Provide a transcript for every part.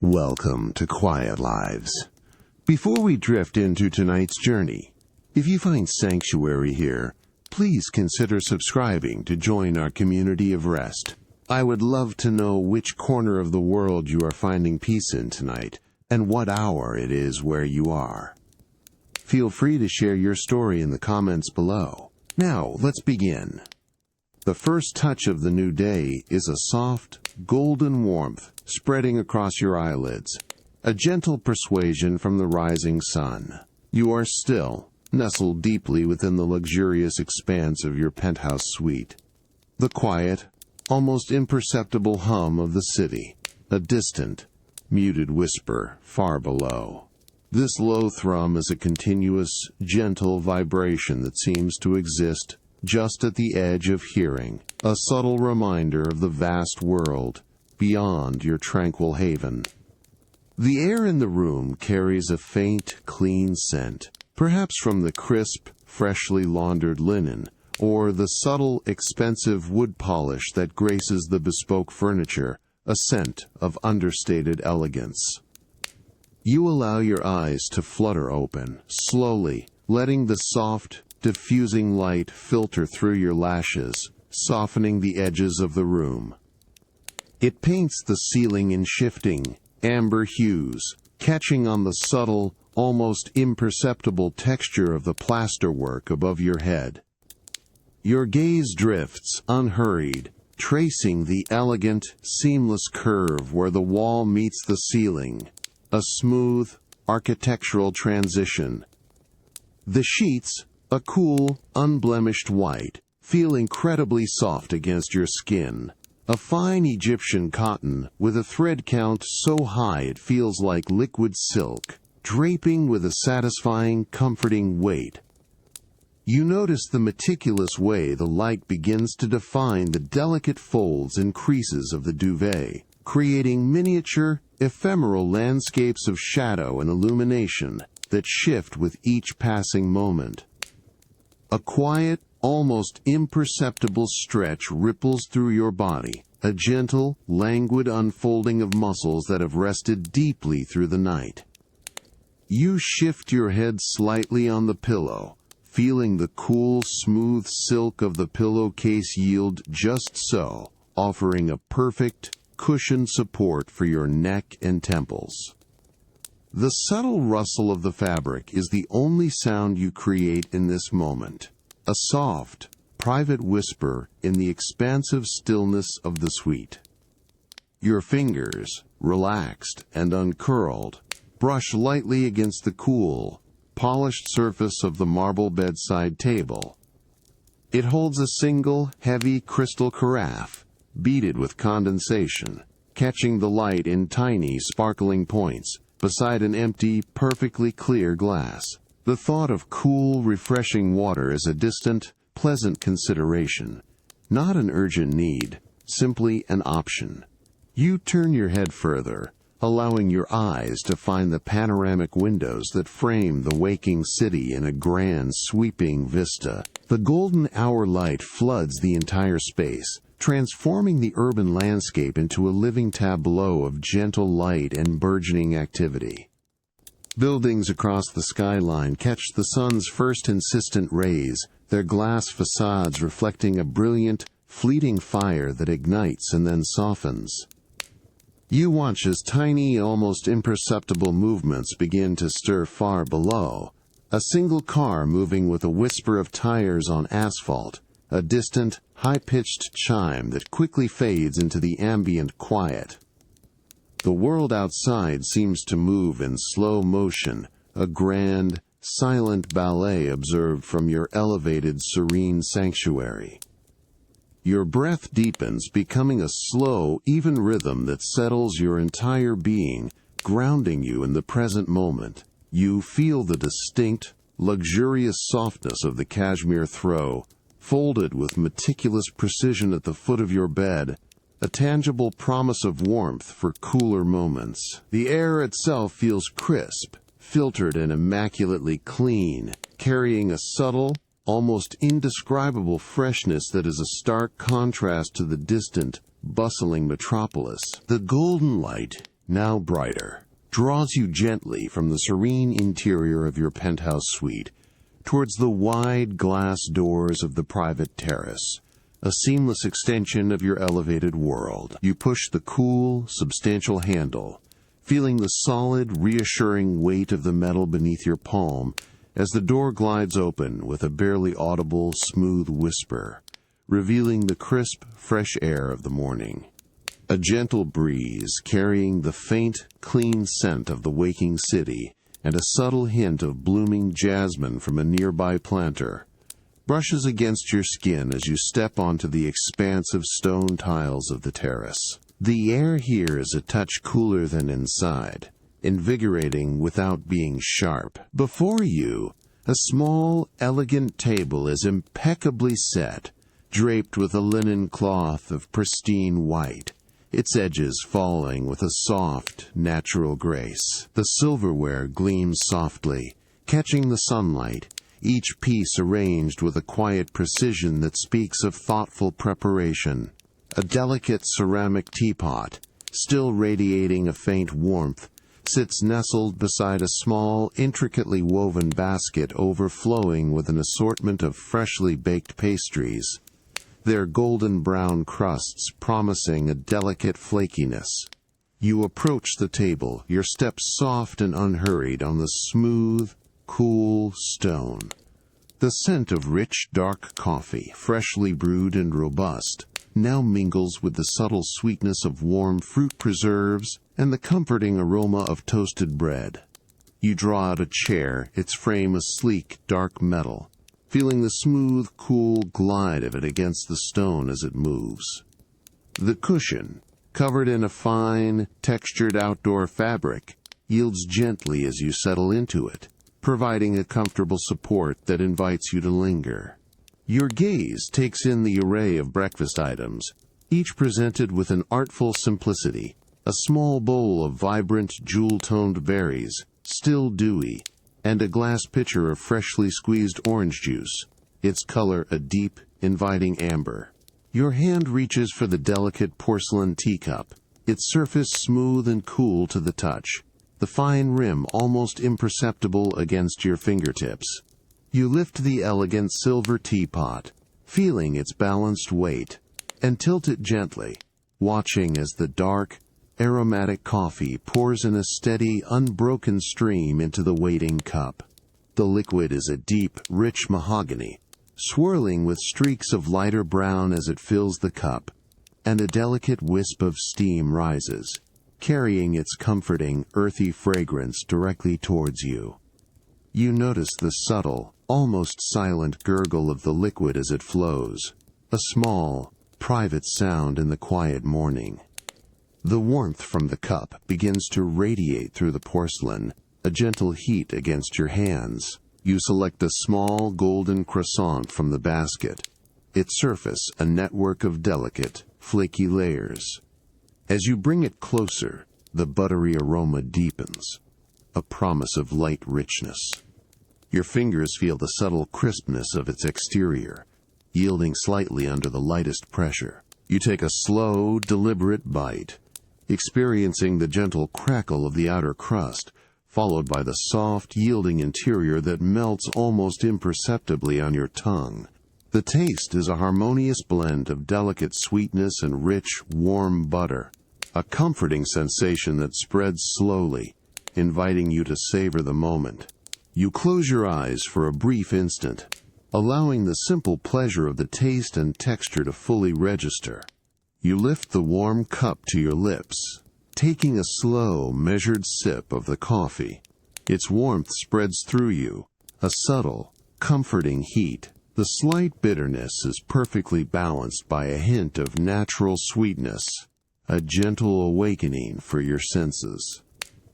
Welcome to Quiet Lives. Before we drift into tonight's journey, if you find sanctuary here, please consider subscribing to join our community of rest. I would love to know which corner of the world you are finding peace in tonight and what hour it is where you are. Feel free to share your story in the comments below. Now, let's begin. The first touch of the new day is a soft, golden warmth spreading across your eyelids, a gentle persuasion from the rising sun. You are still, nestled deeply within the luxurious expanse of your penthouse suite. The quiet, almost imperceptible hum of the city, a distant, muted whisper far below. This low thrum is a continuous, gentle vibration that seems to exist just at the edge of hearing, a subtle reminder of the vast world beyond your tranquil haven. The air in the room carries a faint, clean scent, perhaps from the crisp, freshly laundered linen, or the subtle, expensive wood polish that graces the bespoke furniture, a scent of understated elegance. You allow your eyes to flutter open, slowly, letting the soft, diffusing light filter through your lashes, softening the edges of the room. It paints the ceiling in shifting, amber hues, catching on the subtle, almost imperceptible texture of the plasterwork above your head. Your gaze drifts, unhurried, tracing the elegant, seamless curve where the wall meets the ceiling, a smooth, architectural transition. The sheets, a cool, unblemished white, feel incredibly soft against your skin. A fine Egyptian cotton with a thread count so high it feels like liquid silk, draping with a satisfying, comforting weight. You notice the meticulous way the light begins to define the delicate folds and creases of the duvet, creating miniature, ephemeral landscapes of shadow and illumination that shift with each passing moment. A quiet, almost imperceptible stretch ripples through your body, a gentle, languid unfolding of muscles that have rested deeply through the night. You shift your head slightly on the pillow, feeling the cool, smooth silk of the pillowcase yield just so, offering a perfect, cushioned support for your neck and temples. The subtle rustle of the fabric is the only sound you create in this moment. A soft, private whisper in the expansive stillness of the suite. Your fingers, relaxed and uncurled, brush lightly against the cool, polished surface of the marble bedside table. It holds a single, heavy crystal carafe, beaded with condensation, catching the light in tiny, sparkling points, beside an empty, perfectly clear glass. The thought of cool, refreshing water is a distant, pleasant consideration, not an urgent need, simply an option. You turn your head further, allowing your eyes to find the panoramic windows that frame the waking city in a grand, sweeping vista. The golden hour light floods the entire space, transforming the urban landscape into a living tableau of gentle light and burgeoning activity. Buildings across the skyline catch the sun's first insistent rays, their glass facades reflecting a brilliant, fleeting fire that ignites and then softens. You watch as tiny, almost imperceptible movements begin to stir far below. A single car moving with a whisper of tires on asphalt, a distant, high-pitched chime that quickly fades into the ambient quiet. The world outside seems to move in slow motion, a grand, silent ballet observed from your elevated, serene sanctuary. Your breath deepens, becoming a slow, even rhythm that settles your entire being, grounding you in the present moment. You feel the distinct, luxurious softness of the cashmere throw, folded with meticulous precision at the foot of your bed, a tangible promise of warmth for cooler moments. The air itself feels crisp, filtered and immaculately clean, carrying a subtle, almost indescribable freshness that is a stark contrast to the distant, bustling metropolis. The golden light, now brighter, draws you gently from the serene interior of your penthouse suite towards the wide glass doors of the private terrace, a seamless extension of your elevated world. You push the cool, substantial handle, feeling the solid, reassuring weight of the metal beneath your palm as the door glides open with a barely audible, smooth whisper, revealing the crisp, fresh air of the morning. A gentle breeze carrying the faint, clean scent of the waking city and a subtle hint of blooming jasmine from a nearby planter brushes against your skin as you step onto the expansive stone tiles of the terrace. The air here is a touch cooler than inside, invigorating without being sharp. Before you, a small, elegant table is impeccably set, draped with a linen cloth of pristine white, its edges falling with a soft, natural grace. The silverware gleams softly, catching the sunlight, each piece arranged with a quiet precision that speaks of thoughtful preparation. A delicate ceramic teapot, still radiating a faint warmth, sits nestled beside a small, intricately woven basket overflowing with an assortment of freshly baked pastries, their golden brown crusts promising a delicate flakiness. You approach the table, your steps soft and unhurried on the smooth, cool stone. The scent of rich, dark coffee, freshly brewed and robust, now mingles with the subtle sweetness of warm fruit preserves and the comforting aroma of toasted bread. You draw out a chair, its frame a sleek, dark metal, feeling the smooth, cool glide of it against the stone as it moves. The cushion, covered in a fine, textured outdoor fabric, yields gently as you settle into it, providing a comfortable support that invites you to linger. Your gaze takes in the array of breakfast items, each presented with an artful simplicity, a small bowl of vibrant, jewel-toned berries, still dewy, and a glass pitcher of freshly squeezed orange juice, its color a deep, inviting amber. Your hand reaches for the delicate porcelain teacup, its surface smooth and cool to the touch, the fine rim almost imperceptible against your fingertips. You lift the elegant silver teapot, feeling its balanced weight, and tilt it gently, watching as the dark, aromatic coffee pours in a steady, unbroken stream into the waiting cup. The liquid is a deep, rich mahogany, swirling with streaks of lighter brown as it fills the cup, and a delicate wisp of steam rises, carrying its comforting, earthy fragrance directly towards you. You notice the subtle, almost silent gurgle of the liquid as it flows, a small, private sound in the quiet morning. The warmth from the cup begins to radiate through the porcelain, a gentle heat against your hands. You select a small golden croissant from the basket, its surface a network of delicate, flaky layers. As you bring it closer, the buttery aroma deepens, a promise of light richness. Your fingers feel the subtle crispness of its exterior, yielding slightly under the lightest pressure. You take a slow, deliberate bite, experiencing the gentle crackle of the outer crust, followed by the soft, yielding interior that melts almost imperceptibly on your tongue. The taste is a harmonious blend of delicate sweetness and rich, warm butter, a comforting sensation that spreads slowly, inviting you to savor the moment. You close your eyes for a brief instant, allowing the simple pleasure of the taste and texture to fully register. You lift the warm cup to your lips, taking a slow, measured sip of the coffee. Its warmth spreads through you, a subtle, comforting heat. The slight bitterness is perfectly balanced by a hint of natural sweetness, a gentle awakening for your senses.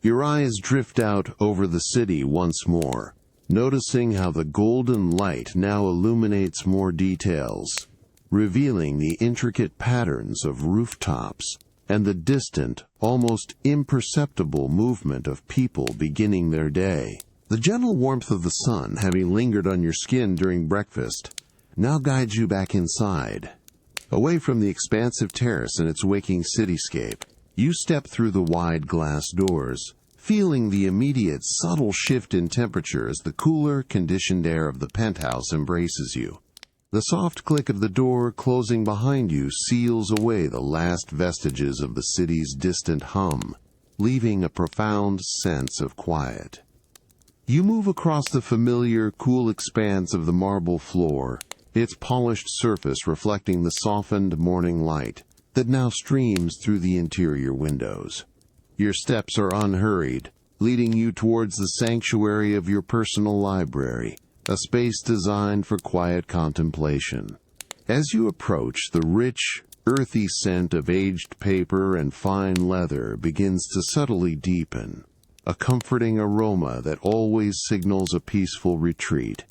Your eyes drift out over the city once more, noticing how the golden light now illuminates more details, revealing the intricate patterns of rooftops and the distant, almost imperceptible movement of people beginning their day. The gentle warmth of the sun, having lingered on your skin during breakfast, now guides you back inside, away from the expansive terrace and its waking cityscape. You step through the wide glass doors, feeling the immediate subtle shift in temperature as the cooler, conditioned air of the penthouse embraces you. The soft click of the door closing behind you seals away the last vestiges of the city's distant hum, leaving a profound sense of quiet. You move across the familiar, cool expanse of the marble floor, its polished surface reflecting the softened morning light that now streams through the interior windows. Your steps are unhurried, leading you towards the sanctuary of your personal library, a space designed for quiet contemplation. As you approach, the rich, earthy scent of aged paper and fine leather begins to subtly deepen, a comforting aroma that always signals a peaceful retreat.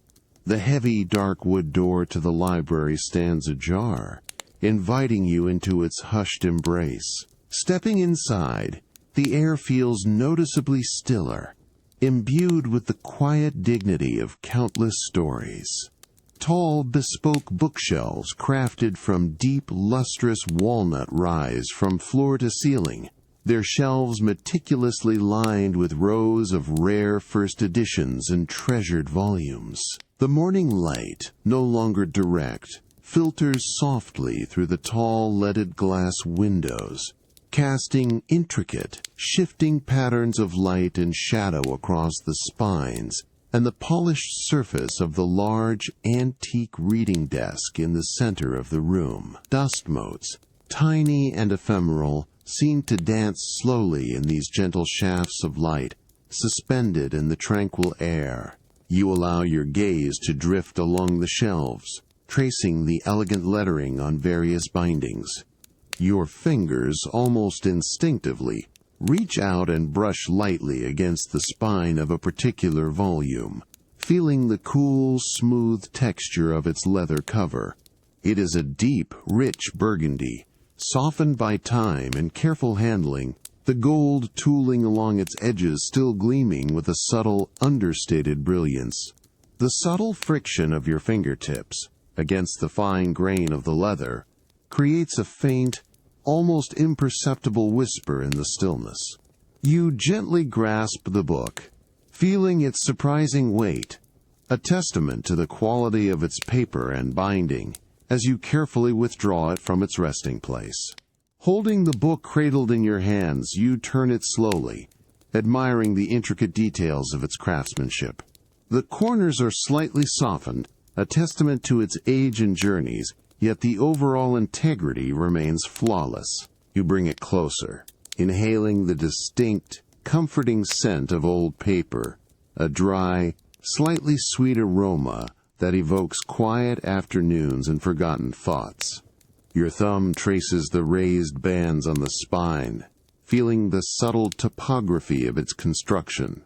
The heavy, dark wood door to the library stands ajar, inviting you into its hushed embrace. Stepping inside, the air feels noticeably stiller, imbued with the quiet dignity of countless stories. Tall, bespoke bookshelves crafted from deep, lustrous walnut rise from floor to ceiling, their shelves meticulously lined with rows of rare first editions and treasured volumes. The morning light, no longer direct, filters softly through the tall leaded glass windows, casting intricate, shifting patterns of light and shadow across the spines and the polished surface of the large, antique reading desk in the center of the room. Dust motes, tiny and ephemeral, seem to dance slowly in these gentle shafts of light, suspended in the tranquil air. You allow your gaze to drift along the shelves, tracing the elegant lettering on various bindings. Your fingers, almost instinctively, reach out and brush lightly against the spine of a particular volume, feeling the cool, smooth texture of its leather cover. It is a deep, rich burgundy, softened by time and careful handling, the gold tooling along its edges still gleaming with a subtle, understated brilliance. The subtle friction of your fingertips against the fine grain of the leather creates a faint, almost imperceptible whisper in the stillness. You gently grasp the book, feeling its surprising weight, a testament to the quality of its paper and binding, as you carefully withdraw it from its resting place. Holding the book cradled in your hands, you turn it slowly, admiring the intricate details of its craftsmanship. The corners are slightly softened, a testament to its age and journeys, yet the overall integrity remains flawless. You bring it closer, inhaling the distinct, comforting scent of old paper, a dry, slightly sweet aroma that evokes quiet afternoons and forgotten thoughts. Your thumb traces the raised bands on the spine, feeling the subtle topography of its construction.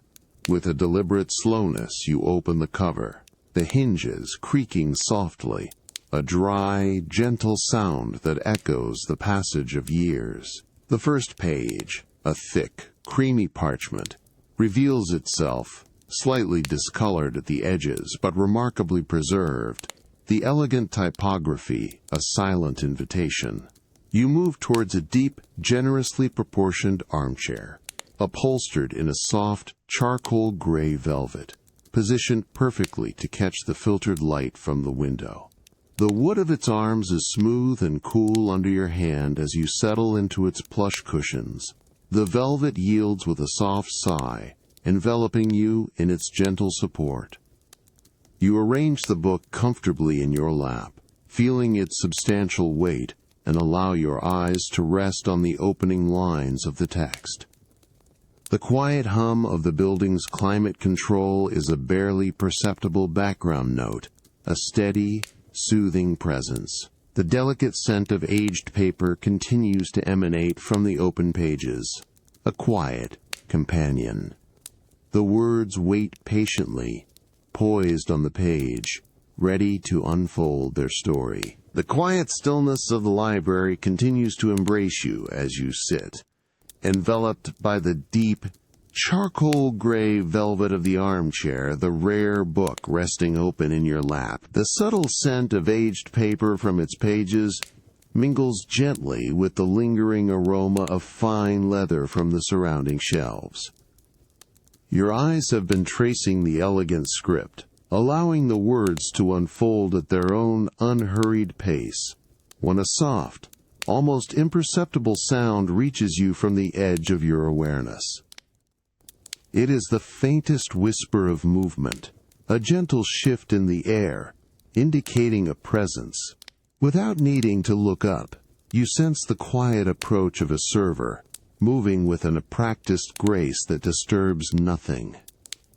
With a deliberate slowness, you open the cover, the hinges creaking softly, a dry, gentle sound that echoes the passage of years. The first page, a thick, creamy parchment, reveals itself, slightly discolored at the edges but remarkably preserved, the elegant typography a silent invitation. You move towards a deep, generously proportioned armchair, upholstered in a soft, charcoal gray velvet, positioned perfectly to catch the filtered light from the window. The wood of its arms is smooth and cool under your hand as you settle into its plush cushions. The velvet yields with a soft sigh, enveloping you in its gentle support. You arrange the book comfortably in your lap, feeling its substantial weight, and allow your eyes to rest on the opening lines of the text. The quiet hum of the building's climate control is a barely perceptible background note, a steady, soothing presence. The delicate scent of aged paper continues to emanate from the open pages, a quiet companion. The words wait patiently, poised on the page, ready to unfold their story. The quiet stillness of the library continues to embrace you as you sit, enveloped by the deep, charcoal gray velvet of the armchair, the rare book resting open in your lap, the subtle scent of aged paper from its pages, mingles gently with the lingering aroma of fine leather from the surrounding shelves. Your eyes have been tracing the elegant script, allowing the words to unfold at their own unhurried pace, when a soft, almost imperceptible sound reaches you from the edge of your awareness. It is the faintest whisper of movement, a gentle shift in the air, indicating a presence. Without needing to look up, you sense the quiet approach of a server, moving with an practiced grace that disturbs nothing.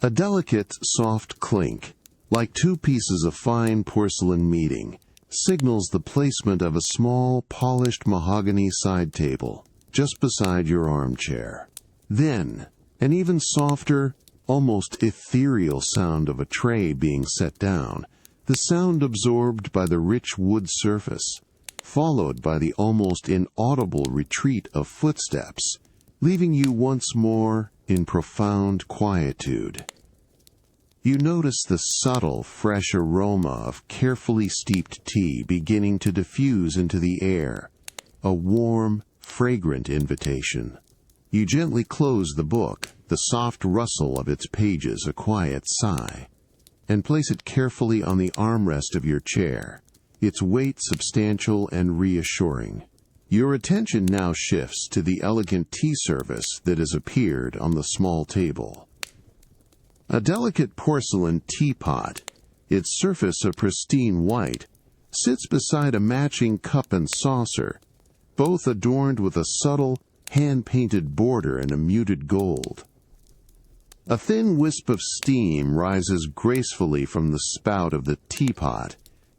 A delicate, soft clink, like two pieces of fine porcelain meeting, signals the placement of a small, polished mahogany side table just beside your armchair. Then, an even softer, almost ethereal sound of a tray being set down, the sound absorbed by the rich wood surface, followed by the almost inaudible retreat of footsteps, leaving you once more in profound quietude. You notice the subtle, fresh aroma of carefully steeped tea beginning to diffuse into the air, a warm, fragrant invitation. You gently close the book, the soft rustle of its pages a quiet sigh, and place it carefully on the armrest of your chair, its weight substantial and reassuring. Your attention now shifts to the elegant tea service that has appeared on the small table. A delicate porcelain teapot, its surface a pristine white, sits beside a matching cup and saucer, both adorned with a subtle, hand-painted border in a muted gold. A thin wisp of steam rises gracefully from the spout of the teapot,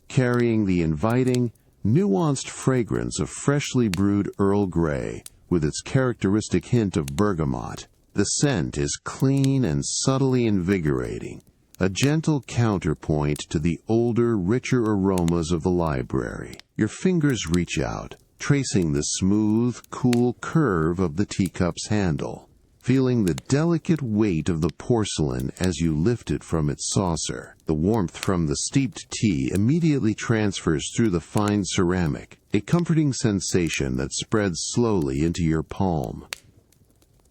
carrying the inviting, nuanced fragrance of freshly brewed Earl Grey with its characteristic hint of bergamot. The scent is clean and subtly invigorating, a gentle counterpoint to the older, richer aromas of the library. Your fingers reach out, tracing the smooth, cool curve of the teacup's handle, feeling the delicate weight of the porcelain as you lift it from its saucer. The warmth from the steeped tea immediately transfers through the fine ceramic, a comforting sensation that spreads slowly into your palm.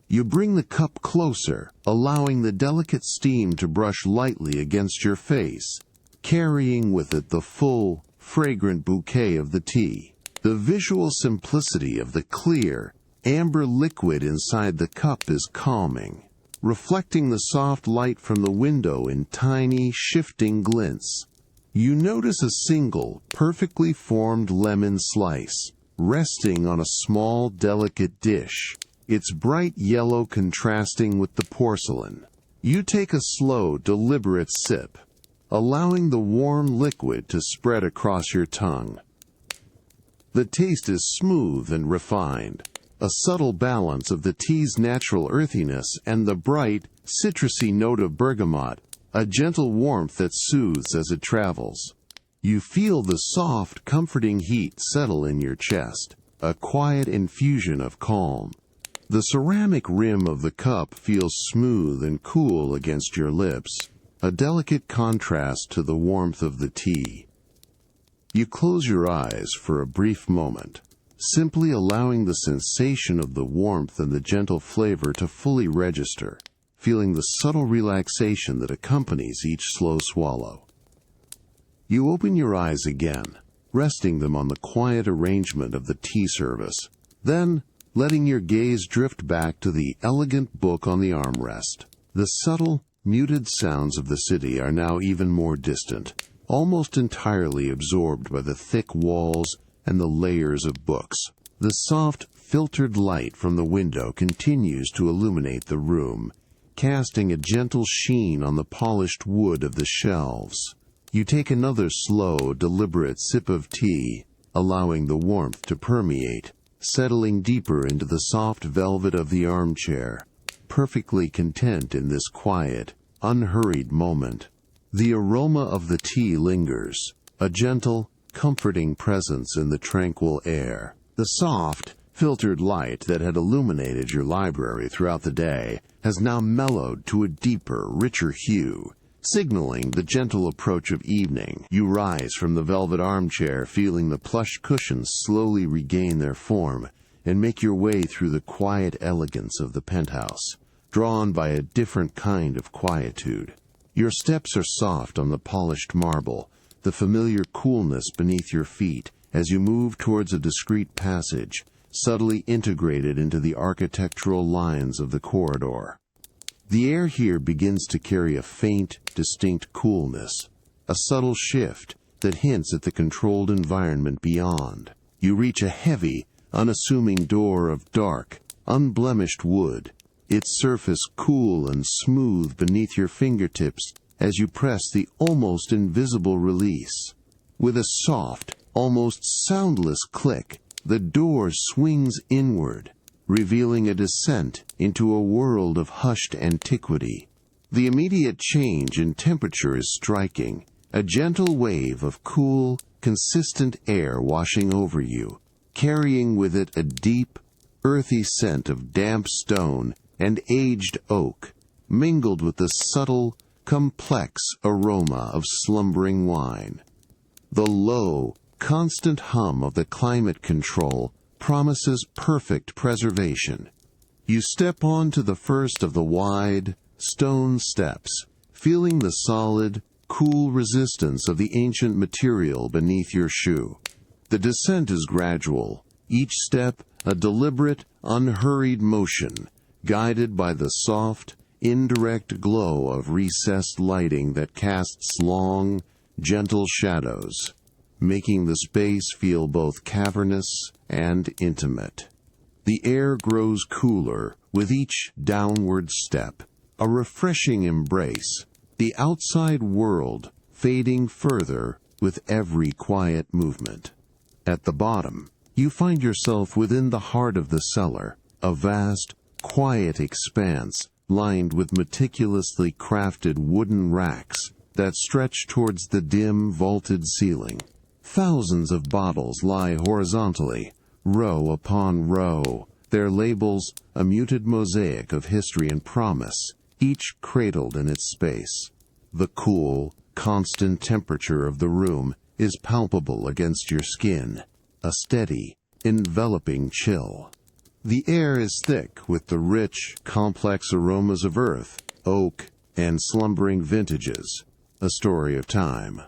You bring the cup closer, allowing the delicate steam to brush lightly against your face, carrying with it the full, fragrant bouquet of the tea. The visual simplicity of the clear, amber liquid inside the cup is calming, reflecting the soft light from the window in tiny, shifting glints. You notice a single, perfectly formed lemon slice, resting on a small, delicate dish, its bright yellow contrasting with the porcelain. You take a slow, deliberate sip, allowing the warm liquid to spread across your tongue. The taste is smooth and refined, a subtle balance of the tea's natural earthiness and the bright, citrusy note of bergamot, a gentle warmth that soothes as it travels. You feel the soft, comforting heat settle in your chest, a quiet infusion of calm. The ceramic rim of the cup feels smooth and cool against your lips, a delicate contrast to the warmth of the tea. You close your eyes for a brief moment, simply allowing the sensation of the warmth and the gentle flavor to fully register, feeling the subtle relaxation that accompanies each slow swallow. You open your eyes again, resting them on the quiet arrangement of the tea service, then letting your gaze drift back to the elegant book on the armrest. The subtle, muted sounds of the city are now even more distant, almost entirely absorbed by the thick walls and the layers of books. The soft, filtered light from the window continues to illuminate the room, casting a gentle sheen on the polished wood of the shelves. You take another slow, deliberate sip of tea, allowing the warmth to permeate, settling deeper into the soft velvet of the armchair, perfectly content in this quiet, unhurried moment. The aroma of the tea lingers, a gentle, comforting presence in the tranquil air. The soft, filtered light that had illuminated your library throughout the day has now mellowed to a deeper, richer hue, signaling the gentle approach of evening. You rise from the velvet armchair, feeling the plush cushions slowly regain their form, and make your way through the quiet elegance of the penthouse, drawn by a different kind of quietude. Your steps are soft on the polished marble, the familiar coolness beneath your feet as you move towards a discreet passage, subtly integrated into the architectural lines of the corridor. The air here begins to carry a faint, distinct coolness, a subtle shift that hints at the controlled environment beyond. You reach a heavy, unassuming door of dark, unblemished wood, its surface cool and smooth beneath your fingertips as you press the almost invisible release. With a soft, almost soundless click, the door swings inward, revealing a descent into a world of hushed antiquity. The immediate change in temperature is striking, a gentle wave of cool, consistent air washing over you, carrying with it a deep, earthy scent of damp stone and aged oak, mingled with the subtle, complex aroma of slumbering wine. The low, constant hum of the climate control promises perfect preservation. You step onto the first of the wide, stone steps, feeling the solid, cool resistance of the ancient material beneath your shoe. The descent is gradual, each step a deliberate, unhurried motion, guided by the soft, indirect glow of recessed lighting that casts long, gentle shadows, making the space feel both cavernous and intimate. The air grows cooler with each downward step, a refreshing embrace, the outside world fading further with every quiet movement. At the bottom, you find yourself within the heart of the cellar, a vast, quiet expanse lined with meticulously crafted wooden racks that stretch towards the dim, vaulted ceiling. Thousands of bottles lie horizontally, row upon row, their labels a muted mosaic of history and promise, each cradled in its space. The cool, constant temperature of the room is palpable against your skin, a steady, enveloping chill. The air is thick with the rich, complex aromas of earth, oak, and slumbering vintages, a story of time.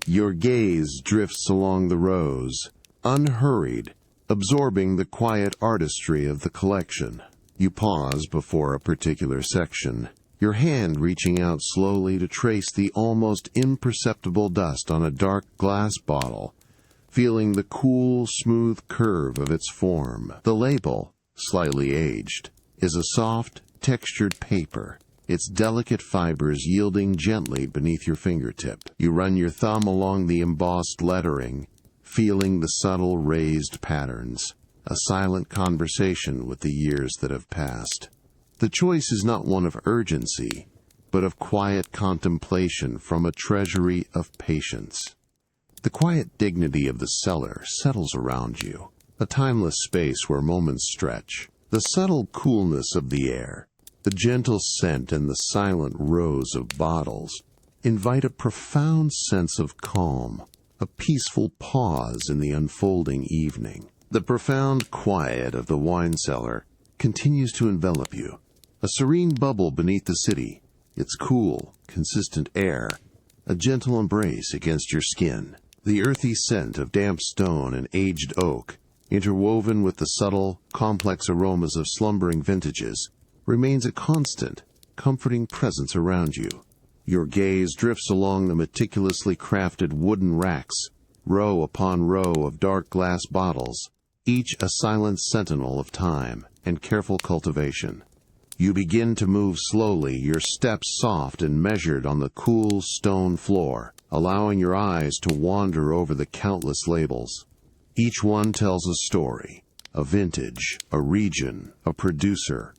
Your gaze drifts along the rows, unhurried, absorbing the quiet artistry of the collection. You pause before a particular section, your hand reaching out slowly to trace the almost imperceptible dust on a dark glass bottle, feeling the cool, smooth curve of its form. The label, slightly aged, is a soft, textured paper, its delicate fibers yielding gently beneath your fingertip. You run your thumb along the embossed lettering, feeling the subtle raised patterns, a silent conversation with the years that have passed. The choice is not one of urgency, but of quiet contemplation from a treasury of patience. The quiet dignity of the cellar settles around you, a timeless space where moments stretch. The subtle coolness of the air, the gentle scent and the silent rows of bottles invite a profound sense of calm, a peaceful pause in the unfolding evening. The profound quiet of the wine cellar continues to envelop you, a serene bubble beneath the city, its cool, consistent air, a gentle embrace against your skin. The earthy scent of damp stone and aged oak, interwoven with the subtle, complex aromas of slumbering vintages, remains a constant, comforting presence around you. Your gaze drifts along the meticulously crafted wooden racks, row upon row of dark glass bottles, each a silent sentinel of time and careful cultivation. You begin to move slowly, your steps soft and measured on the cool stone floor, allowing your eyes to wander over the countless labels. Each one tells a story, a vintage, a region, a producer,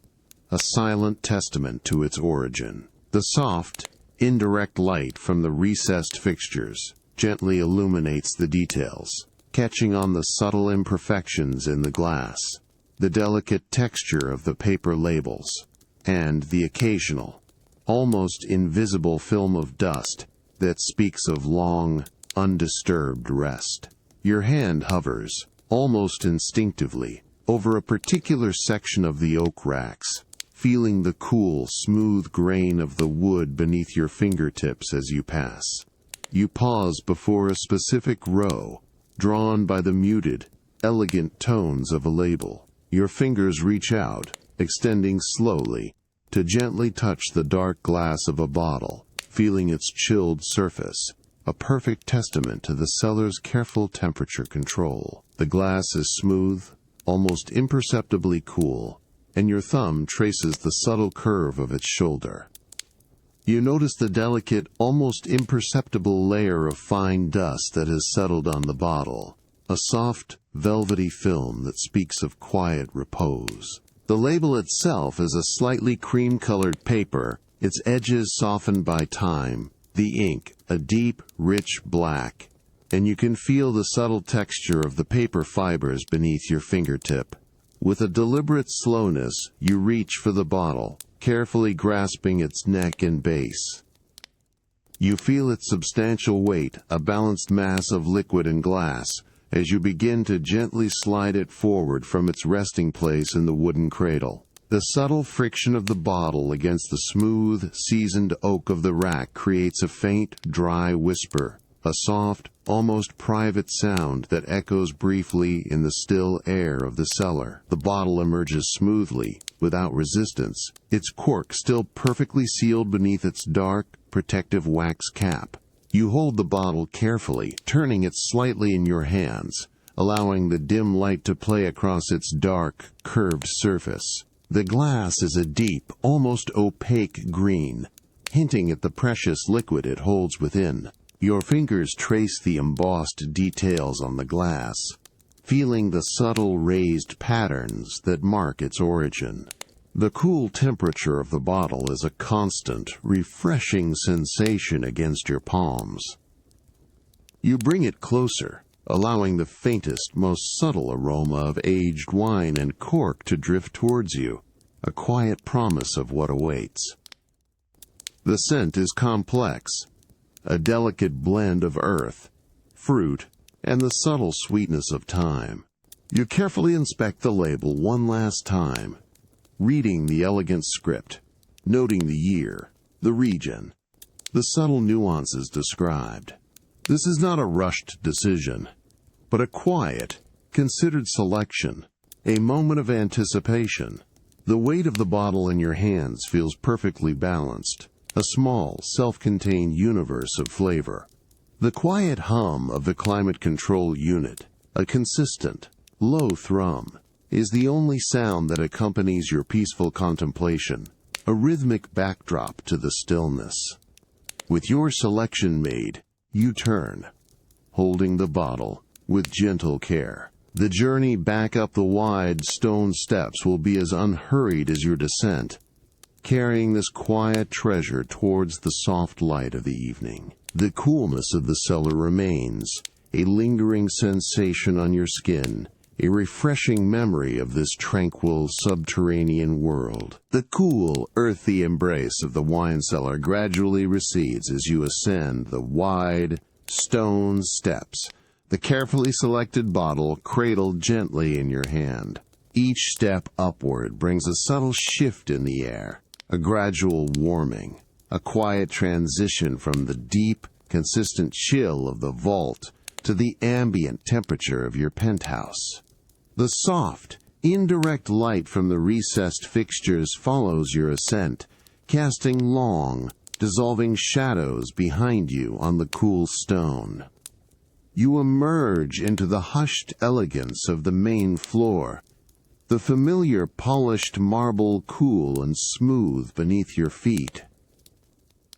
a silent testament to its origin. The soft, indirect light from the recessed fixtures gently illuminates the details, catching on the subtle imperfections in the glass, the delicate texture of the paper labels, and the occasional, almost invisible film of dust that speaks of long, undisturbed rest. Your hand hovers, almost instinctively, over a particular section of the oak racks, feeling the cool, smooth grain of the wood beneath your fingertips as you pass. You pause before a specific row, drawn by the muted, elegant tones of a label. Your fingers reach out, extending slowly, to gently touch the dark glass of a bottle, feeling its chilled surface, a perfect testament to the cellar's careful temperature control. The glass is smooth, almost imperceptibly cool, and your thumb traces the subtle curve of its shoulder. You notice the delicate, almost imperceptible layer of fine dust that has settled on the bottle, a soft, velvety film that speaks of quiet repose. The label itself is a slightly cream-colored paper, its edges softened by time, the ink a deep, rich black, and you can feel the subtle texture of the paper fibers beneath your fingertip. With a deliberate slowness, you reach for the bottle, carefully grasping its neck and base. You feel its substantial weight, a balanced mass of liquid and glass, as you begin to gently slide it forward from its resting place in the wooden cradle. The subtle friction of the bottle against the smooth, seasoned oak of the rack creates a faint, dry whisper, a soft, almost private sound that echoes briefly in the still air of the cellar. The bottle emerges smoothly, without resistance, its cork still perfectly sealed beneath its dark, protective wax cap. You hold the bottle carefully, turning it slightly in your hands, allowing the dim light to play across its dark, curved surface. The glass is a deep, almost opaque green, hinting at the precious liquid it holds within. Your fingers trace the embossed details on the glass, feeling the subtle raised patterns that mark its origin. The cool temperature of the bottle is a constant, refreshing sensation against your palms. You bring it closer, allowing the faintest, most subtle aroma of aged wine and cork to drift towards you, a quiet promise of what awaits. The scent is complex, a delicate blend of earth, fruit, and the subtle sweetness of time. You carefully inspect the label one last time, reading the elegant script, noting the year, the region, the subtle nuances described. This is not a rushed decision, but a quiet, considered selection, a moment of anticipation. The weight of the bottle in your hands feels perfectly balanced, a small, self-contained universe of flavor. The quiet hum of the climate control unit, a consistent, low thrum, is the only sound that accompanies your peaceful contemplation, a rhythmic backdrop to the stillness. With your selection made, you turn, holding the bottle with gentle care. The journey back up the wide stone steps will be as unhurried as your descent, carrying this quiet treasure towards the soft light of the evening. The coolness of the cellar remains, a lingering sensation on your skin, a refreshing memory of this tranquil subterranean world. The cool, earthy embrace of the wine cellar gradually recedes as you ascend the wide, stone steps, the carefully selected bottle cradled gently in your hand. Each step upward brings a subtle shift in the air, a gradual warming, a quiet transition from the deep, consistent chill of the vault to the ambient temperature of your penthouse. The soft, indirect light from the recessed fixtures follows your ascent, casting long, dissolving shadows behind you on the cool stone. You emerge into the hushed elegance of the main floor, the familiar polished marble cool and smooth beneath your feet.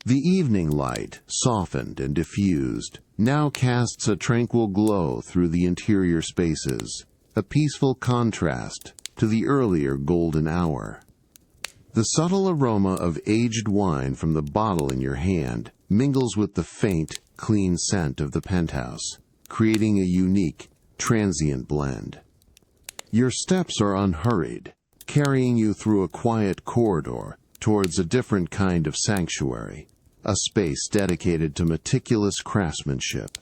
The evening light, softened and diffused, now casts a tranquil glow through the interior spaces, a peaceful contrast to the earlier golden hour. The subtle aroma of aged wine from the bottle in your hand mingles with the faint, clean scent of the penthouse, creating a unique, transient blend. Your steps are unhurried, carrying you through a quiet corridor, towards a different kind of sanctuary, a space dedicated to meticulous craftsmanship.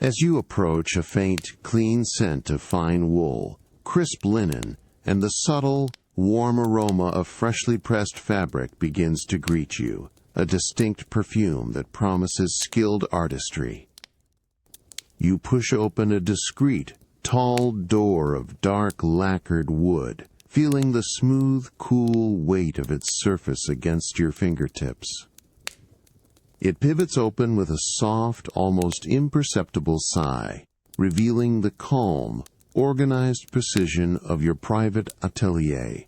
As you approach, a faint, clean scent of fine wool, crisp linen, and the subtle, warm aroma of freshly pressed fabric begins to greet you, a distinct perfume that promises skilled artistry. You push open a discreet, tall door of dark lacquered wood, feeling the smooth, cool weight of its surface against your fingertips. It pivots open with a soft, almost imperceptible sigh, revealing the calm, organized precision of your private atelier.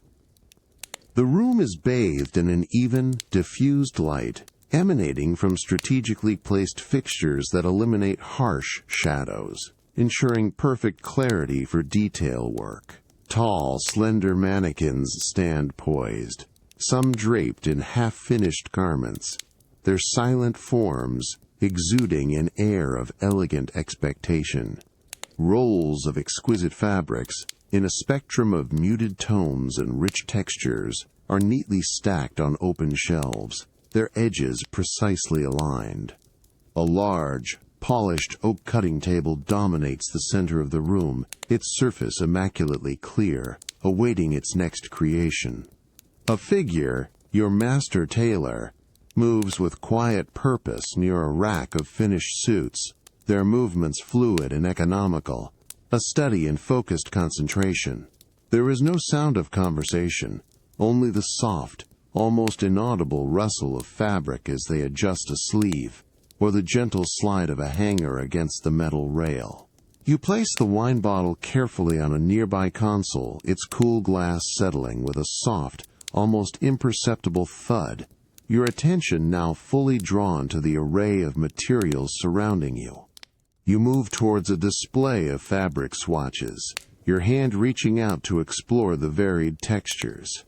The room is bathed in an even, diffused light, emanating from strategically placed fixtures that eliminate harsh shadows, ensuring perfect clarity for detail work. Tall, slender mannequins stand poised, some draped in half-finished garments, their silent forms exuding an air of elegant expectation. Rolls of exquisite fabrics, in a spectrum of muted tones and rich textures, are neatly stacked on open shelves, their edges precisely aligned. A large, polished oak cutting table dominates the center of the room, its surface immaculately clear, awaiting its next creation. A figure, your master tailor, moves with quiet purpose near a rack of finished suits, their movements fluid and economical, a study in focused concentration. There is no sound of conversation, only the soft, almost inaudible rustle of fabric as they adjust a sleeve, or the gentle slide of a hanger against the metal rail. You place the wine bottle carefully on a nearby console, its cool glass settling with a soft, almost imperceptible thud, your attention now fully drawn to the array of materials surrounding you. You move towards a display of fabric swatches, your hand reaching out to explore the varied textures.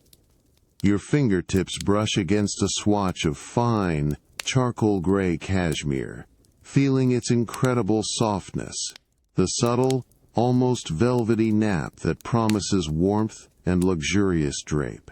Your fingertips brush against a swatch of fine, charcoal gray cashmere, feeling its incredible softness, the subtle, almost velvety nap that promises warmth and luxurious drape.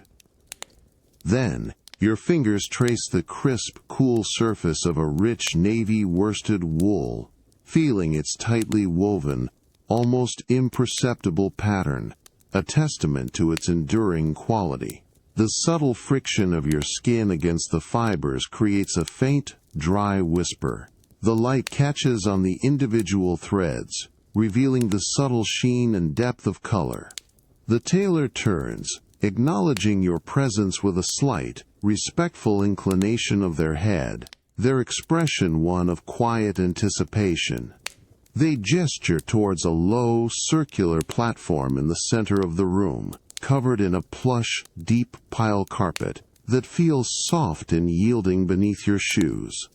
Then, your fingers trace the crisp, cool surface of a rich navy worsted wool, feeling its tightly woven, almost imperceptible pattern, a testament to its enduring quality. The subtle friction of your skin against the fibers creates a faint, dry whisper. The light catches on the individual threads, revealing the subtle sheen and depth of color. The tailor turns, acknowledging your presence with a slight, respectful inclination of their head, their expression one of quiet anticipation. They gesture towards a low, circular platform in the center of the room, covered in a plush, deep pile carpet that feels soft and yielding beneath your shoes.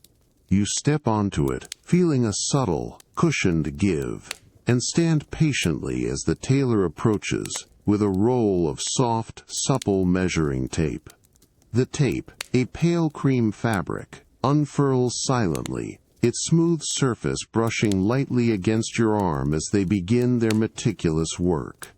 You step onto it, feeling a subtle, cushioned give, and stand patiently as the tailor approaches with a roll of soft, supple measuring tape. The tape, a pale cream fabric, unfurls silently, its smooth surface brushing lightly against your arm as they begin their meticulous work.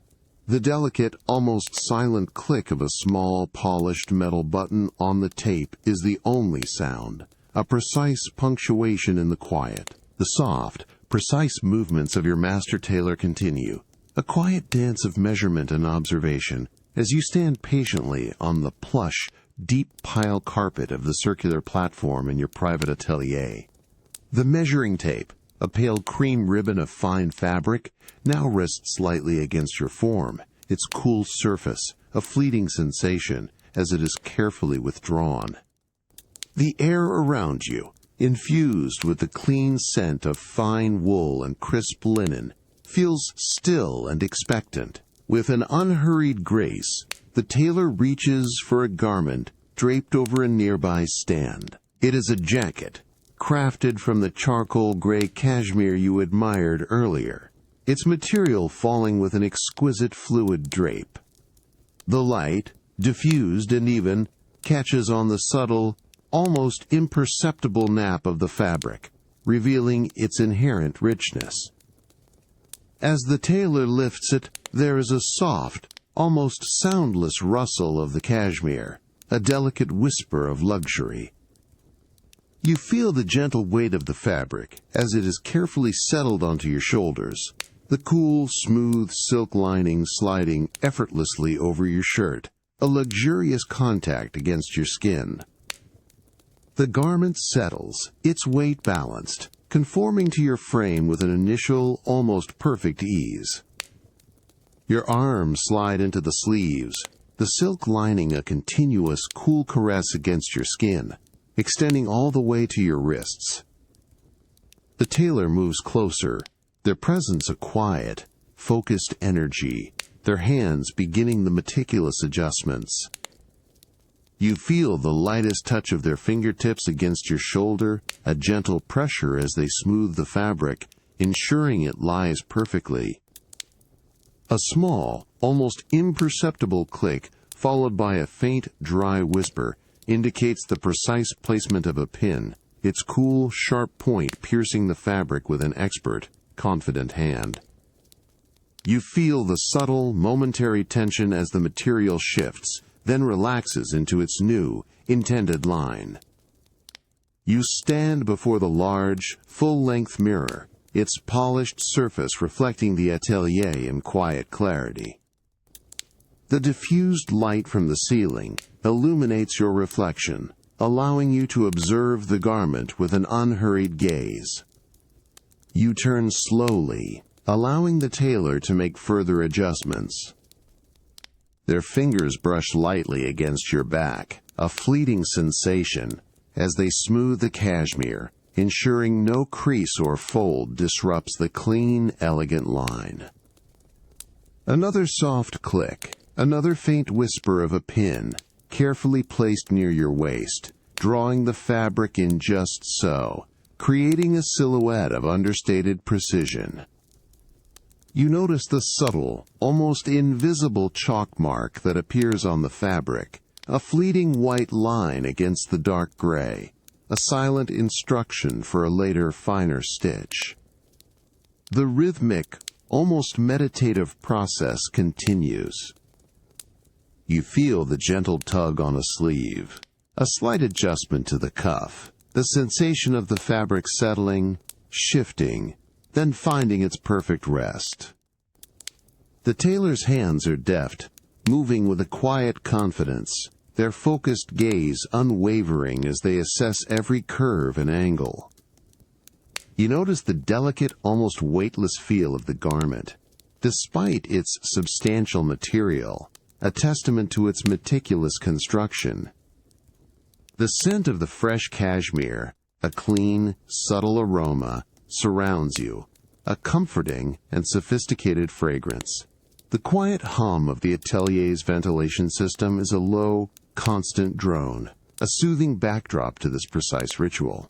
The delicate, almost silent click of a small, polished metal button on the tape is the only sound, a precise punctuation in the quiet. The soft, precise movements of your master tailor continue, a quiet dance of measurement and observation, as you stand patiently on the plush, deep pile carpet of the circular platform in your private atelier. The measuring tape, a pale cream ribbon of fine fabric, now rests lightly against your form, its cool surface, a fleeting sensation, as it is carefully withdrawn. The air around you, infused with the clean scent of fine wool and crisp linen, feels still and expectant. With an unhurried grace, the tailor reaches for a garment draped over a nearby stand. It is a jacket, crafted from the charcoal gray cashmere you admired earlier, its material falling with an exquisite fluid drape. The light, diffused and even, catches on the subtle, almost imperceptible nap of the fabric, revealing its inherent richness. As the tailor lifts it, there is a soft, almost soundless rustle of the cashmere, a delicate whisper of luxury. You feel the gentle weight of the fabric as it is carefully settled onto your shoulders, the cool, smooth silk lining sliding effortlessly over your shirt, a luxurious contact against your skin. The garment settles, its weight balanced, conforming to your frame with an initial, almost perfect ease. Your arms slide into the sleeves, the silk lining a continuous, cool caress against your skin, extending all the way to your wrists. The tailor moves closer, their presence a quiet, focused energy, their hands beginning the meticulous adjustments. You feel the lightest touch of their fingertips against your shoulder, a gentle pressure as they smooth the fabric, ensuring it lies perfectly. A small, almost imperceptible click, followed by a faint, dry whisper, indicates the precise placement of a pin, its cool, sharp point piercing the fabric with an expert, confident hand. You feel the subtle, momentary tension as the material shifts, then relaxes into its new, intended line. You stand before the large, full-length mirror, its polished surface reflecting the atelier in quiet clarity. The diffused light from the ceiling illuminates your reflection, allowing you to observe the garment with an unhurried gaze. You turn slowly, allowing the tailor to make further adjustments. Their fingers brush lightly against your back, a fleeting sensation, as they smooth the cashmere, ensuring no crease or fold disrupts the clean, elegant line. Another soft click, another faint whisper of a pin, carefully placed near your waist, drawing the fabric in just so, creating a silhouette of understated precision. You notice the subtle, almost invisible chalk mark that appears on the fabric, a fleeting white line against the dark gray, a silent instruction for a later, finer stitch. The rhythmic, almost meditative process continues. You feel the gentle tug on a sleeve, a slight adjustment to the cuff, the sensation of the fabric settling, shifting, then finding its perfect rest. The tailor's hands are deft, moving with a quiet confidence, their focused gaze unwavering as they assess every curve and angle. You notice the delicate, almost weightless feel of the garment, despite its substantial material, a testament to its meticulous construction. The scent of the fresh cashmere, a clean, subtle aroma, surrounds you, a comforting and sophisticated fragrance. The quiet hum of the atelier's ventilation system is a low, constant drone, a soothing backdrop to this precise ritual.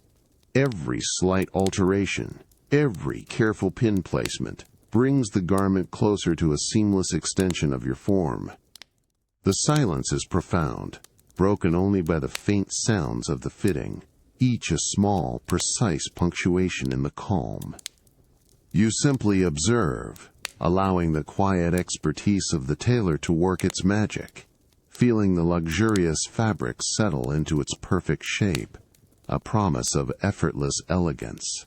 Every slight alteration, every careful pin placement, brings the garment closer to a seamless extension of your form. The silence is profound, broken only by the faint sounds of the fitting, each a small, precise punctuation in the calm. You simply observe, allowing the quiet expertise of the tailor to work its magic, feeling the luxurious fabric settle into its perfect shape, a promise of effortless elegance.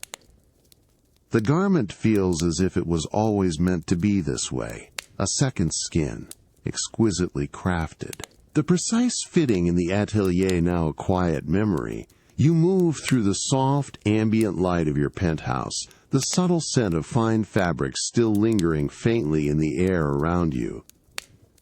The garment feels as if it was always meant to be this way, a second skin, exquisitely crafted. The precise fitting in the atelier now a quiet memory, you move through the soft, ambient light of your penthouse, the subtle scent of fine fabric still lingering faintly in the air around you.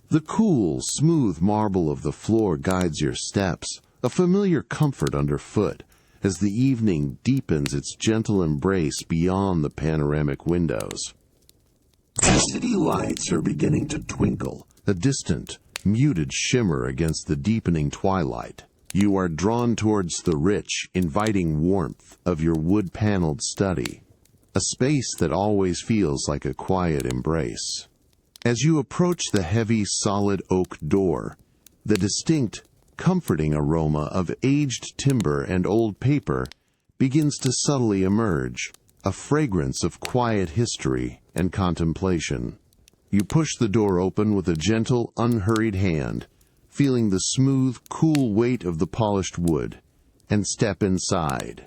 The cool, smooth marble of the floor guides your steps, a familiar comfort underfoot, as the evening deepens its gentle embrace beyond the panoramic windows. The city lights are beginning to twinkle, a distant, muted shimmer against the deepening twilight. You are drawn towards the rich, inviting warmth of your wood-paneled study, a space that always feels like a quiet embrace. As you approach the heavy, solid oak door, the distinct, comforting aroma of aged timber and old paper begins to subtly emerge, a fragrance of quiet history and contemplation. You push the door open with a gentle, unhurried hand, feeling the smooth, cool weight of the polished wood, and step inside.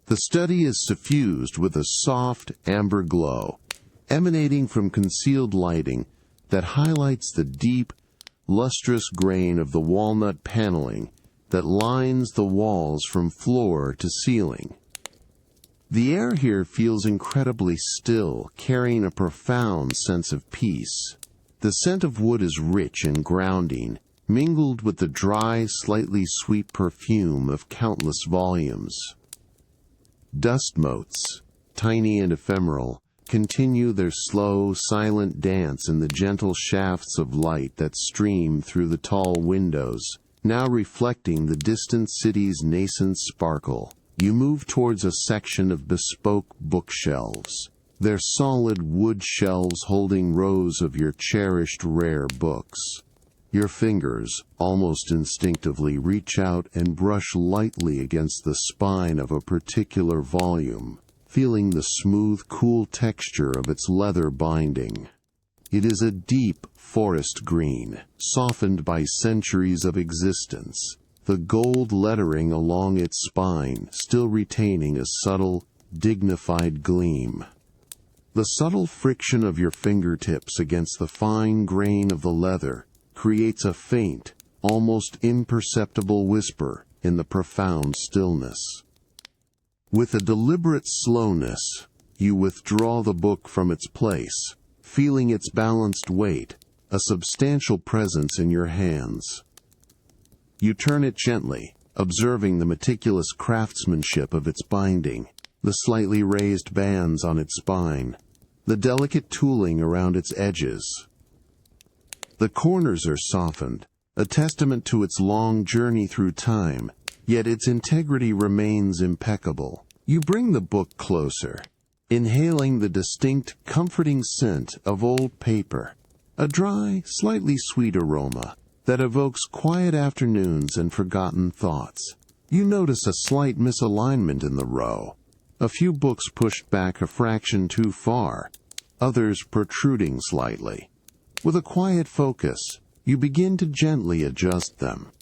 The study is suffused with a soft amber glow, emanating from concealed lighting that highlights the deep, lustrous grain of the walnut paneling that lines the walls from floor to ceiling. The air here feels incredibly still, carrying a profound sense of peace. The scent of wood is rich and grounding, mingled with the dry, slightly sweet perfume of countless volumes. Dust motes, tiny and ephemeral, continue their slow, silent dance in the gentle shafts of light that stream through the tall windows, now reflecting the distant city's nascent sparkle. You move towards a section of bespoke bookshelves, their solid wood shelves holding rows of your cherished rare books. Your fingers, almost instinctively, reach out and brush lightly against the spine of a particular volume, feeling the smooth, cool texture of its leather binding. It is a deep forest green, softened by centuries of existence, the gold lettering along its spine still retaining a subtle, dignified gleam. The subtle friction of your fingertips against the fine grain of the leather creates a faint, almost imperceptible whisper in the profound stillness. With a deliberate slowness, you withdraw the book from its place, feeling its balanced weight, a substantial presence in your hands. You turn it gently, observing the meticulous craftsmanship of its binding, the slightly raised bands on its spine, the delicate tooling around its edges. The corners are softened, a testament to its long journey through time, yet its integrity remains impeccable. You bring the book closer, inhaling the distinct, comforting scent of old paper, a dry, slightly sweet aroma that evokes quiet afternoons and forgotten thoughts. You notice a slight misalignment in the row, a few books pushed back a fraction too far, others protruding slightly. With a quiet focus, you begin to gently adjust them.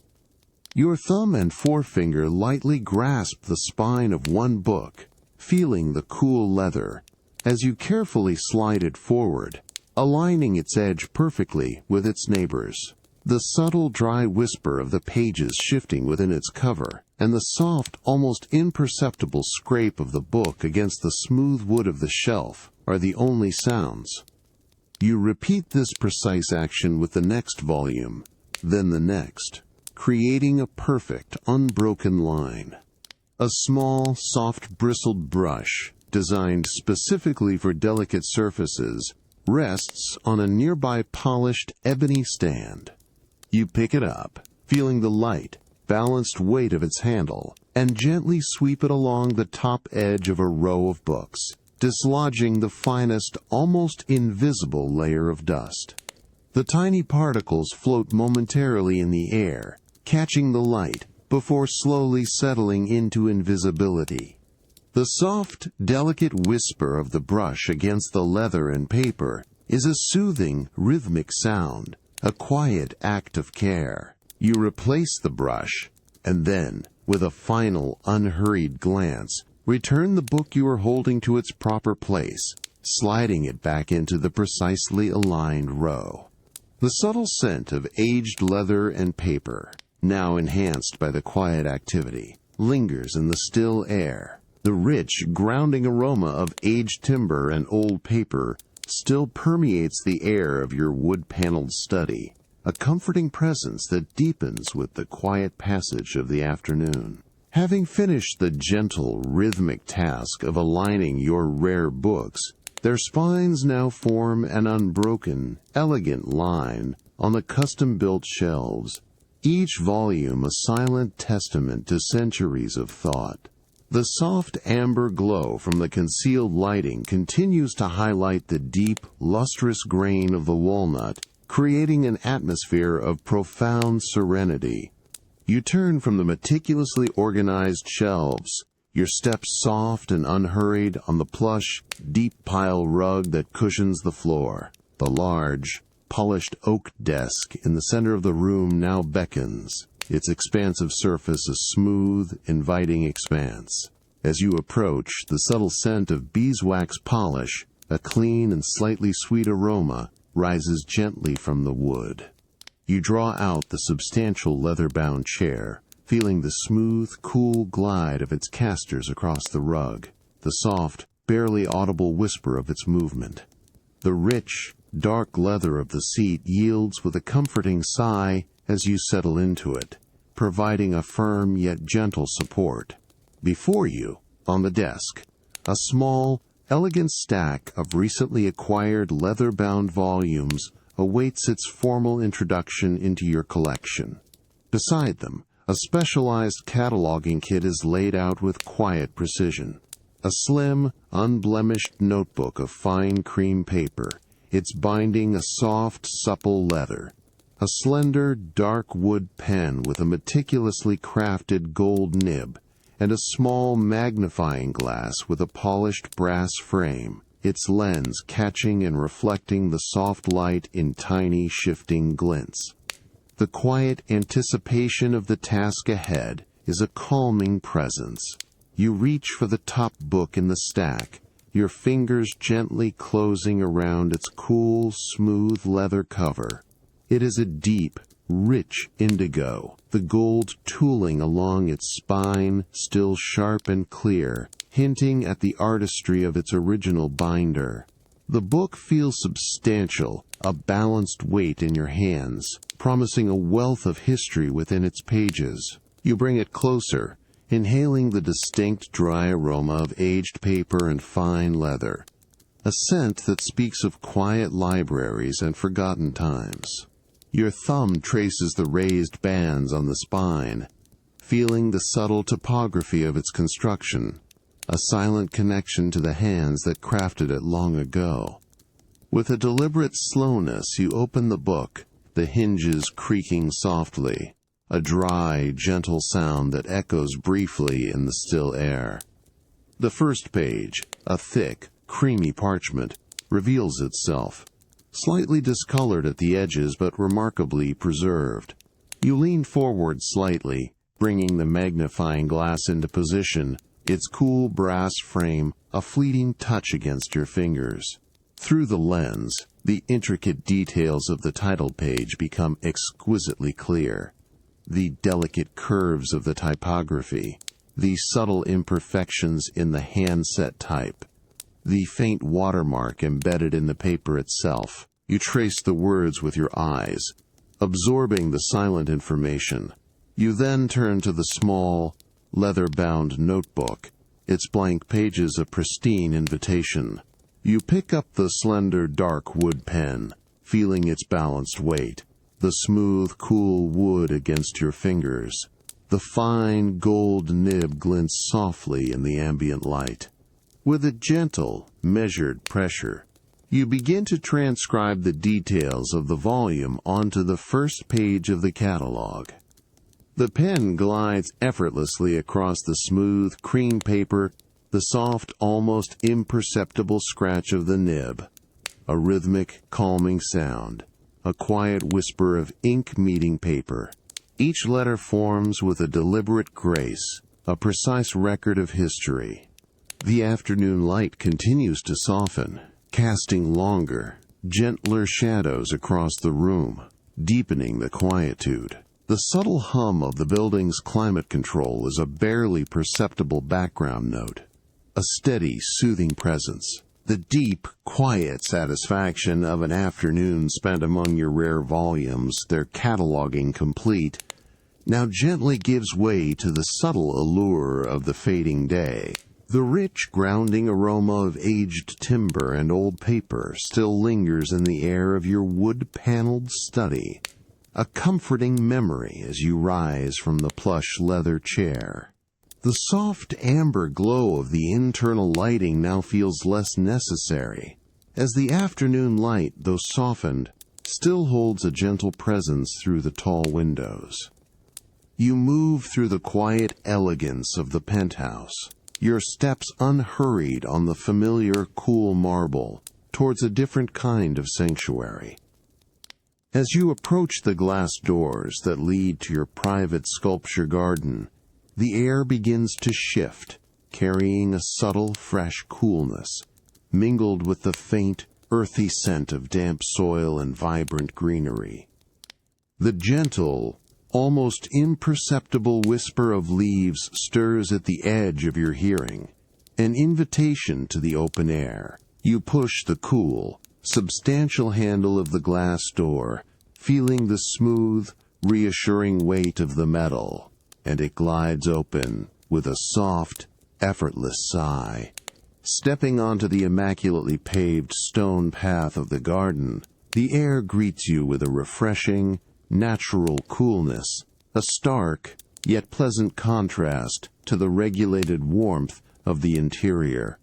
Your thumb and forefinger lightly grasp the spine of one book, feeling the cool leather, as you carefully slide it forward, aligning its edge perfectly with its neighbors. The subtle, dry whisper of the pages shifting within its cover, and the soft, almost imperceptible scrape of the book against the smooth wood of the shelf are the only sounds. You repeat this precise action with the next volume, then the next, creating a perfect, unbroken line. A small, soft, bristled brush, designed specifically for delicate surfaces, rests on a nearby polished ebony stand. You pick it up, feeling the light, balanced weight of its handle, and gently sweep it along the top edge of a row of books, dislodging the finest, almost invisible layer of dust. The tiny particles float momentarily in the air, catching the light, before slowly settling into invisibility. The soft, delicate whisper of the brush against the leather and paper is a soothing, rhythmic sound, a quiet act of care. You replace the brush, and then, with a final, unhurried glance, return the book you are holding to its proper place, sliding it back into the precisely aligned row. The subtle scent of aged leather and paper, now enhanced by the quiet activity, lingers in the still air. The rich, grounding aroma of aged timber and old paper still permeates the air of your wood-paneled study, a comforting presence that deepens with the quiet passage of the afternoon. Having finished the gentle, rhythmic task of aligning your rare books, their spines now form an unbroken, elegant line on the custom-built shelves, each volume a silent testament to centuries of thought. The soft amber glow from the concealed lighting continues to highlight the deep, lustrous grain of the walnut, creating an atmosphere of profound serenity. You turn from the meticulously organized shelves, your steps soft and unhurried on the plush, deep pile rug that cushions the floor. The large, polished oak desk in the center of the room now beckons, its expansive surface a smooth, inviting expanse. As you approach, the subtle scent of beeswax polish, a clean and slightly sweet aroma, rises gently from the wood. You draw out the substantial leather-bound chair, feeling the smooth, cool glide of its casters across the rug, the soft, barely audible whisper of its movement. The rich, dark leather of the seat yields with a comforting sigh as you settle into it, providing a firm yet gentle support. Before you, on the desk, a small, elegant stack of recently acquired leather-bound volumes awaits its formal introduction into your collection. Beside them, a specialized cataloging kit is laid out with quiet precision. A slim, unblemished notebook of fine cream paper, its binding a soft, supple leather. A slender, dark wood pen with a meticulously crafted gold nib, and a small magnifying glass with a polished brass frame, its lens catching and reflecting the soft light in tiny, shifting glints. The quiet anticipation of the task ahead is a calming presence. You reach for the top book in the stack, your fingers gently closing around its cool, smooth leather cover. It is a deep, rich indigo, the gold tooling along its spine still sharp and clear, hinting at the artistry of its original binder. The book feels substantial, a balanced weight in your hands, promising a wealth of history within its pages. You bring it closer, inhaling the distinct dry aroma of aged paper and fine leather, a scent that speaks of quiet libraries and forgotten times. Your thumb traces the raised bands on the spine, feeling the subtle topography of its construction, a silent connection to the hands that crafted it long ago. With a deliberate slowness, you open the book, the hinges creaking softly, a dry, gentle sound that echoes briefly in the still air. The first page, a thick, creamy parchment, reveals itself, slightly discolored at the edges but remarkably preserved. You lean forward slightly, bringing the magnifying glass into position, its cool brass frame a fleeting touch against your fingers. Through the lens, the intricate details of the title page become exquisitely clear. The delicate curves of the typography, the subtle imperfections in the hand-set type, the faint watermark embedded in the paper itself. You trace the words with your eyes, absorbing the silent information. You then turn to the small, leather-bound notebook, its blank pages a pristine invitation. You pick up the slender, dark wood pen, feeling its balanced weight, the smooth, cool wood against your fingers. The fine, gold nib glints softly in the ambient light. With a gentle, measured pressure, you begin to transcribe the details of the volume onto the first page of the catalog. The pen glides effortlessly across the smooth, cream paper, the soft, almost imperceptible scratch of the nib. A rhythmic, calming sound, a quiet whisper of ink meeting paper. Each letter forms with a deliberate grace, a precise record of history. The afternoon light continues to soften, casting longer, gentler shadows across the room, deepening the quietude. The subtle hum of the building's climate control is a barely perceptible background note, a steady, soothing presence. The deep, quiet satisfaction of an afternoon spent among your rare volumes, their cataloging complete, now gently gives way to the subtle allure of the fading day. The rich, grounding aroma of aged timber and old paper still lingers in the air of your wood-paneled study, a comforting memory as you rise from the plush leather chair. The soft amber glow of the internal lighting now feels less necessary, as the afternoon light, though softened, still holds a gentle presence through the tall windows. You move through the quiet elegance of the penthouse, your steps unhurried on the familiar, cool marble, towards a different kind of sanctuary. As you approach the glass doors that lead to your private sculpture garden, the air begins to shift, carrying a subtle, fresh coolness, mingled with the faint, earthy scent of damp soil and vibrant greenery. The gentle, almost imperceptible whisper of leaves stirs at the edge of your hearing, an invitation to the open air. You push the cool, substantial handle of the glass door, feeling the smooth, reassuring weight of the metal, and it glides open with a soft, effortless sigh. Stepping onto the immaculately paved stone path of the garden, the air greets you with a refreshing, natural coolness, a stark, yet pleasant contrast to the regulated warmth of the interior.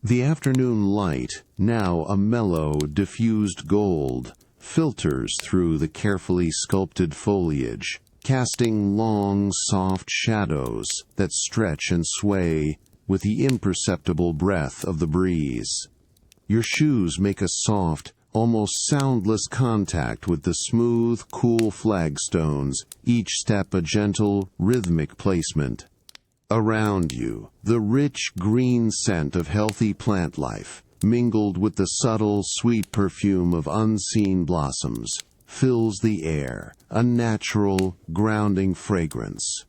The afternoon light, now a mellow, diffused gold, filters through the carefully sculpted foliage, casting long, soft shadows that stretch and sway with the imperceptible breath of the breeze. Your shoes make a soft, almost soundless contact with the smooth, cool flagstones, each step a gentle, rhythmic placement. Around you, the rich green scent of healthy plant life, mingled with the subtle, sweet perfume of unseen blossoms, fills the air, a natural, grounding fragrance.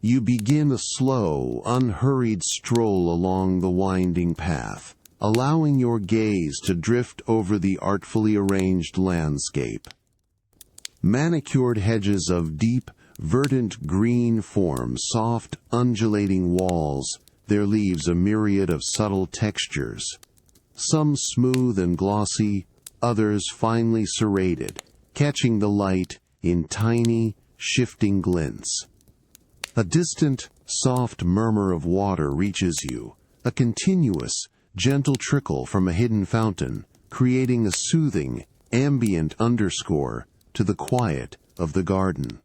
You begin a slow, unhurried stroll along the winding path, allowing your gaze to drift over the artfully arranged landscape. Manicured hedges of deep, verdant green form soft, undulating walls, their leaves a myriad of subtle textures. Some smooth and glossy, others finely serrated, catching the light in tiny, shifting glints. A distant, soft murmur of water reaches you, a continuous, gentle trickle from a hidden fountain, creating a soothing, ambient underscore to the quiet of the garden.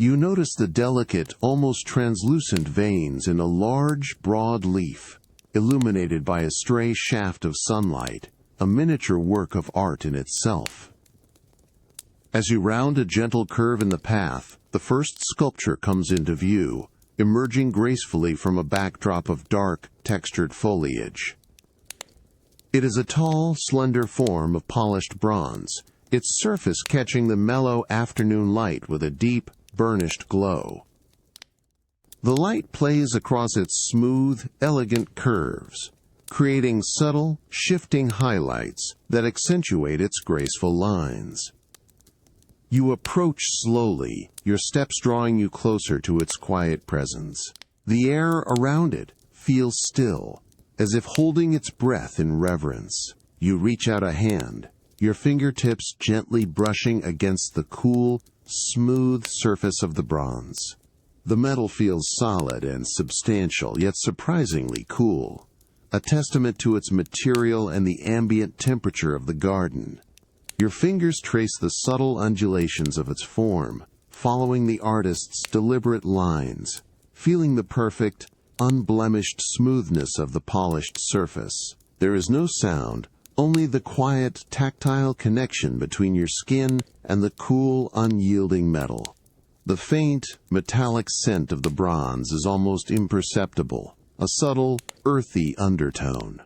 You notice the delicate, almost translucent veins in a large, broad leaf, illuminated by a stray shaft of sunlight, a miniature work of art in itself. As you round a gentle curve in the path, the first sculpture comes into view, emerging gracefully from a backdrop of dark, textured foliage. It is a tall, slender form of polished bronze, its surface catching the mellow afternoon light with a deep, burnished glow. The light plays across its smooth, elegant curves, creating subtle, shifting highlights that accentuate its graceful lines. You approach slowly, your steps drawing you closer to its quiet presence. The air around it feels still, as if holding its breath in reverence. You reach out a hand, your fingertips gently brushing against the cool, smooth surface of the bronze. The metal feels solid and substantial, yet surprisingly cool, a testament to its material and the ambient temperature of the garden. Your fingers trace the subtle undulations of its form, following the artist's deliberate lines, feeling the perfect, unblemished smoothness of the polished surface. There is no sound, only the quiet, tactile connection between your skin and the cool, unyielding metal. The faint, metallic scent of the bronze is almost imperceptible, a subtle, earthy undertone.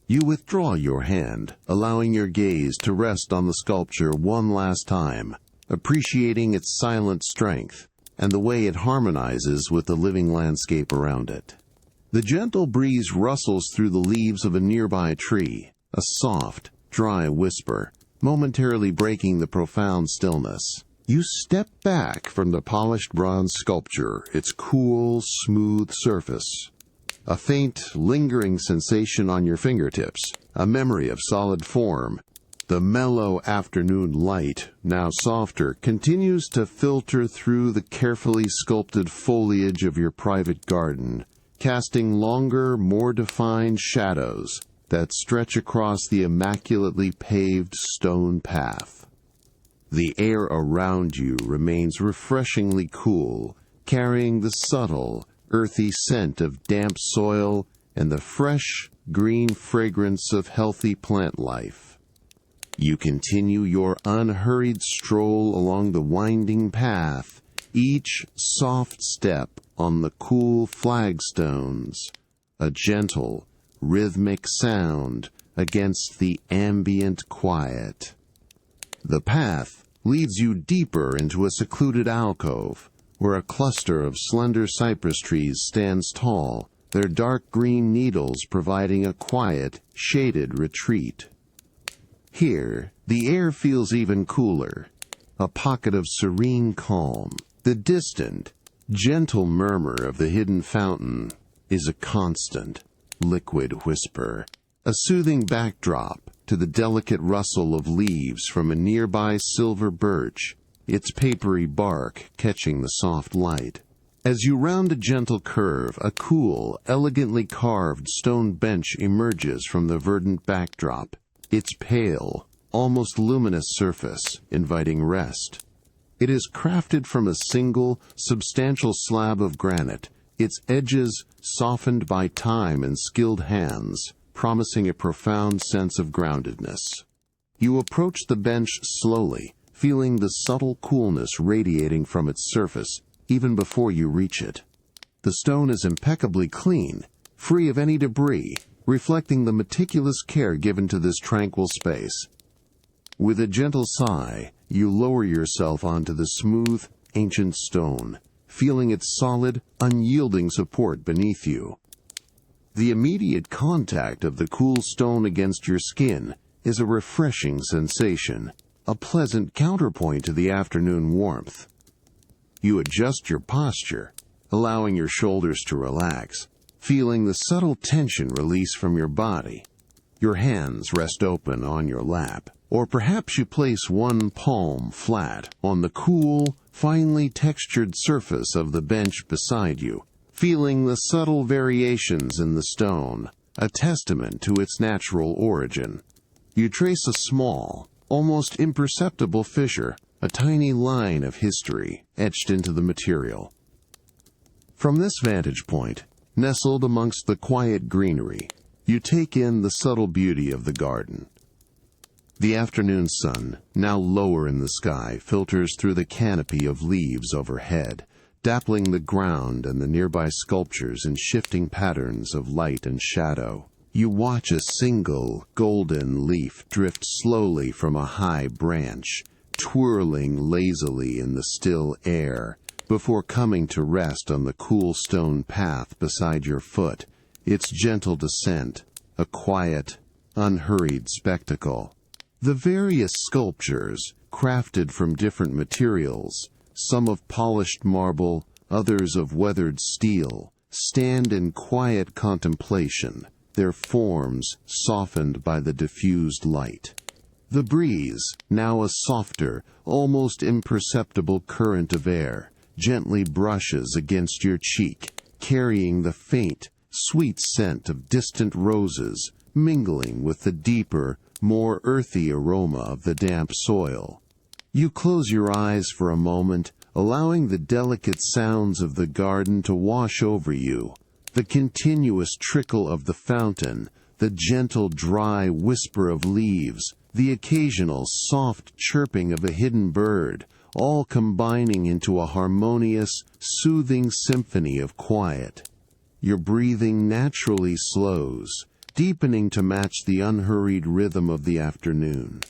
You withdraw your hand, allowing your gaze to rest on the sculpture one last time, appreciating its silent strength and the way it harmonizes with the living landscape around it. The gentle breeze rustles through the leaves of a nearby tree, a soft, dry whisper, momentarily breaking the profound stillness. You step back from the polished bronze sculpture, its cool, smooth surface. A faint, lingering sensation on your fingertips, a memory of solid form. The mellow afternoon light, now softer, continues to filter through the carefully sculpted foliage of your private garden, casting longer, more defined shadows that stretch across the immaculately paved stone path. The air around you remains refreshingly cool, carrying the subtle, earthy scent of damp soil and the fresh, green fragrance of healthy plant life. You continue your unhurried stroll along the winding path, each soft step on the cool flagstones, a gentle, rhythmic sound against the ambient quiet. The path leads you deeper into a secluded alcove, where a cluster of slender cypress trees stands tall, their dark green needles providing a quiet, shaded retreat. Here, the air feels even cooler, a pocket of serene calm. The distant, gentle murmur of the hidden fountain is a constant, liquid whisper, a soothing backdrop to the delicate rustle of leaves from a nearby silver birch, its papery bark catching the soft light. As you round a gentle curve, a cool, elegantly carved stone bench emerges from the verdant backdrop, its pale, almost luminous surface inviting rest. It is crafted from a single, substantial slab of granite, its edges softened by time and skilled hands, promising a profound sense of groundedness. You approach the bench slowly, feeling the subtle coolness radiating from its surface even before you reach it. The stone is impeccably clean, free of any debris, reflecting the meticulous care given to this tranquil space. With a gentle sigh, you lower yourself onto the smooth, ancient stone, feeling its solid, unyielding support beneath you. The immediate contact of the cool stone against your skin is a refreshing sensation, a pleasant counterpoint to the afternoon warmth. You adjust your posture, allowing your shoulders to relax, feeling the subtle tension release from your body. Your hands rest open on your lap, or perhaps you place one palm flat on the cool, finely textured surface of the bench beside you, feeling the subtle variations in the stone, a testament to its natural origin. You trace a small, almost imperceptible fissure, a tiny line of history etched into the material. From this vantage point, nestled amongst the quiet greenery, you take in the subtle beauty of the garden. The afternoon sun, now lower in the sky, filters through the canopy of leaves overhead, dappling the ground and the nearby sculptures in shifting patterns of light and shadow. You watch a single, golden leaf drift slowly from a high branch, twirling lazily in the still air, before coming to rest on the cool stone path beside your foot, its gentle descent, a quiet, unhurried spectacle. The various sculptures, crafted from different materials, some of polished marble, others of weathered steel, stand in quiet contemplation, their forms softened by the diffused light. The breeze, now a softer, almost imperceptible current of air, gently brushes against your cheek, carrying the faint, sweet scent of distant roses, mingling with the deeper, more earthy aroma of the damp soil. You close your eyes for a moment, allowing the delicate sounds of the garden to wash over you, the continuous trickle of the fountain, the gentle dry whisper of leaves, the occasional soft chirping of a hidden bird, all combining into a harmonious, soothing symphony of quiet. Your breathing naturally slows, deepening to match the unhurried rhythm of the afternoon.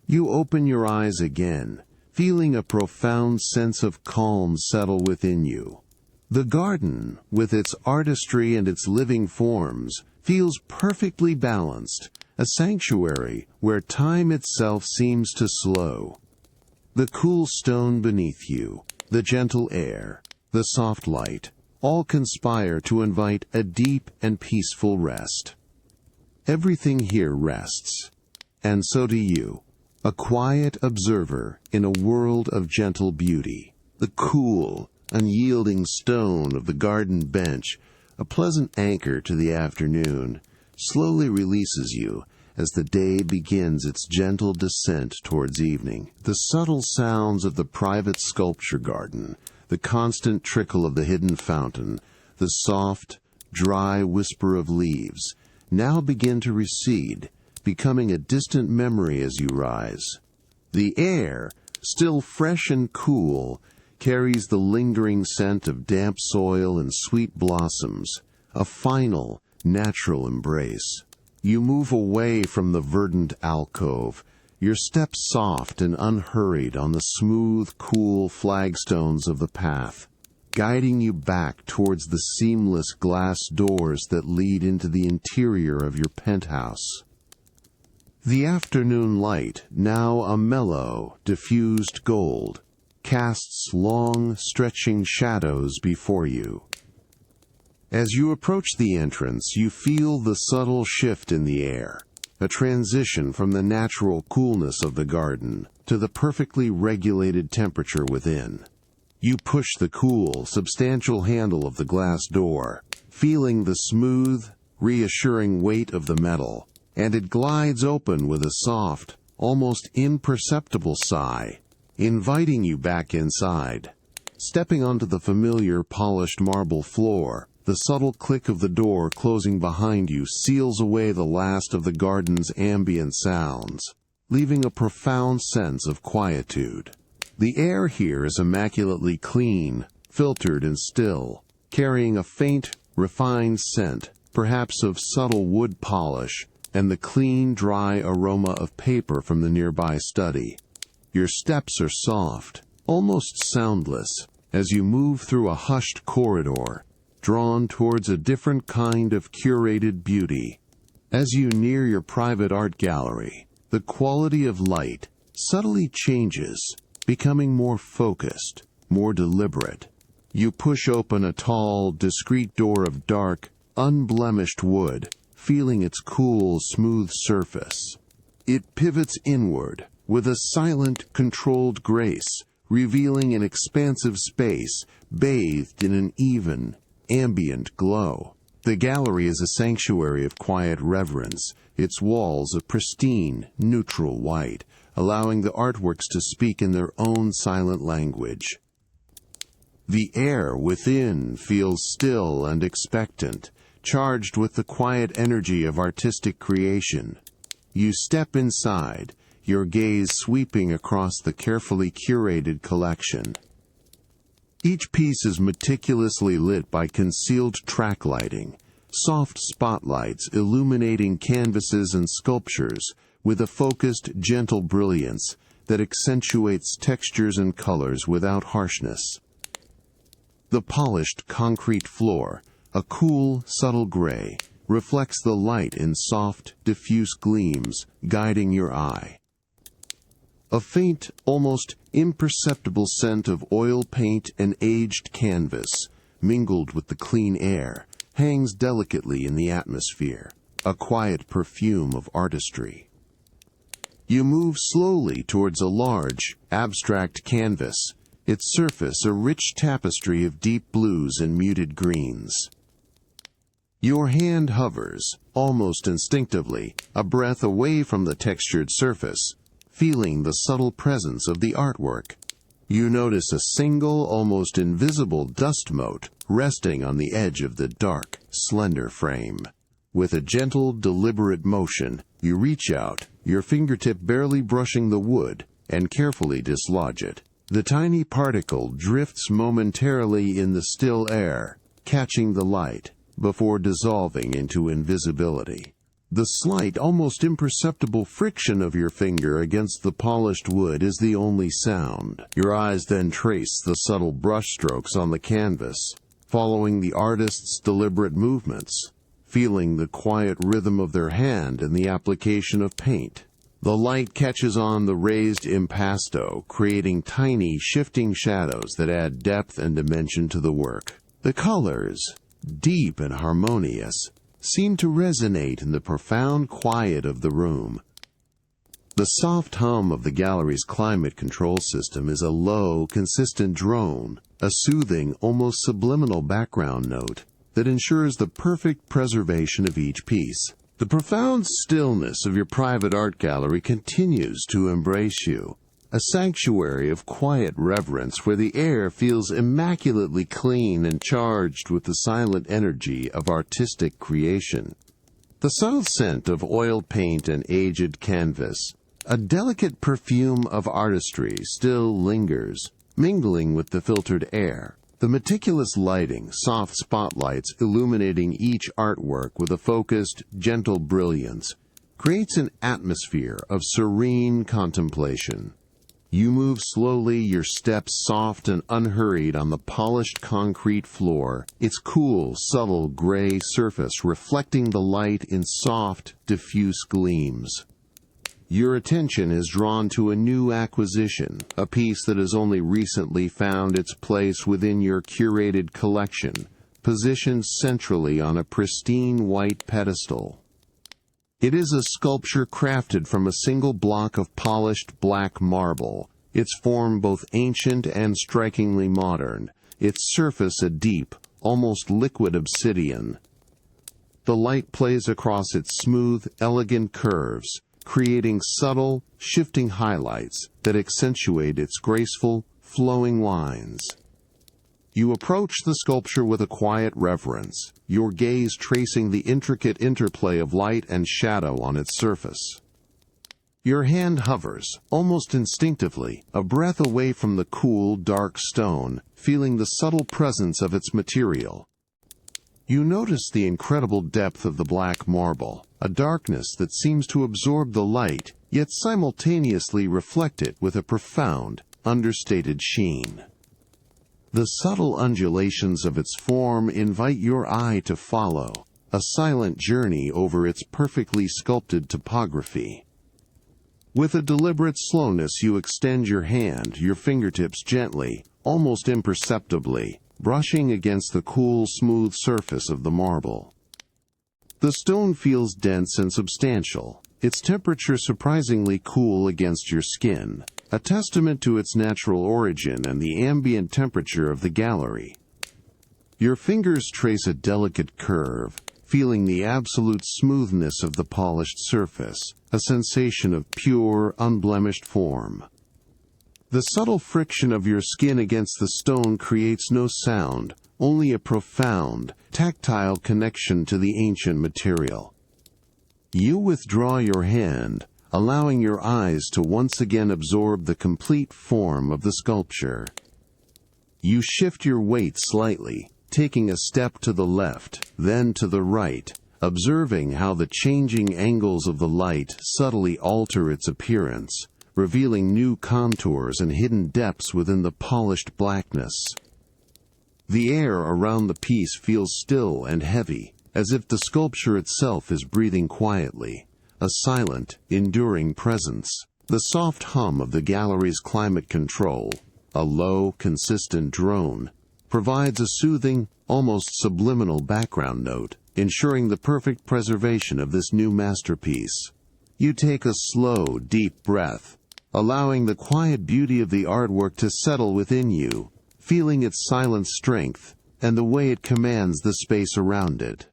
You open your eyes again, feeling a profound sense of calm settle within you. The garden, with its artistry and its living forms, feels perfectly balanced, a sanctuary where time itself seems to slow. The cool stone beneath you, the gentle air, the soft light, all conspire to invite a deep and peaceful rest. Everything here rests, and so do you, a quiet observer in a world of gentle beauty. The cool, unyielding stone of the garden bench, a pleasant anchor to the afternoon, slowly releases you as the day begins its gentle descent towards evening. The subtle sounds of the private sculpture garden, the constant trickle of the hidden fountain, the soft, dry whisper of leaves, now begin to recede, becoming a distant memory as you rise. The air, still fresh and cool, carries the lingering scent of damp soil and sweet blossoms, a final, natural embrace. You move away from the verdant alcove, your steps soft and unhurried on the smooth, cool flagstones of the path, guiding you back towards the seamless glass doors that lead into the interior of your penthouse. The afternoon light, now a mellow, diffused gold, casts long, stretching shadows before you. As you approach the entrance, you feel the subtle shift in the air, a transition from the natural coolness of the garden to the perfectly regulated temperature within. You push the cool, substantial handle of the glass door, feeling the smooth, reassuring weight of the metal, and it glides open with a soft, almost imperceptible sigh, inviting you back inside. Stepping onto the familiar polished marble floor, the subtle click of the door closing behind you seals away the last of the garden's ambient sounds, leaving a profound sense of quietude. The air here is immaculately clean, filtered and still, carrying a faint, refined scent, perhaps of subtle wood polish, and the clean, dry aroma of paper from the nearby study. Your steps are soft, almost soundless, as you move through a hushed corridor, drawn towards a different kind of curated beauty. As you near your private art gallery, the quality of light subtly changes, becoming more focused, more deliberate. You push open a tall, discreet door of dark, unblemished wood, feeling its cool, smooth surface. It pivots inward, with a silent, controlled grace, revealing an expansive space bathed in an even, ambient glow. The gallery is a sanctuary of quiet reverence, its walls a pristine, neutral white, allowing the artworks to speak in their own silent language. The air within feels still and expectant, charged with the quiet energy of artistic creation. You step inside, your gaze sweeping across the carefully curated collection. Each piece is meticulously lit by concealed track lighting, soft spotlights illuminating canvases and sculptures with a focused, gentle brilliance that accentuates textures and colors without harshness. The polished concrete floor, a cool, subtle gray, reflects the light in soft, diffuse gleams, guiding your eye. A faint, almost imperceptible scent of oil paint and aged canvas, mingled with the clean air, hangs delicately in the atmosphere, a quiet perfume of artistry. You move slowly towards a large, abstract canvas, its surface a rich tapestry of deep blues and muted greens. Your hand hovers, almost instinctively, a breath away from the textured surface, feeling the subtle presence of the artwork. You notice a single, almost invisible dust mote resting on the edge of the dark, slender frame. With a gentle, deliberate motion, you reach out, your fingertip barely brushing the wood, and carefully dislodge it. The tiny particle drifts momentarily in the still air, catching the light, before dissolving into invisibility. The slight, almost imperceptible friction of your finger against the polished wood is the only sound. Your eyes then trace the subtle brushstrokes on the canvas, following the artist's deliberate movements, feeling the quiet rhythm of their hand in the application of paint. The light catches on the raised impasto, creating tiny, shifting shadows that add depth and dimension to the work. The colors, deep and harmonious, seem to resonate in the profound quiet of the room. The soft hum of the gallery's climate control system is a low, consistent drone, a soothing, almost subliminal background note that ensures the perfect preservation of each piece. The profound stillness of your private art gallery continues to embrace you, a sanctuary of quiet reverence where the air feels immaculately clean and charged with the silent energy of artistic creation. The subtle scent of oil paint and aged canvas, a delicate perfume of artistry still lingers, mingling with the filtered air. The meticulous lighting, soft spotlights illuminating each artwork with a focused, gentle brilliance, creates an atmosphere of serene contemplation. You move slowly, your steps soft and unhurried on the polished concrete floor, its cool, subtle gray surface reflecting the light in soft, diffuse gleams. Your attention is drawn to a new acquisition, a piece that has only recently found its place within your curated collection, positioned centrally on a pristine white pedestal. It is a sculpture crafted from a single block of polished black marble, its form both ancient and strikingly modern, its surface a deep, almost liquid obsidian. The light plays across its smooth, elegant curves, creating subtle, shifting highlights that accentuate its graceful, flowing lines. You approach the sculpture with a quiet reverence, your gaze tracing the intricate interplay of light and shadow on its surface. Your hand hovers, almost instinctively, a breath away from the cool, dark stone, feeling the subtle presence of its material. You notice the incredible depth of the black marble, a darkness that seems to absorb the light, yet simultaneously reflect it with a profound, understated sheen. The subtle undulations of its form invite your eye to follow, a silent journey over its perfectly sculpted topography. With a deliberate slowness you extend your hand, your fingertips gently, almost imperceptibly, brushing against the cool, smooth surface of the marble. The stone feels dense and substantial, its temperature surprisingly cool against your skin, a testament to its natural origin and the ambient temperature of the gallery. Your fingers trace a delicate curve, feeling the absolute smoothness of the polished surface, a sensation of pure, unblemished form. The subtle friction of your skin against the stone creates no sound, only a profound, tactile connection to the ancient material. You withdraw your hand, allowing your eyes to once again absorb the complete form of the sculpture. You shift your weight slightly, taking a step to the left, then to the right, observing how the changing angles of the light subtly alter its appearance, revealing new contours and hidden depths within the polished blackness. The air around the piece feels still and heavy, as if the sculpture itself is breathing quietly, a silent, enduring presence. The soft hum of the gallery's climate control, a low, consistent drone, provides a soothing, almost subliminal background note, ensuring the perfect preservation of this new masterpiece. You take a slow, deep breath, allowing the quiet beauty of the artwork to settle within you, feeling its silent strength and the way it commands the space around it.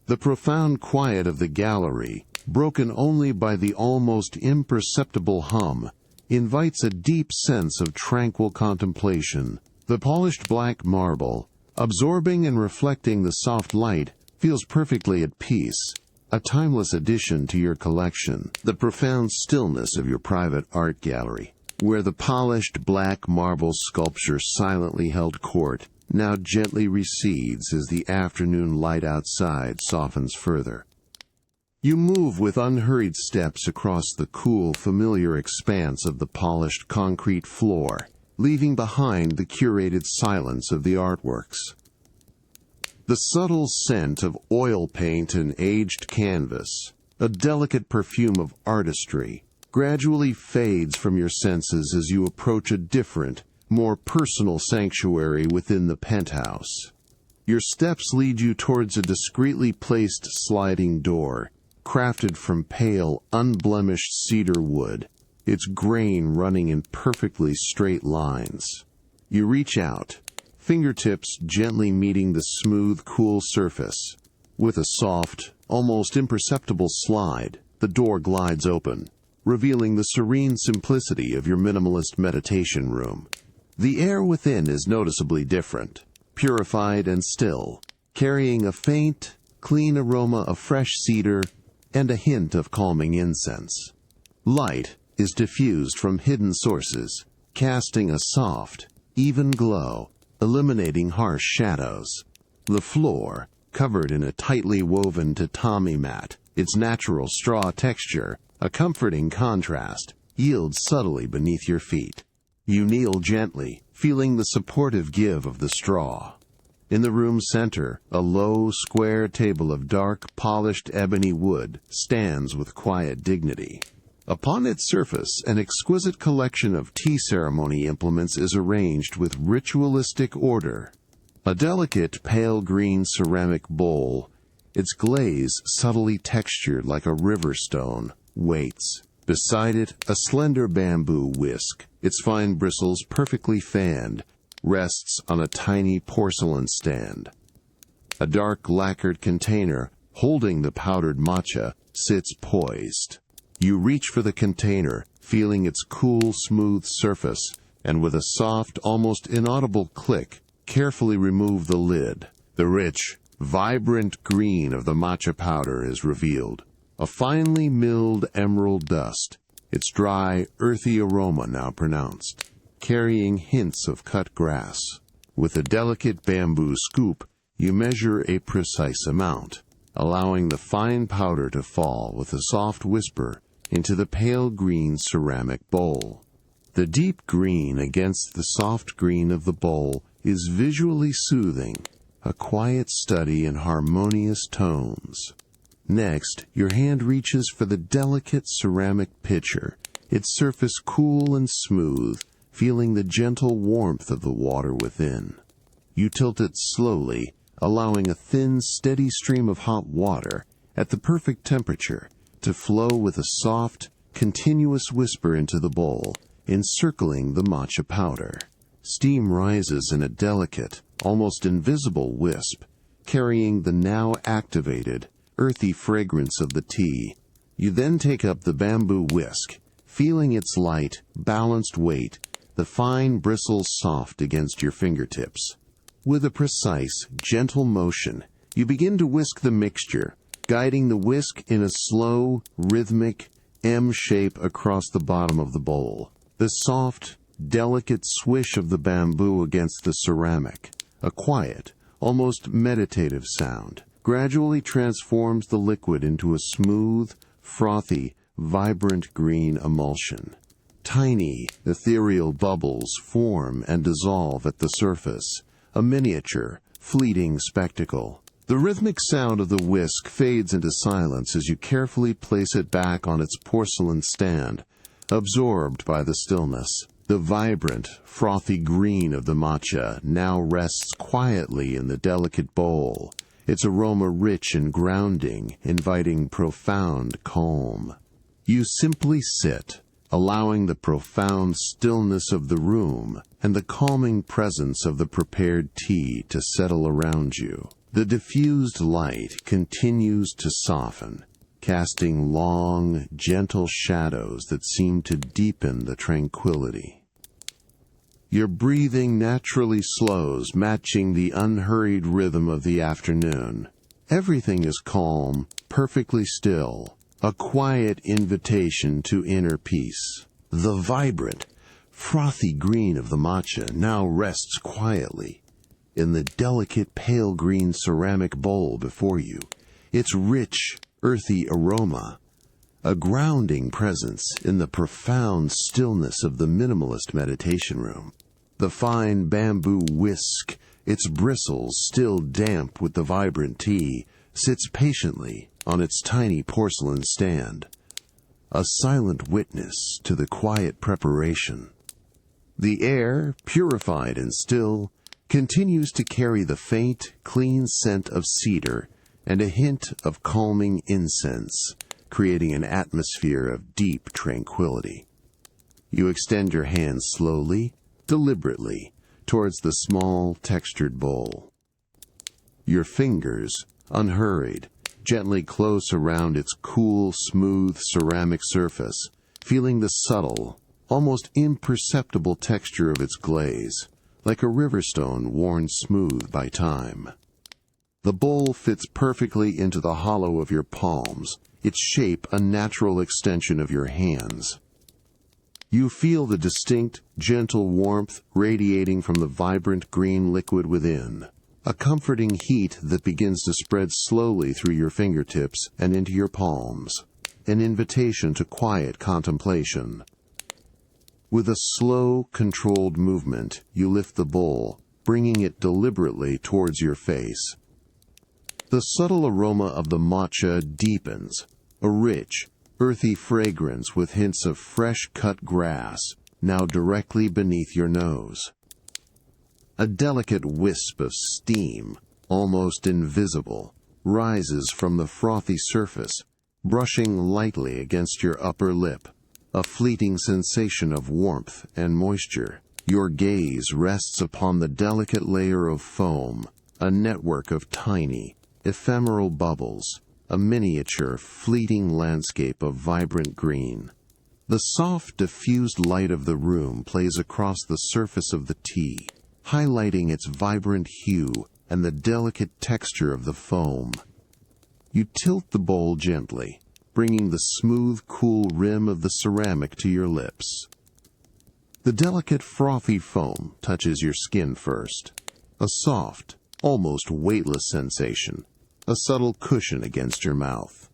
The profound quiet of the gallery, broken only by the almost imperceptible hum, invites a deep sense of tranquil contemplation. The polished black marble, absorbing and reflecting the soft light, feels perfectly at peace, a timeless addition to your collection. The profound stillness of your private art gallery, where the polished black marble sculpture silently held court, now gently recedes as the afternoon light outside softens further. You move with unhurried steps across the cool, familiar expanse of the polished concrete floor, leaving behind the curated silence of the artworks. The subtle scent of oil paint and aged canvas, a delicate perfume of artistry, gradually fades from your senses as you approach a different, more personal sanctuary within the penthouse. Your steps lead you towards a discreetly placed sliding door, crafted from pale, unblemished cedar wood, its grain running in perfectly straight lines. You reach out, fingertips gently meeting the smooth, cool surface. With a soft, almost imperceptible slide, the door glides open, revealing the serene simplicity of your minimalist meditation room. The air within is noticeably different, purified and still, carrying a faint, clean aroma of fresh cedar, and a hint of calming incense. Light is diffused from hidden sources, casting a soft, even glow, eliminating harsh shadows. The floor, covered in a tightly woven tatami mat, its natural straw texture, a comforting contrast, yields subtly beneath your feet. You kneel gently, feeling the supportive give of the straw. In the room's center, a low, square table of dark, polished ebony wood stands with quiet dignity. Upon its surface, an exquisite collection of tea ceremony implements is arranged with ritualistic order. A delicate, pale green ceramic bowl, its glaze subtly textured like a river stone, waits. Beside it, a slender bamboo whisk, its fine bristles perfectly fanned, rests on a tiny porcelain stand. A dark lacquered container, holding the powdered matcha, sits poised. You reach for the container, feeling its cool, smooth surface, and with a soft, almost inaudible click, carefully remove the lid. The rich, vibrant green of the matcha powder is revealed. A finely milled emerald dust, its dry, earthy aroma now pronounced, carrying hints of cut grass. With a delicate bamboo scoop, you measure a precise amount, allowing the fine powder to fall with a soft whisper into the pale green ceramic bowl. The deep green against the soft green of the bowl is visually soothing, a quiet study in harmonious tones. Next, your hand reaches for the delicate ceramic pitcher, its surface cool and smooth, feeling the gentle warmth of the water within. You tilt it slowly, allowing a thin, steady stream of hot water, at the perfect temperature, to flow with a soft, continuous whisper into the bowl, encircling the matcha powder. Steam rises in a delicate, almost invisible wisp, carrying the now activated, earthy fragrance of the tea. You then take up the bamboo whisk, feeling its light, balanced weight, the fine bristles soft against your fingertips. With a precise, gentle motion, you begin to whisk the mixture, guiding the whisk in a slow, rhythmic M shape across the bottom of the bowl. The soft, delicate swish of the bamboo against the ceramic, a quiet, almost meditative sound, gradually transforms the liquid into a smooth, frothy, vibrant green emulsion. Tiny, ethereal bubbles form and dissolve at the surface, a miniature, fleeting spectacle. The rhythmic sound of the whisk fades into silence as you carefully place it back on its porcelain stand, absorbed by the stillness. The vibrant, frothy green of the matcha now rests quietly in the delicate bowl, its aroma rich and grounding, inviting profound calm. You simply sit, allowing the profound stillness of the room and the calming presence of the prepared tea to settle around you. The diffused light continues to soften, casting long, gentle shadows that seem to deepen the tranquility. Your breathing naturally slows, matching the unhurried rhythm of the afternoon. Everything is calm, perfectly still, a quiet invitation to inner peace. The vibrant, frothy green of the matcha now rests quietly in the delicate pale green ceramic bowl before you, its rich, earthy aroma, a grounding presence in the profound stillness of the minimalist meditation room. The fine bamboo whisk, its bristles still damp with the vibrant tea, sits patiently on its tiny porcelain stand, a silent witness to the quiet preparation. The air, purified and still, continues to carry the faint, clean scent of cedar and a hint of calming incense, creating an atmosphere of deep tranquility. You extend your hand slowly, deliberately, towards the small, textured bowl. Your fingers, unhurried, gently close around its cool, smooth ceramic surface, feeling the subtle, almost imperceptible texture of its glaze, like a river stone worn smooth by time. The bowl fits perfectly into the hollow of your palms, its shape a natural extension of your hands. You feel the distinct, gentle warmth radiating from the vibrant green liquid within, a comforting heat that begins to spread slowly through your fingertips and into your palms, an invitation to quiet contemplation. With a slow, controlled movement, you lift the bowl, bringing it deliberately towards your face. The subtle aroma of the matcha deepens, a rich, earthy fragrance with hints of fresh-cut grass, now directly beneath your nose. A delicate wisp of steam, almost invisible, rises from the frothy surface, brushing lightly against your upper lip, a fleeting sensation of warmth and moisture. Your gaze rests upon the delicate layer of foam, a network of tiny, ephemeral bubbles, a miniature, fleeting landscape of vibrant green. The soft, diffused light of the room plays across the surface of the tea, highlighting its vibrant hue and the delicate texture of the foam. You tilt the bowl gently, bringing the smooth, cool rim of the ceramic to your lips. The delicate, frothy foam touches your skin first, a soft, almost weightless sensation, a subtle cushion against your mouth.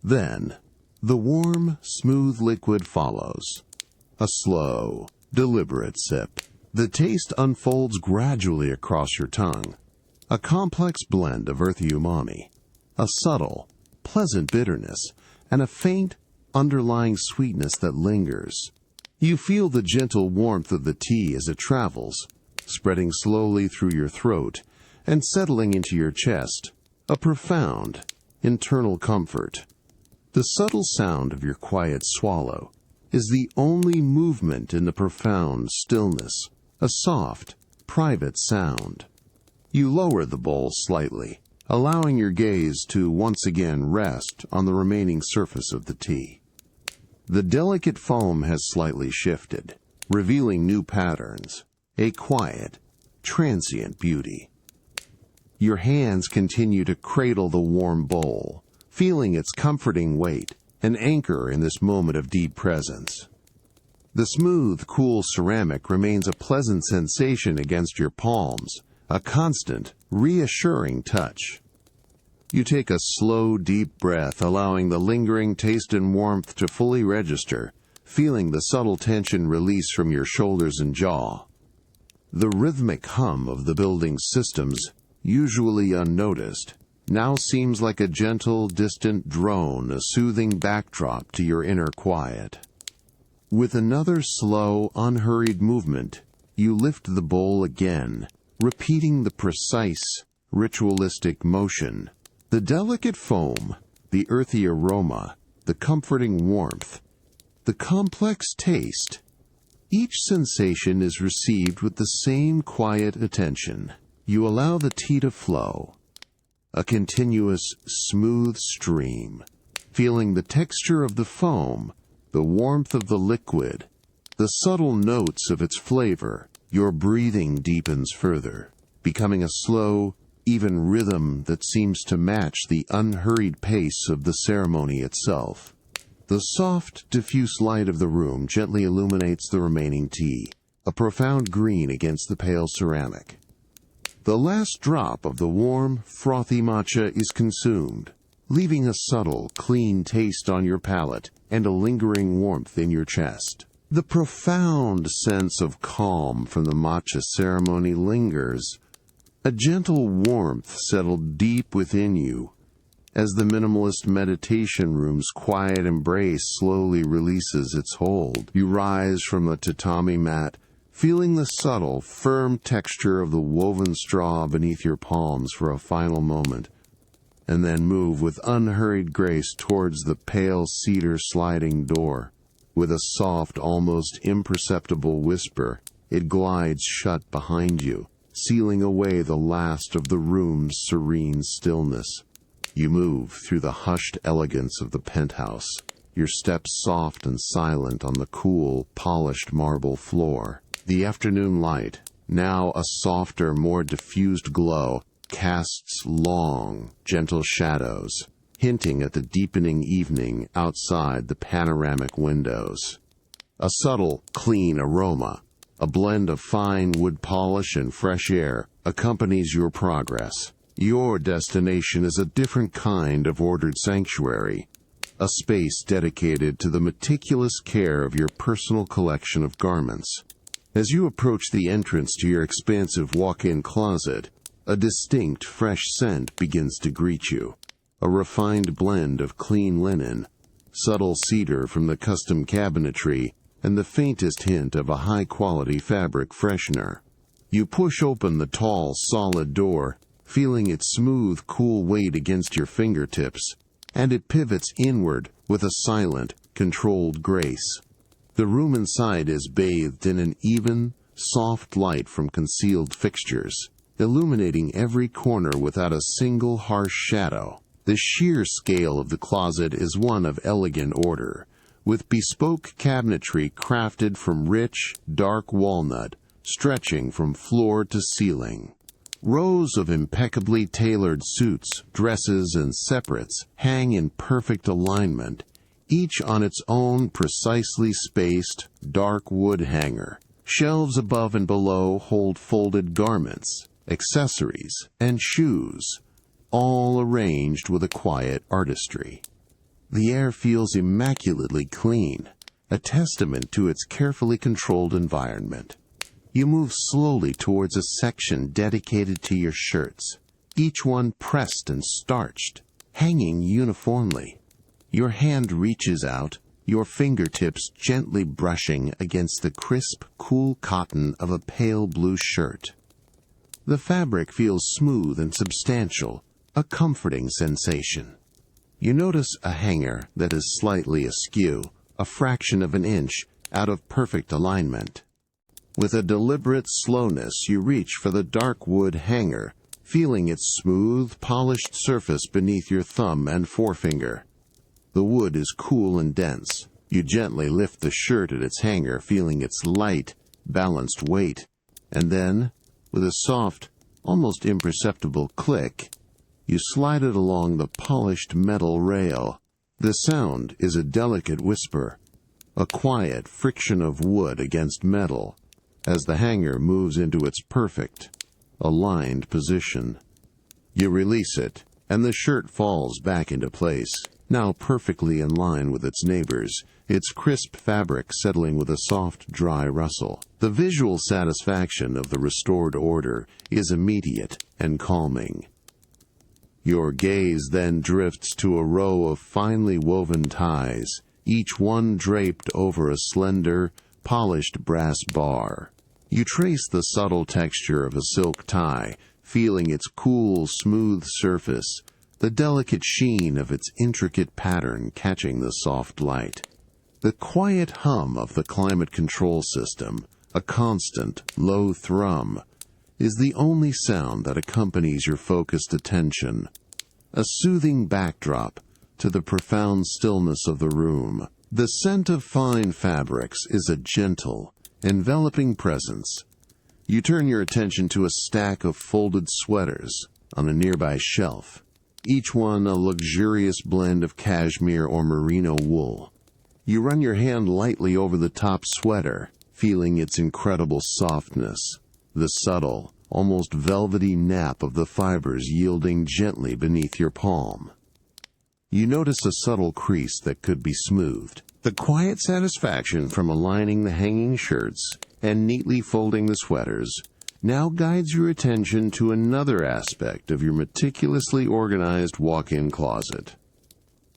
Then, the warm, smooth liquid follows. A slow, deliberate sip. The taste unfolds gradually across your tongue, a complex blend of earthy umami, a subtle, pleasant bitterness, and a faint, underlying sweetness that lingers. You feel the gentle warmth of the tea as it travels, spreading slowly through your throat and settling into your chest, a profound, internal comfort. The subtle sound of your quiet swallow is the only movement in the profound stillness, a soft, private sound. You lower the bowl slightly, allowing your gaze to once again rest on the remaining surface of the tea. The delicate foam has slightly shifted, revealing new patterns, a quiet, transient beauty. Your hands continue to cradle the warm bowl, feeling its comforting weight, an anchor in this moment of deep presence. The smooth, cool ceramic remains a pleasant sensation against your palms, a constant, reassuring touch. You take a slow, deep breath, allowing the lingering taste and warmth to fully register, feeling the subtle tension release from your shoulders and jaw. The rhythmic hum of the building's systems, usually unnoticed, now seems like a gentle, distant drone, a soothing backdrop to your inner quiet. With another slow, unhurried movement, you lift the bowl again, repeating the precise, ritualistic motion. The delicate foam, the earthy aroma, the comforting warmth, the complex taste. Each sensation is received with the same quiet attention. You allow the tea to flow, a continuous, smooth stream, feeling the texture of the foam, the warmth of the liquid, the subtle notes of its flavor. Your breathing deepens further, becoming a slow, even rhythm that seems to match the unhurried pace of the ceremony itself. The soft, diffuse light of the room gently illuminates the remaining tea, a profound green against the pale ceramic. The last drop of the warm, frothy matcha is consumed, leaving a subtle, clean taste on your palate and a lingering warmth in your chest. The profound sense of calm from the matcha ceremony lingers, a gentle warmth settled deep within you as the minimalist meditation room's quiet embrace slowly releases its hold. You rise from the tatami mat, feeling the subtle, firm texture of the woven straw beneath your palms for a final moment, and then move with unhurried grace towards the pale cedar sliding door. With a soft, almost imperceptible whisper, it glides shut behind you, sealing away the last of the room's serene stillness. You move through the hushed elegance of the penthouse, your steps soft and silent on the cool, polished marble floor. The afternoon light, now a softer, more diffused glow, casts long, gentle shadows, hinting at the deepening evening outside the panoramic windows. A subtle, clean aroma, a blend of fine wood polish and fresh air, accompanies your progress. Your destination is a different kind of ordered sanctuary, a space dedicated to the meticulous care of your personal collection of garments. As you approach the entrance to your expansive walk-in closet, a distinct, fresh scent begins to greet you. A refined blend of clean linen, subtle cedar from the custom cabinetry, and the faintest hint of a high-quality fabric freshener. You push open the tall, solid door, feeling its smooth, cool weight against your fingertips, and it pivots inward with a silent, controlled grace. The room inside is bathed in an even, soft light from concealed fixtures, illuminating every corner without a single harsh shadow. The sheer scale of the closet is one of elegant order, with bespoke cabinetry crafted from rich, dark walnut, stretching from floor to ceiling. Rows of impeccably tailored suits, dresses, and separates hang in perfect alignment, each on its own precisely spaced, dark wood hanger. Shelves above and below hold folded garments, accessories, and shoes, all arranged with a quiet artistry. The air feels immaculately clean, a testament to its carefully controlled environment. You move slowly towards a section dedicated to your shirts, each one pressed and starched, hanging uniformly. Your hand reaches out, your fingertips gently brushing against the crisp, cool cotton of a pale blue shirt. The fabric feels smooth and substantial, a comforting sensation. You notice a hanger that is slightly askew, a fraction of an inch out of perfect alignment. With a deliberate slowness, you reach for the dark wood hanger, feeling its smooth, polished surface beneath your thumb and forefinger. The wood is cool and dense. You gently lift the shirt at its hanger, feeling its light, balanced weight, and then, with a soft, almost imperceptible click, you slide it along the polished metal rail. The sound is a delicate whisper, a quiet friction of wood against metal, as the hanger moves into its perfect, aligned position. You release it, and the shirt falls back into place, now perfectly in line with its neighbors, its crisp fabric settling with a soft, dry rustle. The visual satisfaction of the restored order is immediate and calming. Your gaze then drifts to a row of finely woven ties, each one draped over a slender, polished brass bar. You trace the subtle texture of a silk tie, feeling its cool, smooth surface, the delicate sheen of its intricate pattern catching the soft light. The quiet hum of the climate control system, a constant, low thrum, is the only sound that accompanies your focused attention, a soothing backdrop to the profound stillness of the room. The scent of fine fabrics is a gentle, enveloping presence. You turn your attention to a stack of folded sweaters on a nearby shelf, each one a luxurious blend of cashmere or merino wool. You run your hand lightly over the top sweater, feeling its incredible softness, the subtle, almost velvety nap of the fibers yielding gently beneath your palm. You notice a subtle crease that could be smoothed. The quiet satisfaction from aligning the hanging shirts and neatly folding the sweaters now guides your attention to another aspect of your meticulously organized walk-in closet.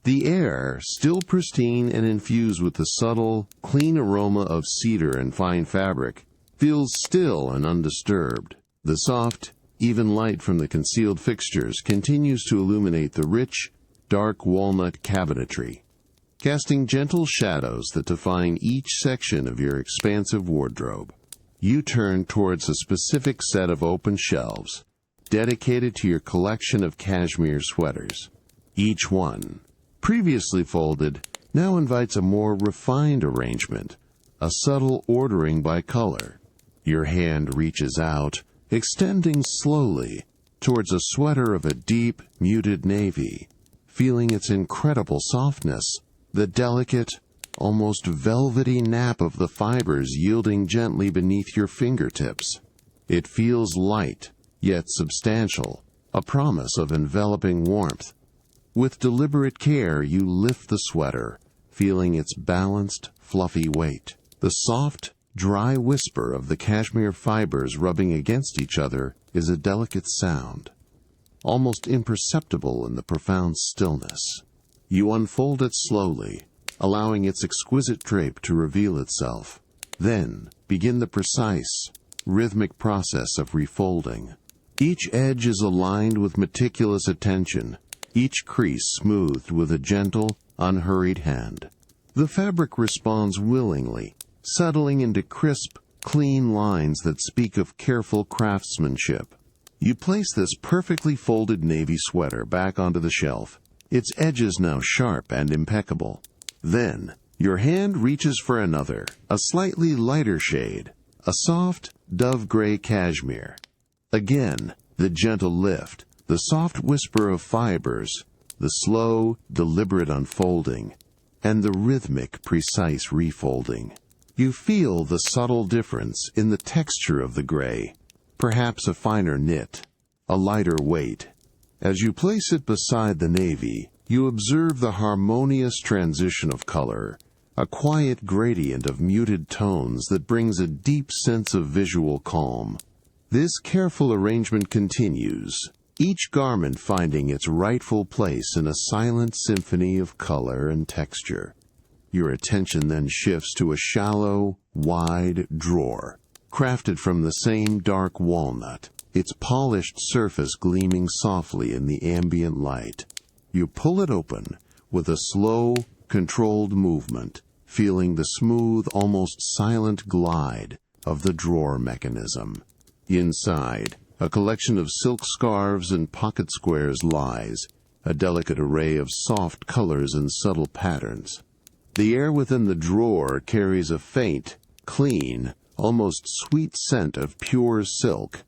The air, still pristine and infused with the subtle, clean aroma of cedar and fine fabric, feels still and undisturbed. The soft, even light from the concealed fixtures continues to illuminate the rich, dark walnut cabinetry, casting gentle shadows that define each section of your expansive wardrobe. You turn towards a specific set of open shelves, dedicated to your collection of cashmere sweaters. Each one, previously folded, now invites a more refined arrangement, a subtle ordering by color. Your hand reaches out, extending slowly, towards a sweater of a deep, muted navy, feeling its incredible softness, the delicate, almost velvety nap of the fibers yielding gently beneath your fingertips. It feels light, yet substantial, a promise of enveloping warmth. With deliberate care, you lift the sweater, feeling its balanced, fluffy weight. The soft, dry whisper of the cashmere fibers rubbing against each other is a delicate sound, almost imperceptible in the profound stillness. You unfold it slowly, allowing its exquisite drape to reveal itself. Then begin the precise, rhythmic process of refolding. Each edge is aligned with meticulous attention, each crease smoothed with a gentle, unhurried hand. The fabric responds willingly, settling into crisp, clean lines that speak of careful craftsmanship. You place this perfectly folded navy sweater back onto the shelf, its edges now sharp and impeccable. Then, your hand reaches for another, a slightly lighter shade, a soft, dove-gray cashmere. Again, the gentle lift, the soft whisper of fibers, the slow, deliberate unfolding, and the rhythmic, precise refolding. You feel the subtle difference in the texture of the gray, perhaps a finer knit, a lighter weight. As you place it beside the navy, you observe the harmonious transition of color, a quiet gradient of muted tones that brings a deep sense of visual calm. This careful arrangement continues, each garment finding its rightful place in a silent symphony of color and texture. Your attention then shifts to a shallow, wide drawer, crafted from the same dark walnut, its polished surface gleaming softly in the ambient light. You pull it open with a slow, controlled movement, feeling the smooth, almost silent glide of the drawer mechanism. Inside, a collection of silk scarves and pocket squares lies, a delicate array of soft colors and subtle patterns. The air within the drawer carries a faint, clean, almost sweet scent of pure silk.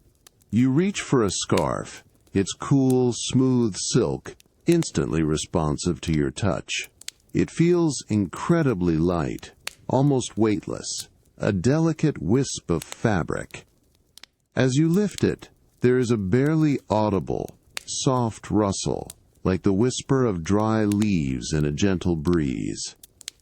You reach for a scarf, its cool, smooth silk, instantly responsive to your touch. It feels incredibly light, almost weightless, a delicate wisp of fabric. As you lift it, there is a barely audible, soft rustle, like the whisper of dry leaves in a gentle breeze.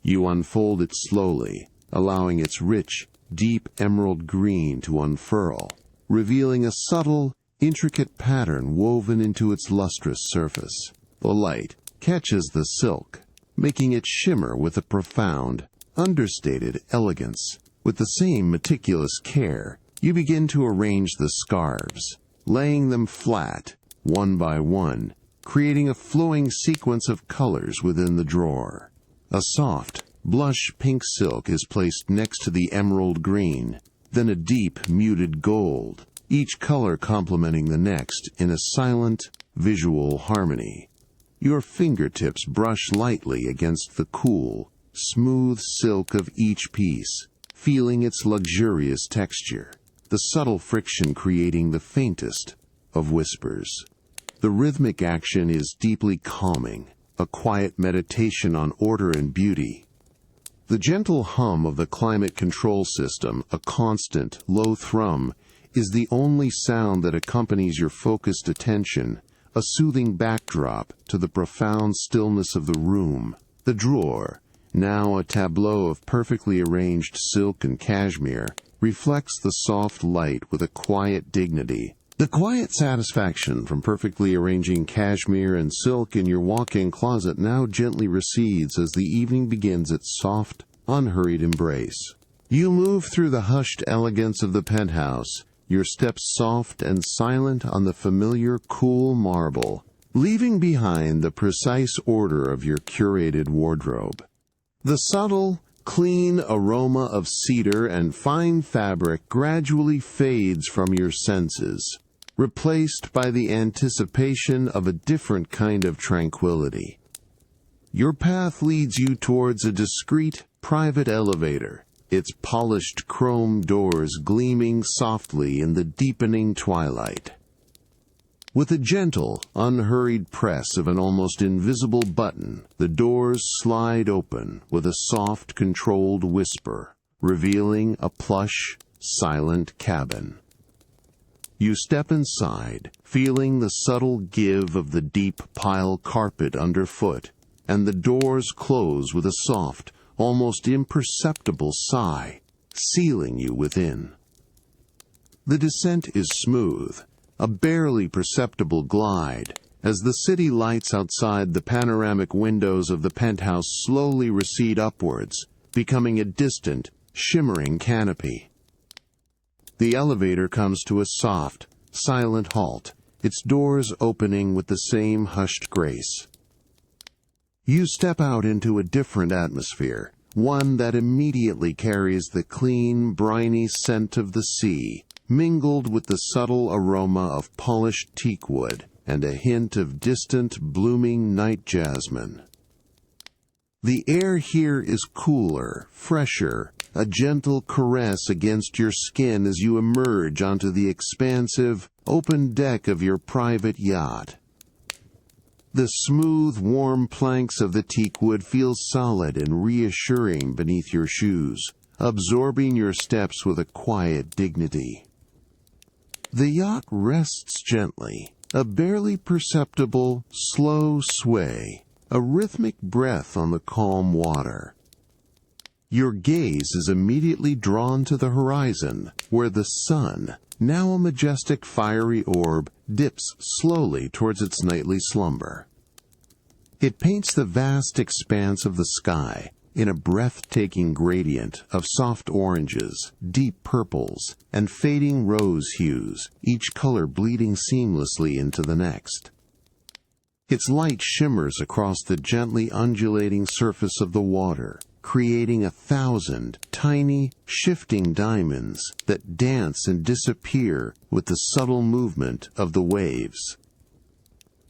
You unfold it slowly, allowing its rich, deep emerald green to unfurl, revealing a subtle, intricate pattern woven into its lustrous surface. The light catches the silk, making it shimmer with a profound, understated elegance. With the same meticulous care, you begin to arrange the scarves, laying them flat, one by one, creating a flowing sequence of colors within the drawer. A soft, blush pink silk is placed next to the emerald green, then a deep, muted gold, each color complementing the next in a silent, visual harmony. Your fingertips brush lightly against the cool, smooth silk of each piece, feeling its luxurious texture, the subtle friction creating the faintest of whispers. The rhythmic action is deeply calming, a quiet meditation on order and beauty. The gentle hum of the climate control system, a constant, low thrum, is the only sound that accompanies your focused attention, a soothing backdrop to the profound stillness of the room. The drawer, now a tableau of perfectly arranged silk and cashmere, reflects the soft light with a quiet dignity. The quiet satisfaction from perfectly arranging cashmere and silk in your walk-in closet now gently recedes as the evening begins its soft, unhurried embrace. You move through the hushed elegance of the penthouse, your steps soft and silent on the familiar, cool marble, leaving behind the precise order of your curated wardrobe. The subtle, clean aroma of cedar and fine fabric gradually fades from your senses, replaced by the anticipation of a different kind of tranquility. Your path leads you towards a discreet, private elevator, its polished chrome doors gleaming softly in the deepening twilight. With a gentle, unhurried press of an almost invisible button, the doors slide open with a soft, controlled whisper, revealing a plush, silent cabin. You step inside, feeling the subtle give of the deep pile carpet underfoot, and the doors close with a soft, almost imperceptible sigh, sealing you within. The descent is smooth, a barely perceptible glide, as the city lights outside the panoramic windows of the penthouse slowly recede upwards, becoming a distant, shimmering canopy. The elevator comes to a soft, silent halt, its doors opening with the same hushed grace. You step out into a different atmosphere, one that immediately carries the clean, briny scent of the sea, mingled with the subtle aroma of polished teakwood and a hint of distant, blooming night jasmine. The air here is cooler, fresher, a gentle caress against your skin as you emerge onto the expansive, open deck of your private yacht. The smooth, warm planks of the teakwood feel solid and reassuring beneath your shoes, absorbing your steps with a quiet dignity. The yacht rests gently, a barely perceptible, slow sway, a rhythmic breath on the calm water. Your gaze is immediately drawn to the horizon, where the sun, now a majestic fiery orb, dips slowly towards its nightly slumber. It paints the vast expanse of the sky in a breathtaking gradient of soft oranges, deep purples, and fading rose hues, each color bleeding seamlessly into the next. Its light shimmers across the gently undulating surface of the water, creating 1,000 tiny, shifting diamonds that dance and disappear with the subtle movement of the waves.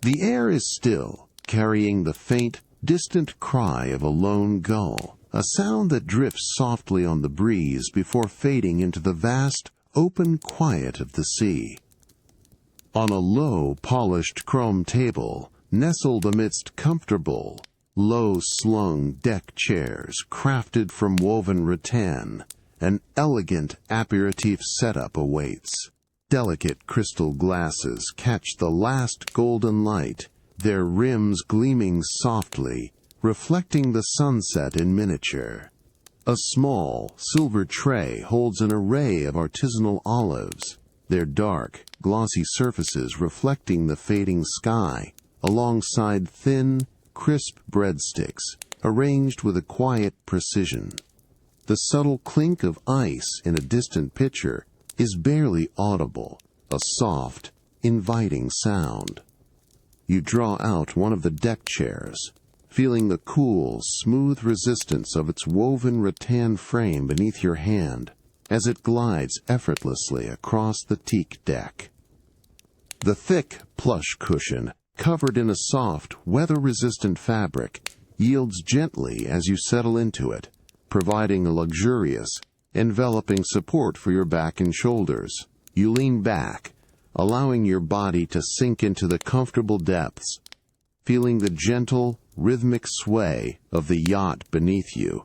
The air is still, carrying the faint, distant cry of a lone gull, a sound that drifts softly on the breeze before fading into the vast, open quiet of the sea. On a low, polished chrome table, nestled amidst comfortable, low-slung deck chairs crafted from woven rattan, an elegant aperitif setup awaits. Delicate crystal glasses catch the last golden light, their rims gleaming softly, reflecting the sunset in miniature. A small, silver tray holds an array of artisanal olives, their dark, glossy surfaces reflecting the fading sky, alongside thin, crisp breadsticks, arranged with a quiet precision. The subtle clink of ice in a distant pitcher is barely audible, a soft, inviting sound. You draw out one of the deck chairs, feeling the cool, smooth resistance of its woven rattan frame beneath your hand as it glides effortlessly across the teak deck. The thick, plush cushion, covered in a soft, weather-resistant fabric, yields gently as you settle into it, providing a luxurious, enveloping support for your back and shoulders. You lean back, allowing your body to sink into the comfortable depths, feeling the gentle, rhythmic sway of the yacht beneath you,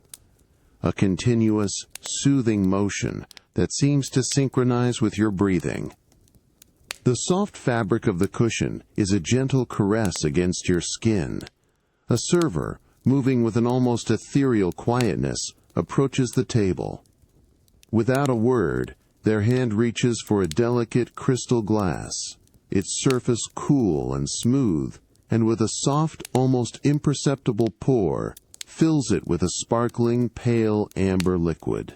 a continuous, soothing motion that seems to synchronize with your breathing. The soft fabric of the cushion is a gentle caress against your skin. A server, moving with an almost ethereal quietness, approaches the table. Without a word, their hand reaches for a delicate crystal glass, its surface cool and smooth, and with a soft, almost imperceptible pour, fills it with a sparkling, pale amber liquid.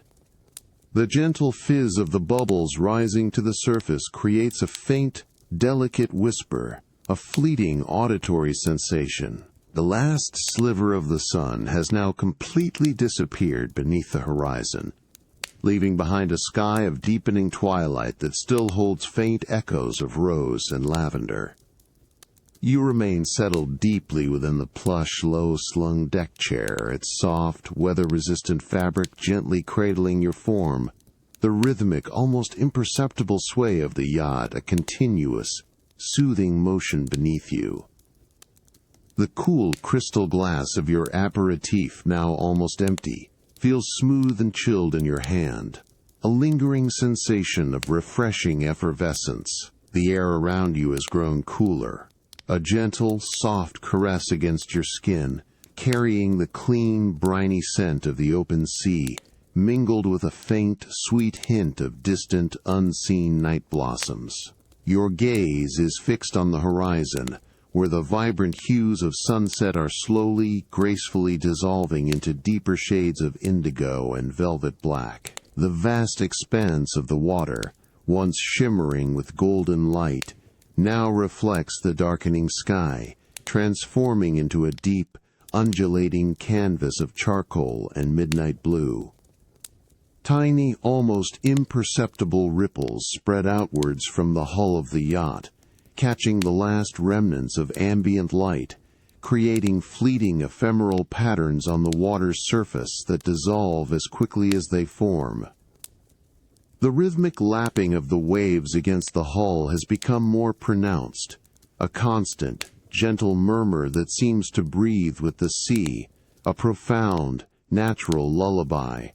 The gentle fizz of the bubbles rising to the surface creates a faint, delicate whisper, a fleeting auditory sensation. The last sliver of the sun has now completely disappeared beneath the horizon, leaving behind a sky of deepening twilight that still holds faint echoes of rose and lavender. You remain settled deeply within the plush, low-slung deck chair, its soft, weather-resistant fabric gently cradling your form, the rhythmic, almost imperceptible sway of the yacht a continuous, soothing motion beneath you. The cool crystal glass of your aperitif, now almost empty, feels smooth and chilled in your hand, a lingering sensation of refreshing effervescence. The air around you has grown cooler, a gentle, soft caress against your skin, carrying the clean, briny scent of the open sea, mingled with a faint, sweet hint of distant, unseen night blossoms. Your gaze is fixed on the horizon, where the vibrant hues of sunset are slowly, gracefully dissolving into deeper shades of indigo and velvet black. The vast expanse of the water, once shimmering with golden light, now reflects the darkening sky, transforming into a deep, undulating canvas of charcoal and midnight blue. Tiny, almost imperceptible ripples spread outwards from the hull of the yacht, catching the last remnants of ambient light, creating fleeting ephemeral patterns on the water's surface that dissolve as quickly as they form. The rhythmic lapping of the waves against the hull has become more pronounced, a constant, gentle murmur that seems to breathe with the sea, a profound, natural lullaby.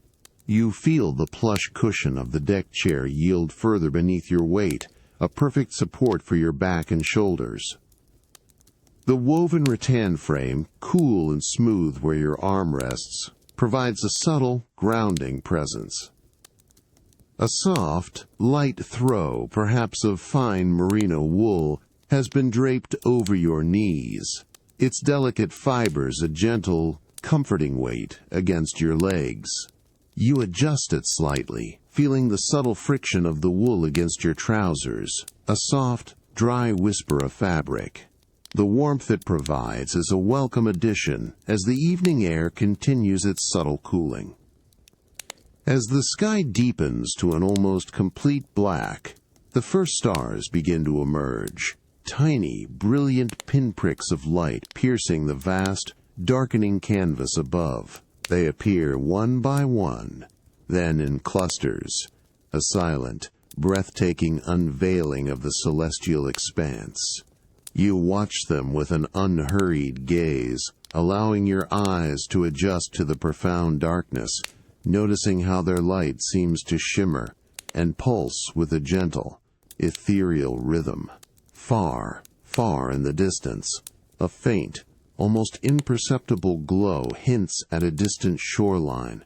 You feel the plush cushion of the deck chair yield further beneath your weight, a perfect support for your back and shoulders. The woven rattan frame, cool and smooth where your arm rests, provides a subtle, grounding presence. A soft, light throw, perhaps of fine merino wool, has been draped over your knees, its delicate fibers a gentle, comforting weight against your legs. You adjust it slightly, feeling the subtle friction of the wool against your trousers, a soft, dry whisper of fabric. The warmth it provides is a welcome addition as the evening air continues its subtle cooling. As the sky deepens to an almost complete black, the first stars begin to emerge, tiny, brilliant pinpricks of light piercing the vast, darkening canvas above. They appear one by one, then in clusters, a silent, breathtaking unveiling of the celestial expanse. You watch them with an unhurried gaze, allowing your eyes to adjust to the profound darkness, noticing how their light seems to shimmer and pulse with a gentle, ethereal rhythm. Far, far in the distance, a faint, almost imperceptible glow hints at a distant shoreline,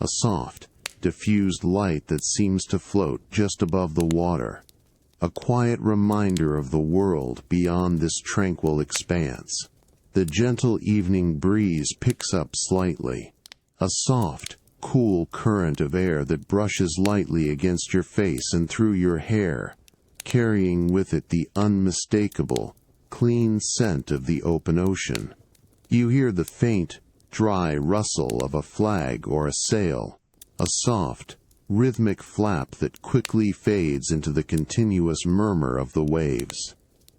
a soft, diffused light that seems to float just above the water, a quiet reminder of the world beyond this tranquil expanse. The gentle evening breeze picks up slightly, a soft, cool current of air that brushes lightly against your face and through your hair, carrying with it the unmistakable, clean scent of the open ocean. You hear the faint, dry rustle of a flag or a sail, a soft, rhythmic flap that quickly fades into the continuous murmur of the waves.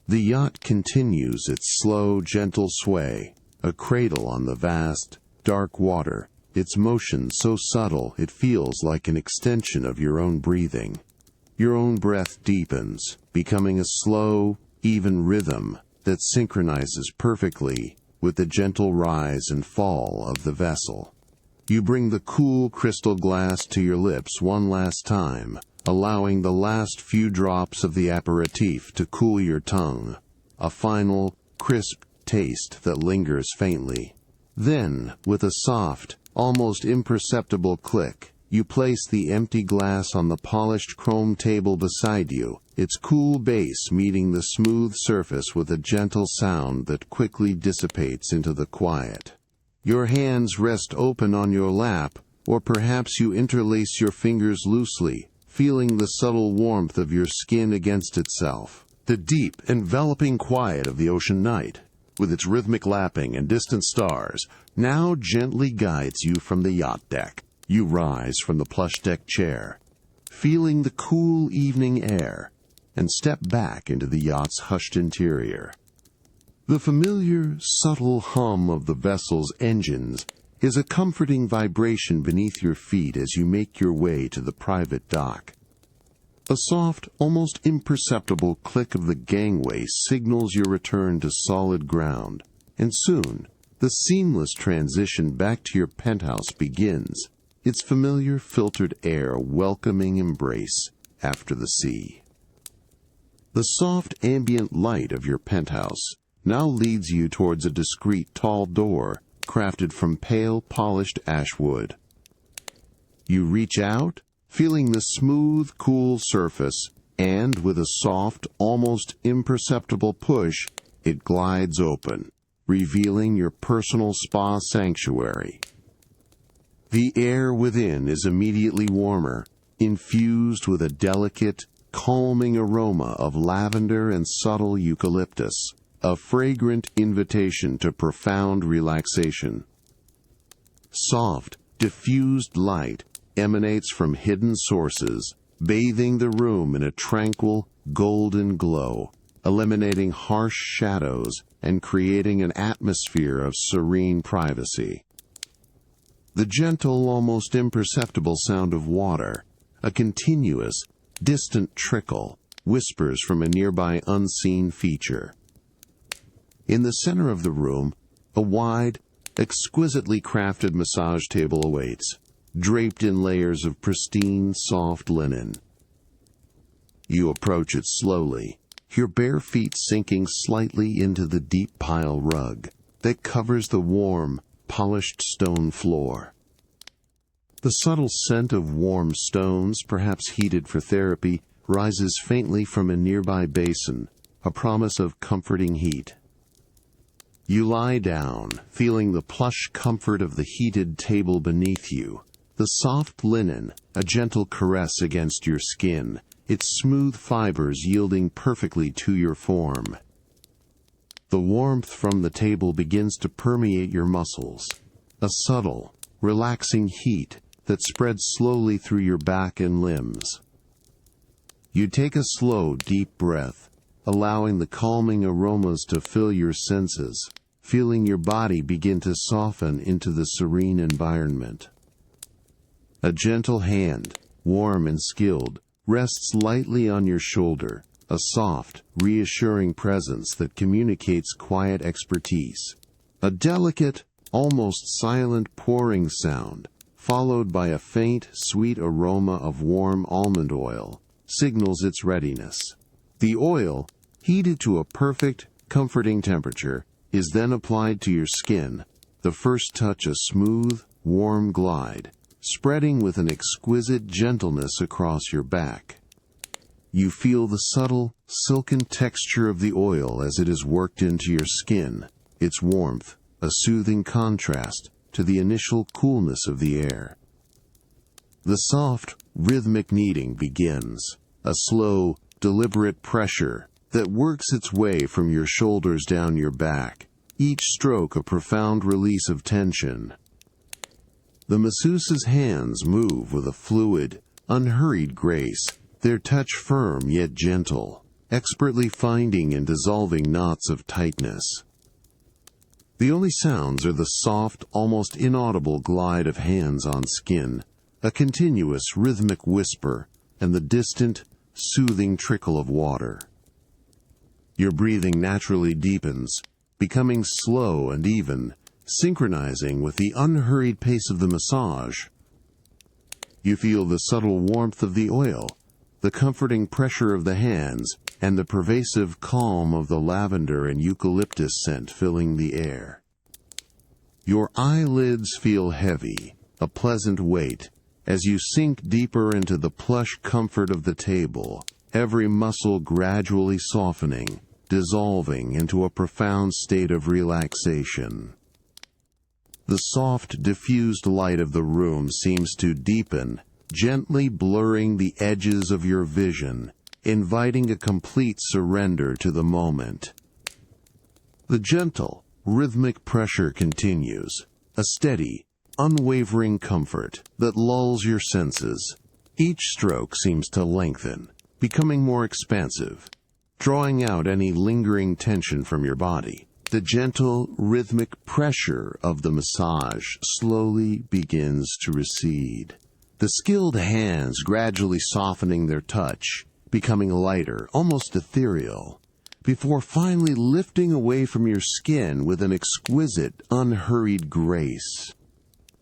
The yacht continues its slow, gentle sway, a cradle on the vast, dark water, its motion so subtle it feels like an extension of your own breathing. Your own breath deepens, becoming a slow, even rhythm that synchronizes perfectly with the gentle rise and fall of the vessel. You bring the cool crystal glass to your lips one last time, allowing the last few drops of the aperitif to cool your tongue, a final, crisp taste that lingers faintly. Then, with a soft, almost imperceptible click, you place the empty glass on the polished chrome table beside you, its cool base meeting the smooth surface with a gentle sound that quickly dissipates into the quiet. Your hands rest open on your lap, or perhaps you interlace your fingers loosely, feeling the subtle warmth of your skin against itself. The deep, enveloping quiet of the ocean night, with its rhythmic lapping and distant stars, now gently guides you from the yacht deck. You rise from the plush deck chair, feeling the cool evening air, and step back into the yacht's hushed interior. The familiar, subtle hum of the vessel's engines is a comforting vibration beneath your feet as you make your way to the private dock. A soft, almost imperceptible click of the gangway signals your return to solid ground, and soon, the seamless transition back to your penthouse begins, its familiar filtered air a welcoming embrace after the sea. The soft ambient light of your penthouse now leads you towards a discreet tall door crafted from pale polished ash wood. You reach out, feeling the smooth, cool surface, and with a soft, almost imperceptible push, it glides open, revealing your personal spa sanctuary. The air within is immediately warmer, infused with a delicate, calming aroma of lavender and subtle eucalyptus, a fragrant invitation to profound relaxation. Soft, diffused light emanates from hidden sources, bathing the room in a tranquil, golden glow, eliminating harsh shadows and creating an atmosphere of serene privacy. The gentle, almost imperceptible sound of water, a continuous, distant trickle, whispers from a nearby unseen feature. In the center of the room, a wide, exquisitely crafted massage table awaits, draped in layers of pristine, soft linen. You approach it slowly, your bare feet sinking slightly into the deep pile rug that covers the warm, polished stone floor. The subtle scent of warm stones, perhaps heated for therapy, rises faintly from a nearby basin, a promise of comforting heat. You lie down, feeling the plush comfort of the heated table beneath you, the soft linen, a gentle caress against your skin, its smooth fibers yielding perfectly to your form. The warmth from the table begins to permeate your muscles, a subtle, relaxing heat that spreads slowly through your back and limbs. You take a slow, deep breath, allowing the calming aromas to fill your senses, feeling your body begin to soften into the serene environment. A gentle hand, warm and skilled, rests lightly on your shoulder, a soft, reassuring presence that communicates quiet expertise. A delicate, almost silent pouring sound, followed by a faint, sweet aroma of warm almond oil, signals its readiness. The oil, heated to a perfect, comforting temperature, is then applied to your skin, the first touch a smooth, warm glide, spreading with an exquisite gentleness across your back. You feel the subtle, silken texture of the oil as it is worked into your skin, its warmth, a soothing contrast to the initial coolness of the air. The soft, rhythmic kneading begins, a slow, deliberate pressure that works its way from your shoulders down your back, each stroke a profound release of tension. The masseuse's hands move with a fluid, unhurried grace, their touch firm yet gentle, expertly finding and dissolving knots of tightness. The only sounds are the soft, almost inaudible glide of hands on skin, a continuous rhythmic whisper, and the distant, soothing trickle of water. Your breathing naturally deepens, becoming slow and even, synchronizing with the unhurried pace of the massage. You feel the subtle warmth of the oil, the comforting pressure of the hands, and the pervasive calm of the lavender and eucalyptus scent filling the air. Your eyelids feel heavy, a pleasant weight, as you sink deeper into the plush comfort of the table, every muscle gradually softening, dissolving into a profound state of relaxation. The soft, diffused light of the room seems to deepen, gently blurring the edges of your vision, inviting a complete surrender to the moment. The gentle, rhythmic pressure continues, a steady, unwavering comfort that lulls your senses. Each stroke seems to lengthen, becoming more expansive, drawing out any lingering tension from your body. The gentle, rhythmic pressure of the massage slowly begins to recede, the skilled hands gradually softening their touch, becoming lighter, almost ethereal, before finally lifting away from your skin with an exquisite, unhurried grace.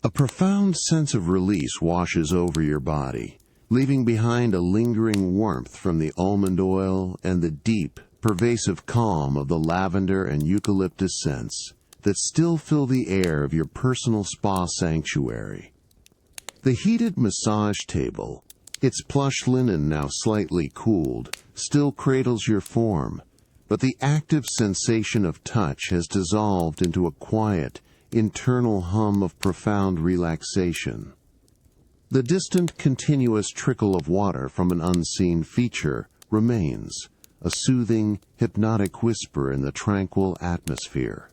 A profound sense of release washes over your body, leaving behind a lingering warmth from the almond oil and the deep, pervasive calm of the lavender and eucalyptus scents that still fill the air of your personal spa sanctuary. The heated massage table, its plush linen now slightly cooled, still cradles your form, but the active sensation of touch has dissolved into a quiet, internal hum of profound relaxation. The distant, continuous trickle of water from an unseen feature remains, a soothing, hypnotic whisper in the tranquil atmosphere.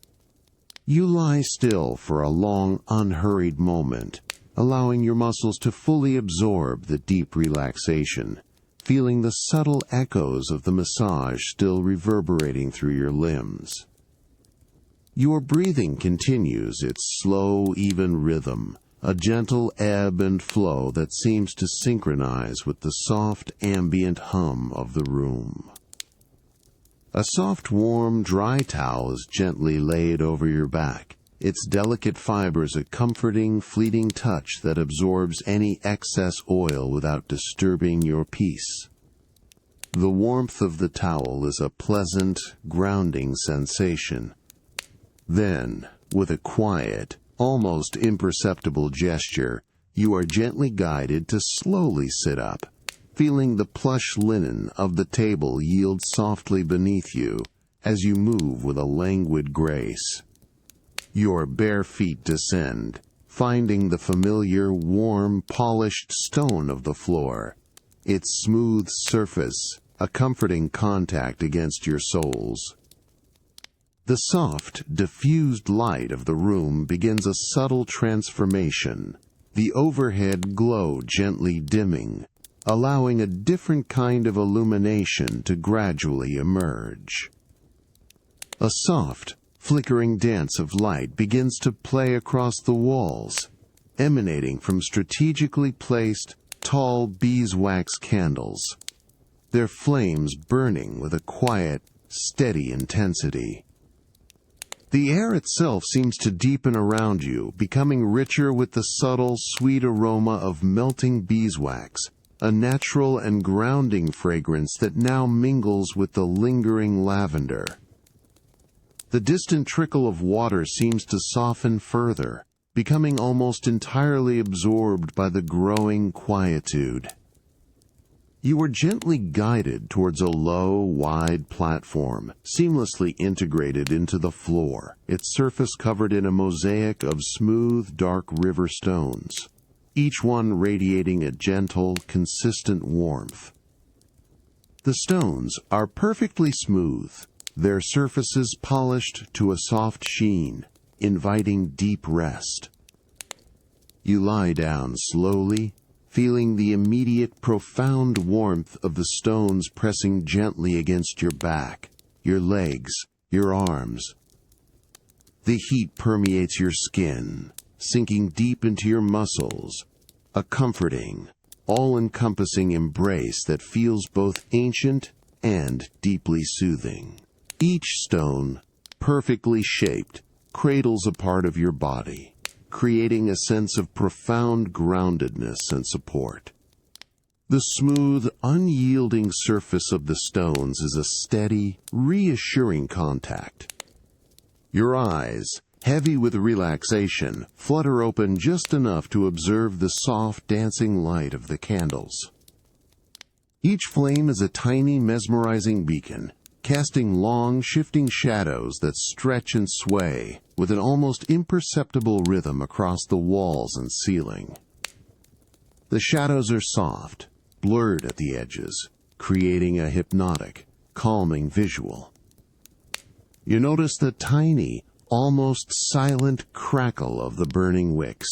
You lie still for a long, unhurried moment, allowing your muscles to fully absorb the deep relaxation, feeling the subtle echoes of the massage still reverberating through your limbs. Your breathing continues its slow, even rhythm, a gentle ebb and flow that seems to synchronize with the soft, ambient hum of the room. A soft, warm, dry towel is gently laid over your back, its delicate fibers a comforting, fleeting touch that absorbs any excess oil without disturbing your peace. The warmth of the towel is a pleasant, grounding sensation. Then, with a quiet, almost imperceptible gesture, you are gently guided to slowly sit up, feeling the plush linen of the table yield softly beneath you as you move with a languid grace. Your bare feet descend, finding the familiar, warm, polished stone of the floor, its smooth surface a comforting contact against your soles. The soft, diffused light of the room begins a subtle transformation, the overhead glow gently dimming, allowing a different kind of illumination to gradually emerge. A soft, flickering dance of light begins to play across the walls, emanating from strategically placed, tall beeswax candles, their flames burning with a quiet, steady intensity. The air itself seems to deepen around you, becoming richer with the subtle, sweet aroma of melting beeswax, a natural and grounding fragrance that now mingles with the lingering lavender. The distant trickle of water seems to soften further, becoming almost entirely absorbed by the growing quietude. You are gently guided towards a low, wide platform, seamlessly integrated into the floor, its surface covered in a mosaic of smooth, dark river stones, each one radiating a gentle, consistent warmth. The stones are perfectly smooth, their surfaces polished to a soft sheen, inviting deep rest. You lie down slowly, feeling the immediate profound warmth of the stones pressing gently against your back, your legs, your arms. The heat permeates your skin, sinking deep into your muscles, a comforting, all-encompassing embrace that feels both ancient and deeply soothing. Each stone, perfectly shaped, cradles a part of your body, creating a sense of profound groundedness and support. The smooth, unyielding surface of the stones is a steady, reassuring contact. Your eyes, heavy with relaxation, flutter open just enough to observe the soft, dancing light of the candles. Each flame is a tiny, mesmerizing beacon, casting long, shifting shadows that stretch and sway with an almost imperceptible rhythm across the walls and ceiling. The shadows are soft, blurred at the edges, creating a hypnotic, calming visual. You notice the tiny, almost silent crackle of the burning wicks,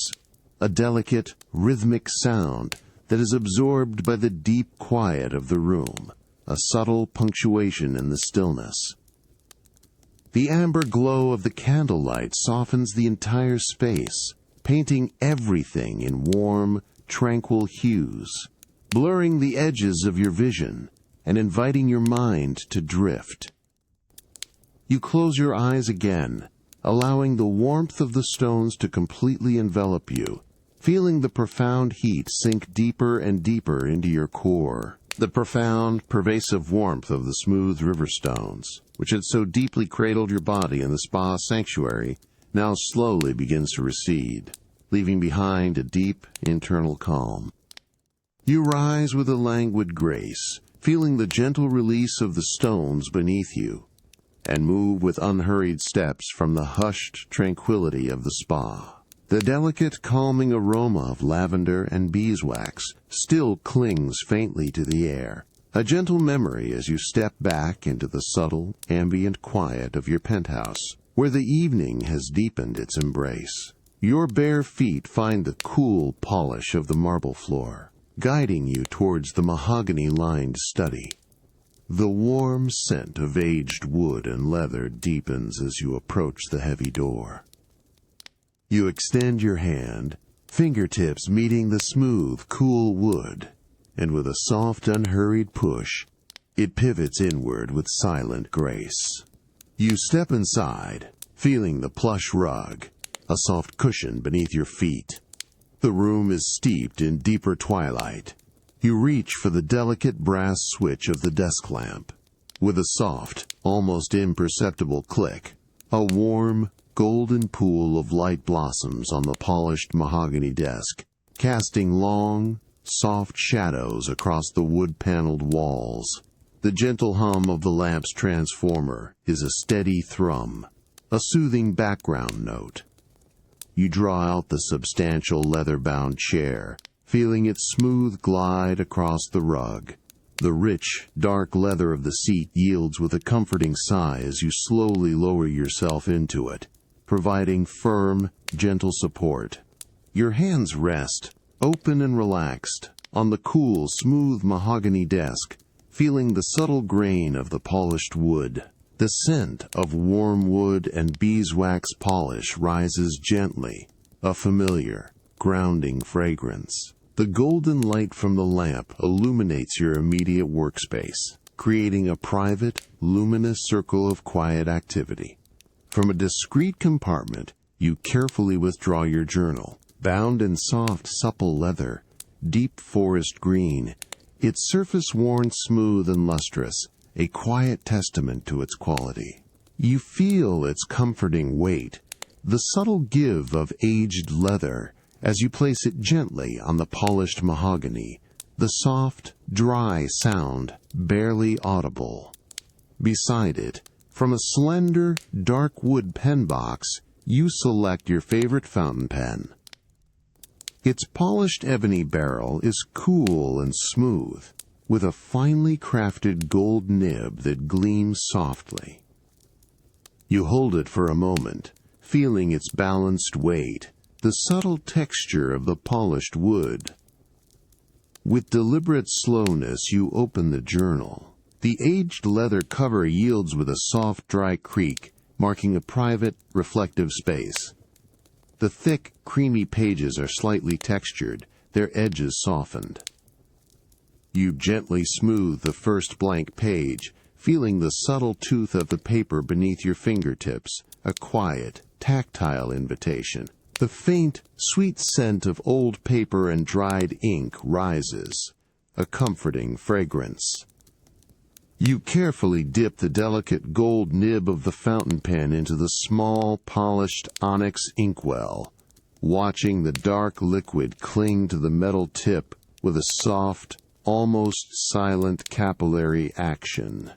a delicate, rhythmic sound that is absorbed by the deep quiet of the room, a subtle punctuation in the stillness. The amber glow of the candlelight softens the entire space, painting everything in warm, tranquil hues, blurring the edges of your vision and inviting your mind to drift. You close your eyes again, allowing the warmth of the stones to completely envelop you, feeling the profound heat sink deeper and deeper into your core. The profound, pervasive warmth of the smooth river stones, which had so deeply cradled your body in the spa sanctuary, now slowly begins to recede, leaving behind a deep internal calm. You rise with a languid grace, feeling the gentle release of the stones beneath you, and move with unhurried steps from the hushed tranquility of the spa. The delicate, calming aroma of lavender and beeswax still clings faintly to the air, a gentle memory as you step back into the subtle, ambient quiet of your penthouse, where the evening has deepened its embrace. Your bare feet find the cool polish of the marble floor, guiding you towards the mahogany-lined study. The warm scent of aged wood and leather deepens as you approach the heavy door. You extend your hand, fingertips meeting the smooth, cool wood, and with a soft, unhurried push, it pivots inward with silent grace. You step inside, feeling the plush rug, a soft cushion beneath your feet. The room is steeped in deeper twilight. You reach for the delicate brass switch of the desk lamp. With a soft, almost imperceptible click, a warm, golden pool of light blossoms on the polished mahogany desk, casting long, soft shadows across the wood-paneled walls. The gentle hum of the lamp's transformer is a steady thrum, a soothing background note. You draw out the substantial leather-bound chair, feeling its smooth glide across the rug. The rich, dark leather of the seat yields with a comforting sigh as you slowly lower yourself into it, providing firm, gentle support. Your hands rest, open and relaxed, on the cool, smooth mahogany desk, feeling the subtle grain of the polished wood. The scent of warm wood and beeswax polish rises gently, a familiar, grounding fragrance. The golden light from the lamp illuminates your immediate workspace, creating a private, luminous circle of quiet activity. From a discreet compartment, you carefully withdraw your journal, bound in soft, supple leather, deep forest green, its surface worn smooth and lustrous, a quiet testament to its quality. You feel its comforting weight, the subtle give of aged leather, as you place it gently on the polished mahogany, the soft, dry sound barely audible. Beside it, from a slender, dark wood pen box, you select your favorite fountain pen. Its polished ebony barrel is cool and smooth, with a finely crafted gold nib that gleams softly. You hold it for a moment, feeling its balanced weight, the subtle texture of the polished wood. With deliberate slowness, you open the journal. The aged leather cover yields with a soft, dry creak, marking a private, reflective space. The thick, creamy pages are slightly textured, their edges softened. You gently smooth the first blank page, feeling the subtle tooth of the paper beneath your fingertips, a quiet, tactile invitation. The faint, sweet scent of old paper and dried ink rises, a comforting fragrance. You carefully dip the delicate gold nib of the fountain pen into the small, polished onyx inkwell, watching the dark liquid cling to the metal tip with a soft, almost silent capillary action.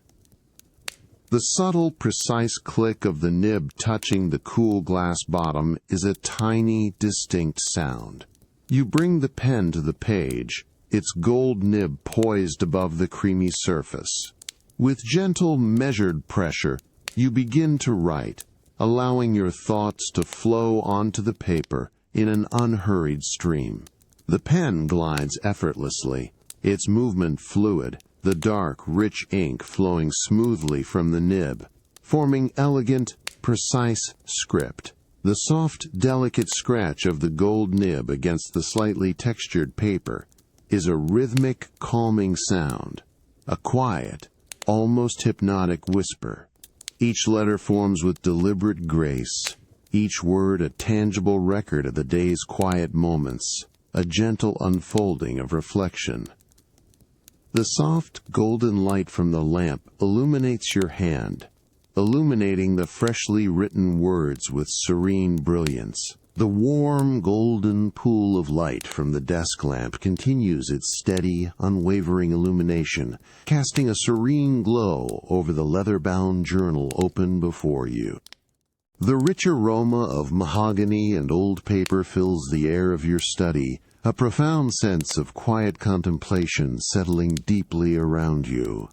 The subtle, precise click of the nib touching the cool glass bottom is a tiny, distinct sound. You bring the pen to the page, its gold nib poised above the creamy surface. With gentle, measured pressure, you begin to write, allowing your thoughts to flow onto the paper in an unhurried stream. The pen glides effortlessly, its movement fluid, the dark, rich ink flowing smoothly from the nib, forming elegant, precise script. The soft, delicate scratch of the gold nib against the slightly textured paper is a rhythmic, calming sound, a quiet, almost hypnotic whisper. Each letter forms with deliberate grace, each word a tangible record of the day's quiet moments, a gentle unfolding of reflection. The soft, golden light from the lamp illuminates your hand, illuminating the freshly written words with serene brilliance. The warm, golden pool of light from the desk lamp continues its steady, unwavering illumination, casting a serene glow over the leather-bound journal open before you. The rich aroma of mahogany and old paper fills the air of your study, a profound sense of quiet contemplation settling deeply around you.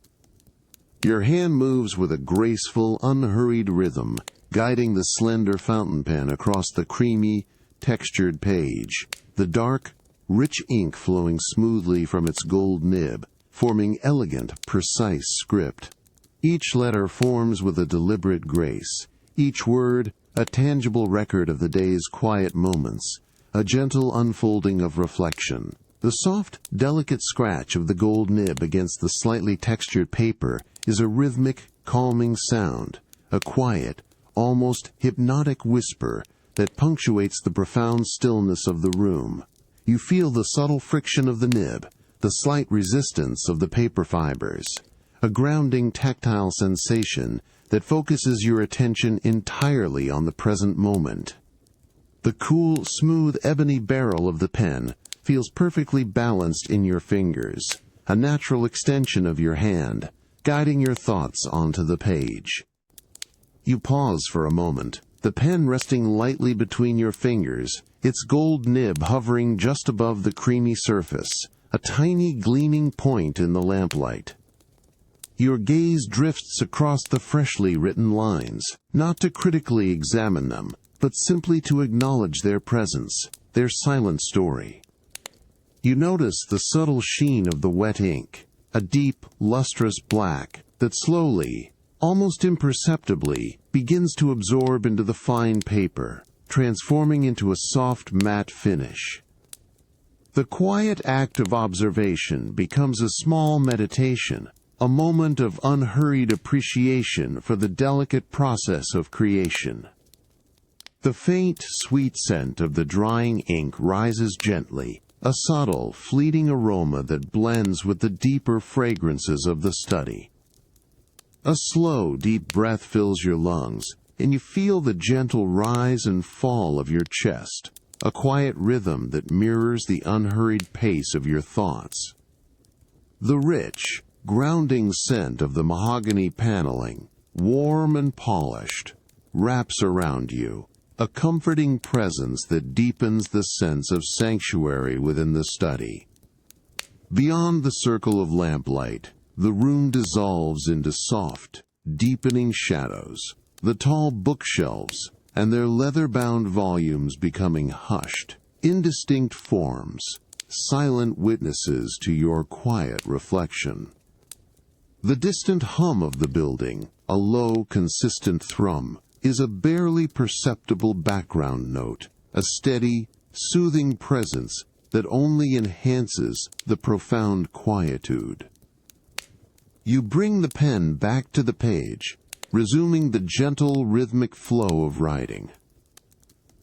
Your hand moves with a graceful, unhurried rhythm, guiding the slender fountain pen across the creamy, textured page, the dark, rich ink flowing smoothly from its gold nib, forming elegant, precise script. Each letter forms with a deliberate grace, each word a tangible record of the day's quiet moments, a gentle unfolding of reflection. The soft, delicate scratch of the gold nib against the slightly textured paper is a rhythmic, calming sound, a quiet, almost hypnotic whisper that punctuates the profound stillness of the room. You feel the subtle friction of the nib, the slight resistance of the paper fibers, a grounding tactile sensation that focuses your attention entirely on the present moment. The cool, smooth ebony barrel of the pen feels perfectly balanced in your fingers, a natural extension of your hand, guiding your thoughts onto the page. You pause for a moment, the pen resting lightly between your fingers, its gold nib hovering just above the creamy surface, a tiny gleaming point in the lamplight. Your gaze drifts across the freshly written lines, not to critically examine them, but simply to acknowledge their presence, their silent story. You notice the subtle sheen of the wet ink, a deep, lustrous black that slowly, almost imperceptibly, begins to absorb into the fine paper, transforming into a soft matte finish. The quiet act of observation becomes a small meditation, a moment of unhurried appreciation for the delicate process of creation. The faint, sweet scent of the drying ink rises gently, a subtle, fleeting aroma that blends with the deeper fragrances of the study. A slow, deep breath fills your lungs, and you feel the gentle rise and fall of your chest, a quiet rhythm that mirrors the unhurried pace of your thoughts. The rich, grounding scent of the mahogany paneling, warm and polished, wraps around you, a comforting presence that deepens the sense of sanctuary within the study. Beyond the circle of lamplight, the room dissolves into soft, deepening shadows, the tall bookshelves and their leather-bound volumes becoming hushed, indistinct forms, silent witnesses to your quiet reflection. The distant hum of the building, a low, consistent thrum, is a barely perceptible background note, a steady, soothing presence that only enhances the profound quietude. You bring the pen back to the page, resuming the gentle, rhythmic flow of writing.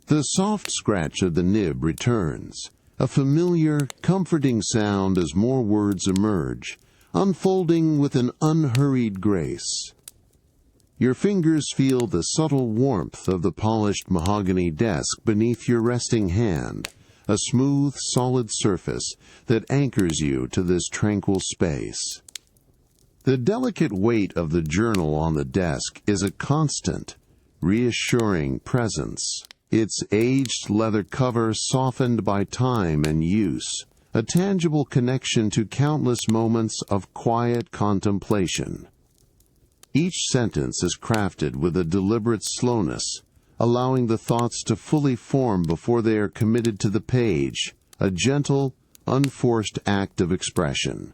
The soft scratch of the nib returns, a familiar, comforting sound as more words emerge, unfolding with an unhurried grace. Your fingers feel the subtle warmth of the polished mahogany desk beneath your resting hand, a smooth, solid surface that anchors you to this tranquil space. The delicate weight of the journal on the desk is a constant, reassuring presence, its aged leather cover softened by time and use, a tangible connection to countless moments of quiet contemplation. Each sentence is crafted with a deliberate slowness, allowing the thoughts to fully form before they are committed to the page, a gentle, unforced act of expression.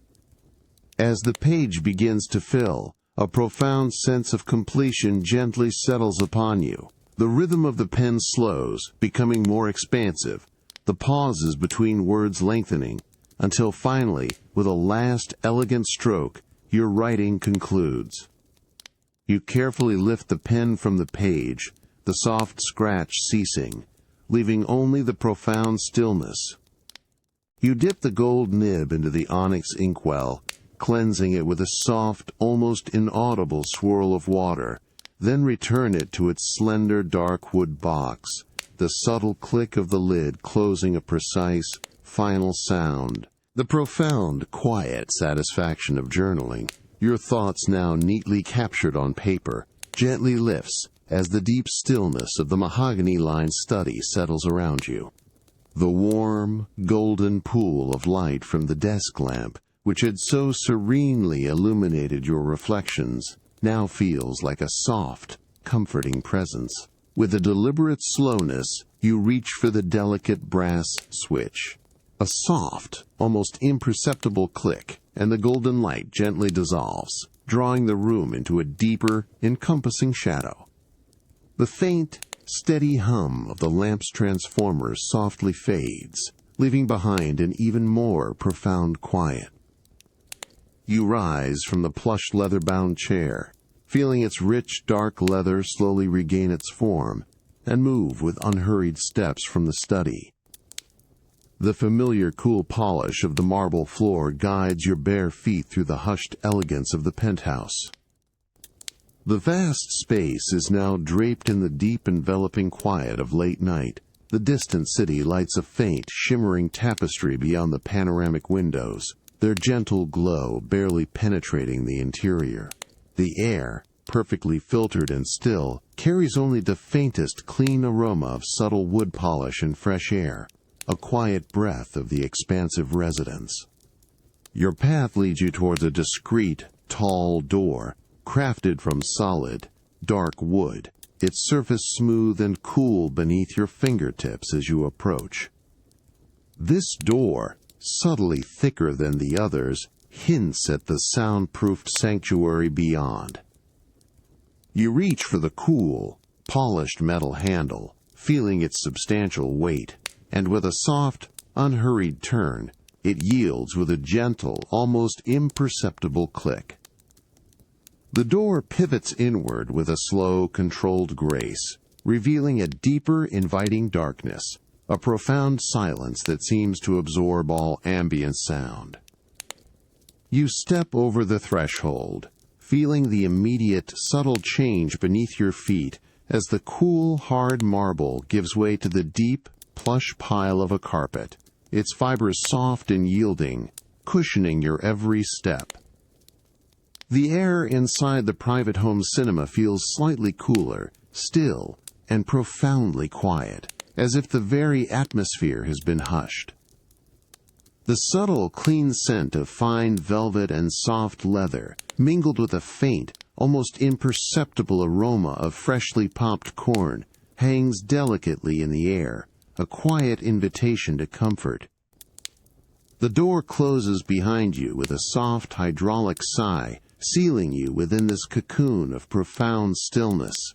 As the page begins to fill, a profound sense of completion gently settles upon you, The rhythm of the pen slows, becoming more expansive, the pauses between words lengthening, until finally, with a last elegant stroke, your writing concludes. You carefully lift the pen from the page, the soft scratch ceasing, leaving only the profound stillness. You dip the gold nib into the onyx inkwell, cleansing it with a soft, almost inaudible swirl of water, then return it to its slender dark wood box, the subtle click of the lid closing a precise, final sound. The profound, quiet satisfaction of journaling, your thoughts now neatly captured on paper, gently lifts as the deep stillness of the mahogany-lined study settles around you. The warm, golden pool of light from the desk lamp, which had so serenely illuminated your reflections, now feels like a soft, comforting presence. With a deliberate slowness, you reach for the delicate brass switch. A soft, almost imperceptible click, and the golden light gently dissolves, drawing the room into a deeper, encompassing shadow. The faint, steady hum of the lamp's transformer softly fades, leaving behind an even more profound quiet. You rise from the plush leather-bound chair, feeling its rich, dark leather slowly regain its form, and move with unhurried steps from the study. The familiar cool polish of the marble floor guides your bare feet through the hushed elegance of the penthouse. The vast space is now draped in the deep enveloping quiet of late night. The distant city lights a faint, shimmering tapestry beyond the panoramic windows, their gentle glow barely penetrating the interior. The air, perfectly filtered and still, carries only the faintest clean aroma of subtle wood polish and fresh air, a quiet breath of the expansive residence. Your path leads you towards a discreet, tall door, crafted from solid, dark wood, its surface smooth and cool beneath your fingertips as you approach. This door, subtly thicker than the others, hints at the soundproofed sanctuary beyond. You reach for the cool, polished metal handle, feeling its substantial weight, and with a soft, unhurried turn, it yields with a gentle, almost imperceptible click. The door pivots inward with a slow, controlled grace, revealing a deeper, inviting darkness, a profound silence that seems to absorb all ambient sound. You step over the threshold, feeling the immediate, subtle change beneath your feet as the cool, hard marble gives way to the deep, plush pile of a carpet, its fibers soft and yielding, cushioning your every step. The air inside the private home cinema feels slightly cooler, still, and profoundly quiet, as if the very atmosphere has been hushed. The subtle, clean scent of fine velvet and soft leather, mingled with a faint, almost imperceptible aroma of freshly popped corn, hangs delicately in the air, a quiet invitation to comfort. The door closes behind you with a soft hydraulic sigh, sealing you within this cocoon of profound stillness.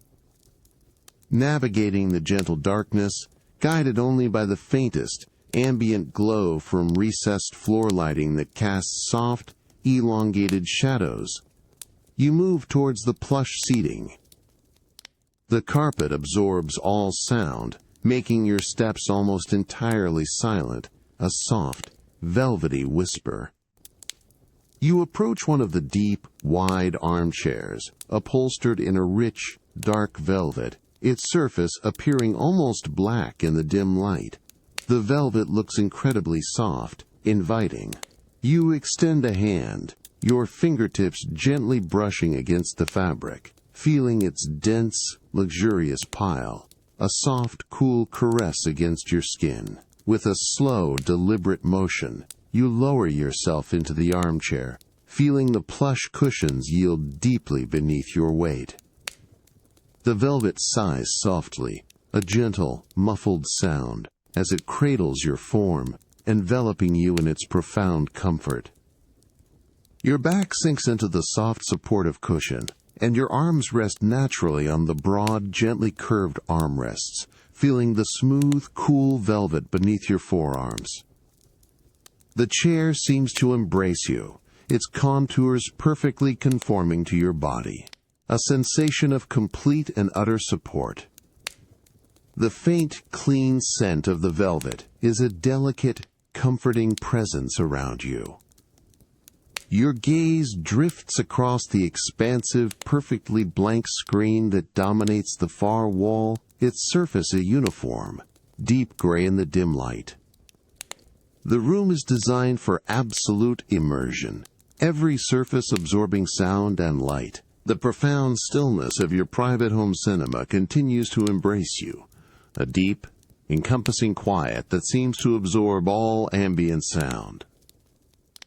Navigating the gentle darkness, guided only by the faintest, ambient glow from recessed floor lighting that casts soft, elongated shadows, you move towards the plush seating. The carpet absorbs all sound, making your steps almost entirely silent, a soft, velvety whisper. You approach one of the deep, wide armchairs, upholstered in a rich, dark velvet, its surface appearing almost black in the dim light. The velvet looks incredibly soft, inviting. You extend a hand, your fingertips gently brushing against the fabric, feeling its dense, luxurious pile, a soft, cool caress against your skin. With a slow, deliberate motion, you lower yourself into the armchair, feeling the plush cushions yield deeply beneath your weight. The velvet sighs softly, a gentle, muffled sound, as it cradles your form, enveloping you in its profound comfort. Your back sinks into the soft supportive cushion, and your arms rest naturally on the broad, gently curved armrests, feeling the smooth, cool velvet beneath your forearms. The chair seems to embrace you, its contours perfectly conforming to your body, a sensation of complete and utter support. The faint, clean scent of the velvet is a delicate, comforting presence around you. Your gaze drifts across the expansive, perfectly blank screen that dominates the far wall, its surface a uniform, deep gray in the dim light. The room is designed for absolute immersion, every surface absorbing sound and light. The profound stillness of your private home cinema continues to embrace you, a deep, encompassing quiet that seems to absorb all ambient sound.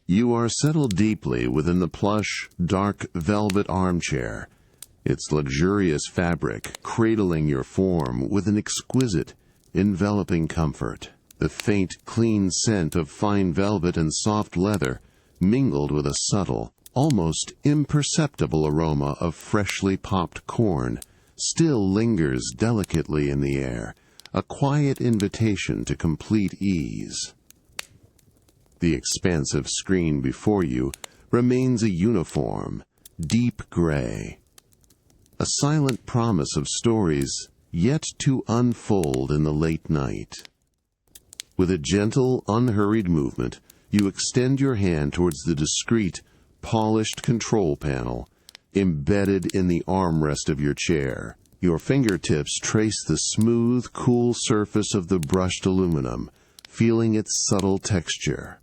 You are settled deeply within the plush, dark velvet armchair, its luxurious fabric cradling your form with an exquisite, enveloping comfort. The faint, clean scent of fine velvet and soft leather, mingled with a subtle, almost imperceptible aroma of freshly popped corn, still lingers delicately in the air, a quiet invitation to complete ease. The expansive screen before you remains a uniform, deep gray, a silent promise of stories yet to unfold in the late night. With a gentle, unhurried movement, you extend your hand towards the discreet, polished control panel embedded in the armrest of your chair. Your fingertips trace the smooth, cool surface of the brushed aluminum, feeling its subtle texture.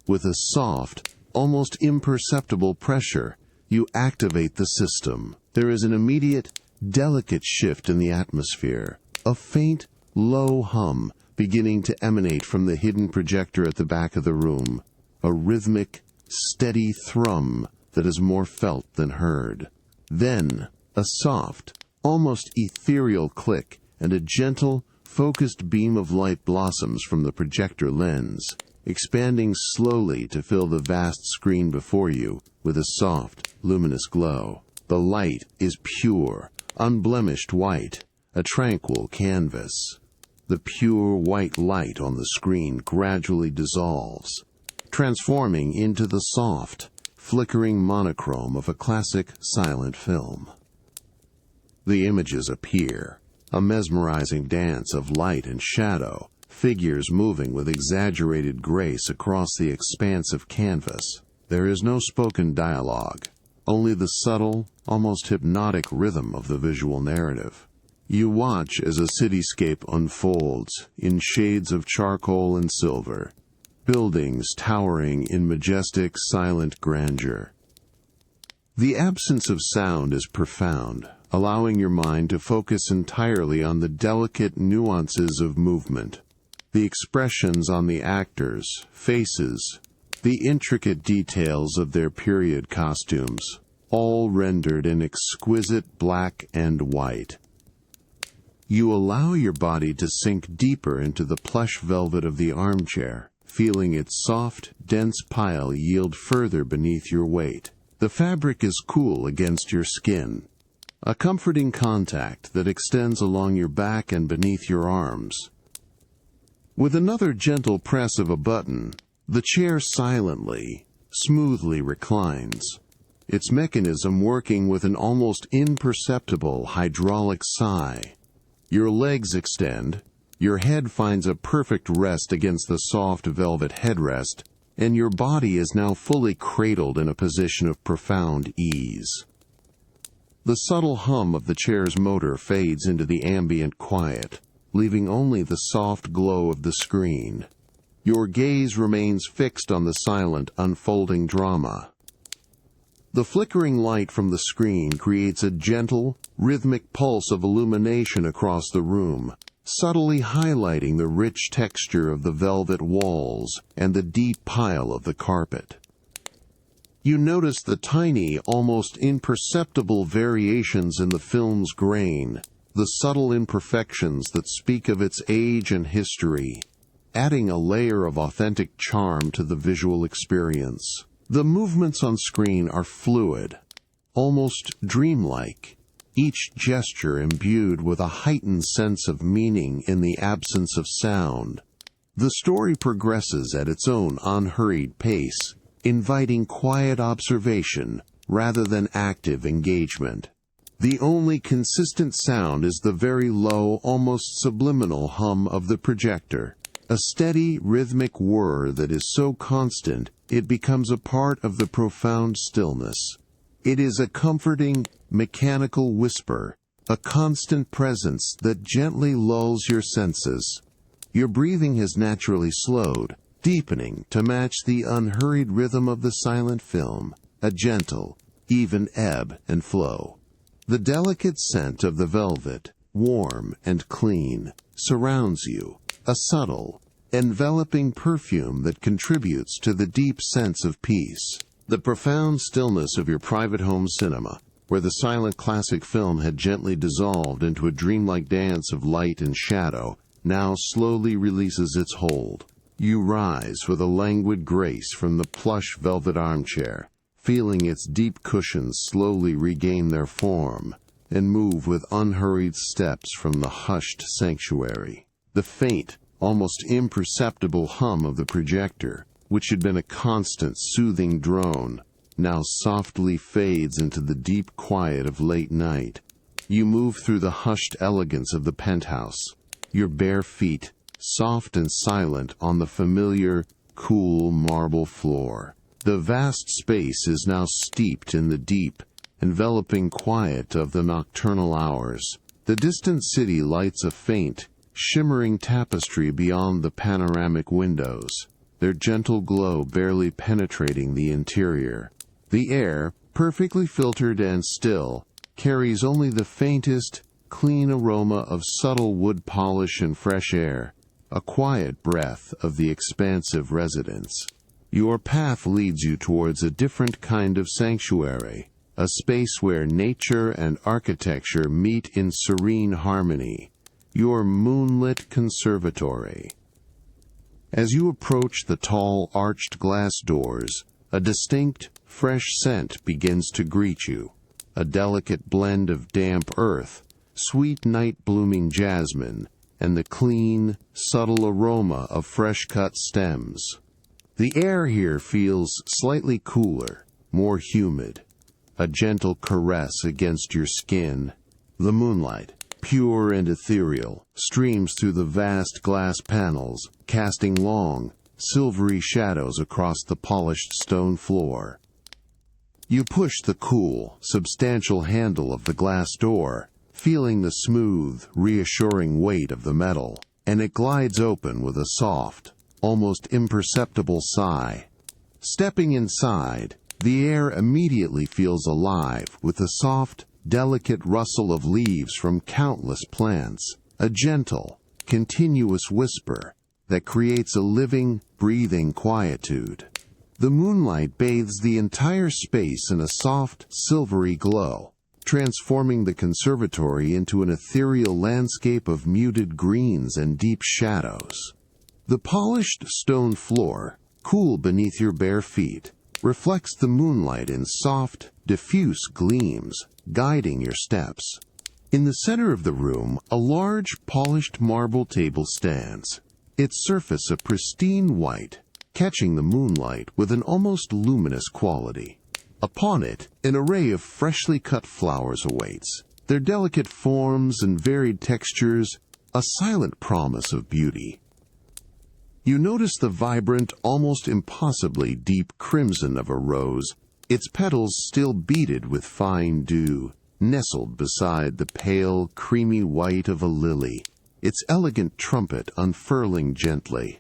With a soft, almost imperceptible pressure, you activate the system. There is an immediate, delicate shift in the atmosphere, a faint, low hum beginning to emanate from the hidden projector at the back of the room, a rhythmic, steady thrum that is more felt than heard. Then, a soft, almost ethereal click, and a gentle, focused beam of light blossoms from the projector lens, expanding slowly to fill the vast screen before you with a soft, luminous glow. The light is pure, unblemished white, a tranquil canvas. The pure white light on the screen gradually dissolves, transforming into the soft, flickering monochrome of a classic silent film. The images appear, a mesmerizing dance of light and shadow, figures moving with exaggerated grace across the expanse of canvas. There is no spoken dialogue, only the subtle, almost hypnotic rhythm of the visual narrative. You watch as a cityscape unfolds in shades of charcoal and silver, buildings towering in majestic, silent grandeur. The absence of sound is profound, allowing your mind to focus entirely on the delicate nuances of movement, the expressions on the actors' faces, the intricate details of their period costumes, all rendered in exquisite black and white. You allow your body to sink deeper into the plush velvet of the armchair, feeling its soft, dense pile yield further beneath your weight. The fabric is cool against your skin, a comforting contact that extends along your back and beneath your arms. With another gentle press of a button, the chair silently, smoothly reclines, its mechanism working with an almost imperceptible hydraulic sigh. Your legs extend, your head finds a perfect rest against the soft velvet headrest, and your body is now fully cradled in a position of profound ease. The subtle hum of the chair's motor fades into the ambient quiet, leaving only the soft glow of the screen. Your gaze remains fixed on the silent, unfolding drama. The flickering light from the screen creates a gentle, rhythmic pulse of illumination across the room, subtly highlighting the rich texture of the velvet walls and the deep pile of the carpet. You notice the tiny, almost imperceptible variations in the film's grain, the subtle imperfections that speak of its age and history, adding a layer of authentic charm to the visual experience. The movements on screen are fluid, almost dreamlike, each gesture imbued with a heightened sense of meaning in the absence of sound. The story progresses at its own unhurried pace, inviting quiet observation rather than active engagement. The only consistent sound is the very low, almost subliminal hum of the projector, a steady, rhythmic whir that is so constant it becomes a part of the profound stillness. It is a comforting, mechanical whisper, a constant presence that gently lulls your senses. Your breathing has naturally slowed, deepening to match the unhurried rhythm of the silent film, a gentle, even ebb and flow. The delicate scent of the velvet, warm and clean, surrounds you, a subtle, enveloping perfume that contributes to the deep sense of peace. The profound stillness of your private home cinema, where the silent classic film had gently dissolved into a dreamlike dance of light and shadow, now slowly releases its hold. You rise with a languid grace from the plush velvet armchair, feeling its deep cushions slowly regain their form, and move with unhurried steps from the hushed sanctuary. The faint, almost imperceptible hum of the projector, which had been a constant soothing drone, now softly fades into the deep quiet of late night. You move through the hushed elegance of the penthouse, your bare feet soft and silent on the familiar, cool marble floor. The vast space is now steeped in the deep, enveloping quiet of the nocturnal hours. The distant city lights a faint, shimmering tapestry beyond the panoramic windows, their gentle glow barely penetrating the interior. The air, perfectly filtered and still, carries only the faintest, clean aroma of subtle wood polish and fresh air, a quiet breath of the expansive residence. Your path leads you towards a different kind of sanctuary, a space where nature and architecture meet in serene harmony, your moonlit conservatory. As you approach the tall arched glass doors, a distinct, fresh scent begins to greet you, a delicate blend of damp earth, sweet night-blooming jasmine, and the clean, subtle aroma of fresh-cut stems. The air here feels slightly cooler, more humid, a gentle caress against your skin. The moonlight, pure and ethereal, streams through the vast glass panels, casting long, silvery shadows across the polished stone floor. You push the cool, substantial handle of the glass door, feeling the smooth, reassuring weight of the metal, and it glides open with a soft, almost imperceptible sigh. Stepping inside, the air immediately feels alive with a soft, delicate rustle of leaves from countless plants, a gentle, continuous whisper that creates a living, breathing quietude. The moonlight bathes the entire space in a soft, silvery glow, transforming the conservatory into an ethereal landscape of muted greens and deep shadows. The polished stone floor, cool beneath your bare feet, reflects the moonlight in soft, diffuse gleams, guiding your steps. In the center of the room, a large, polished marble table stands, its surface a pristine white, catching the moonlight with an almost luminous quality. Upon it, an array of freshly cut flowers awaits, their delicate forms and varied textures a silent promise of beauty. You notice the vibrant, almost impossibly deep crimson of a rose, its petals still beaded with fine dew, nestled beside the pale, creamy white of a lily, its elegant trumpet unfurling gently.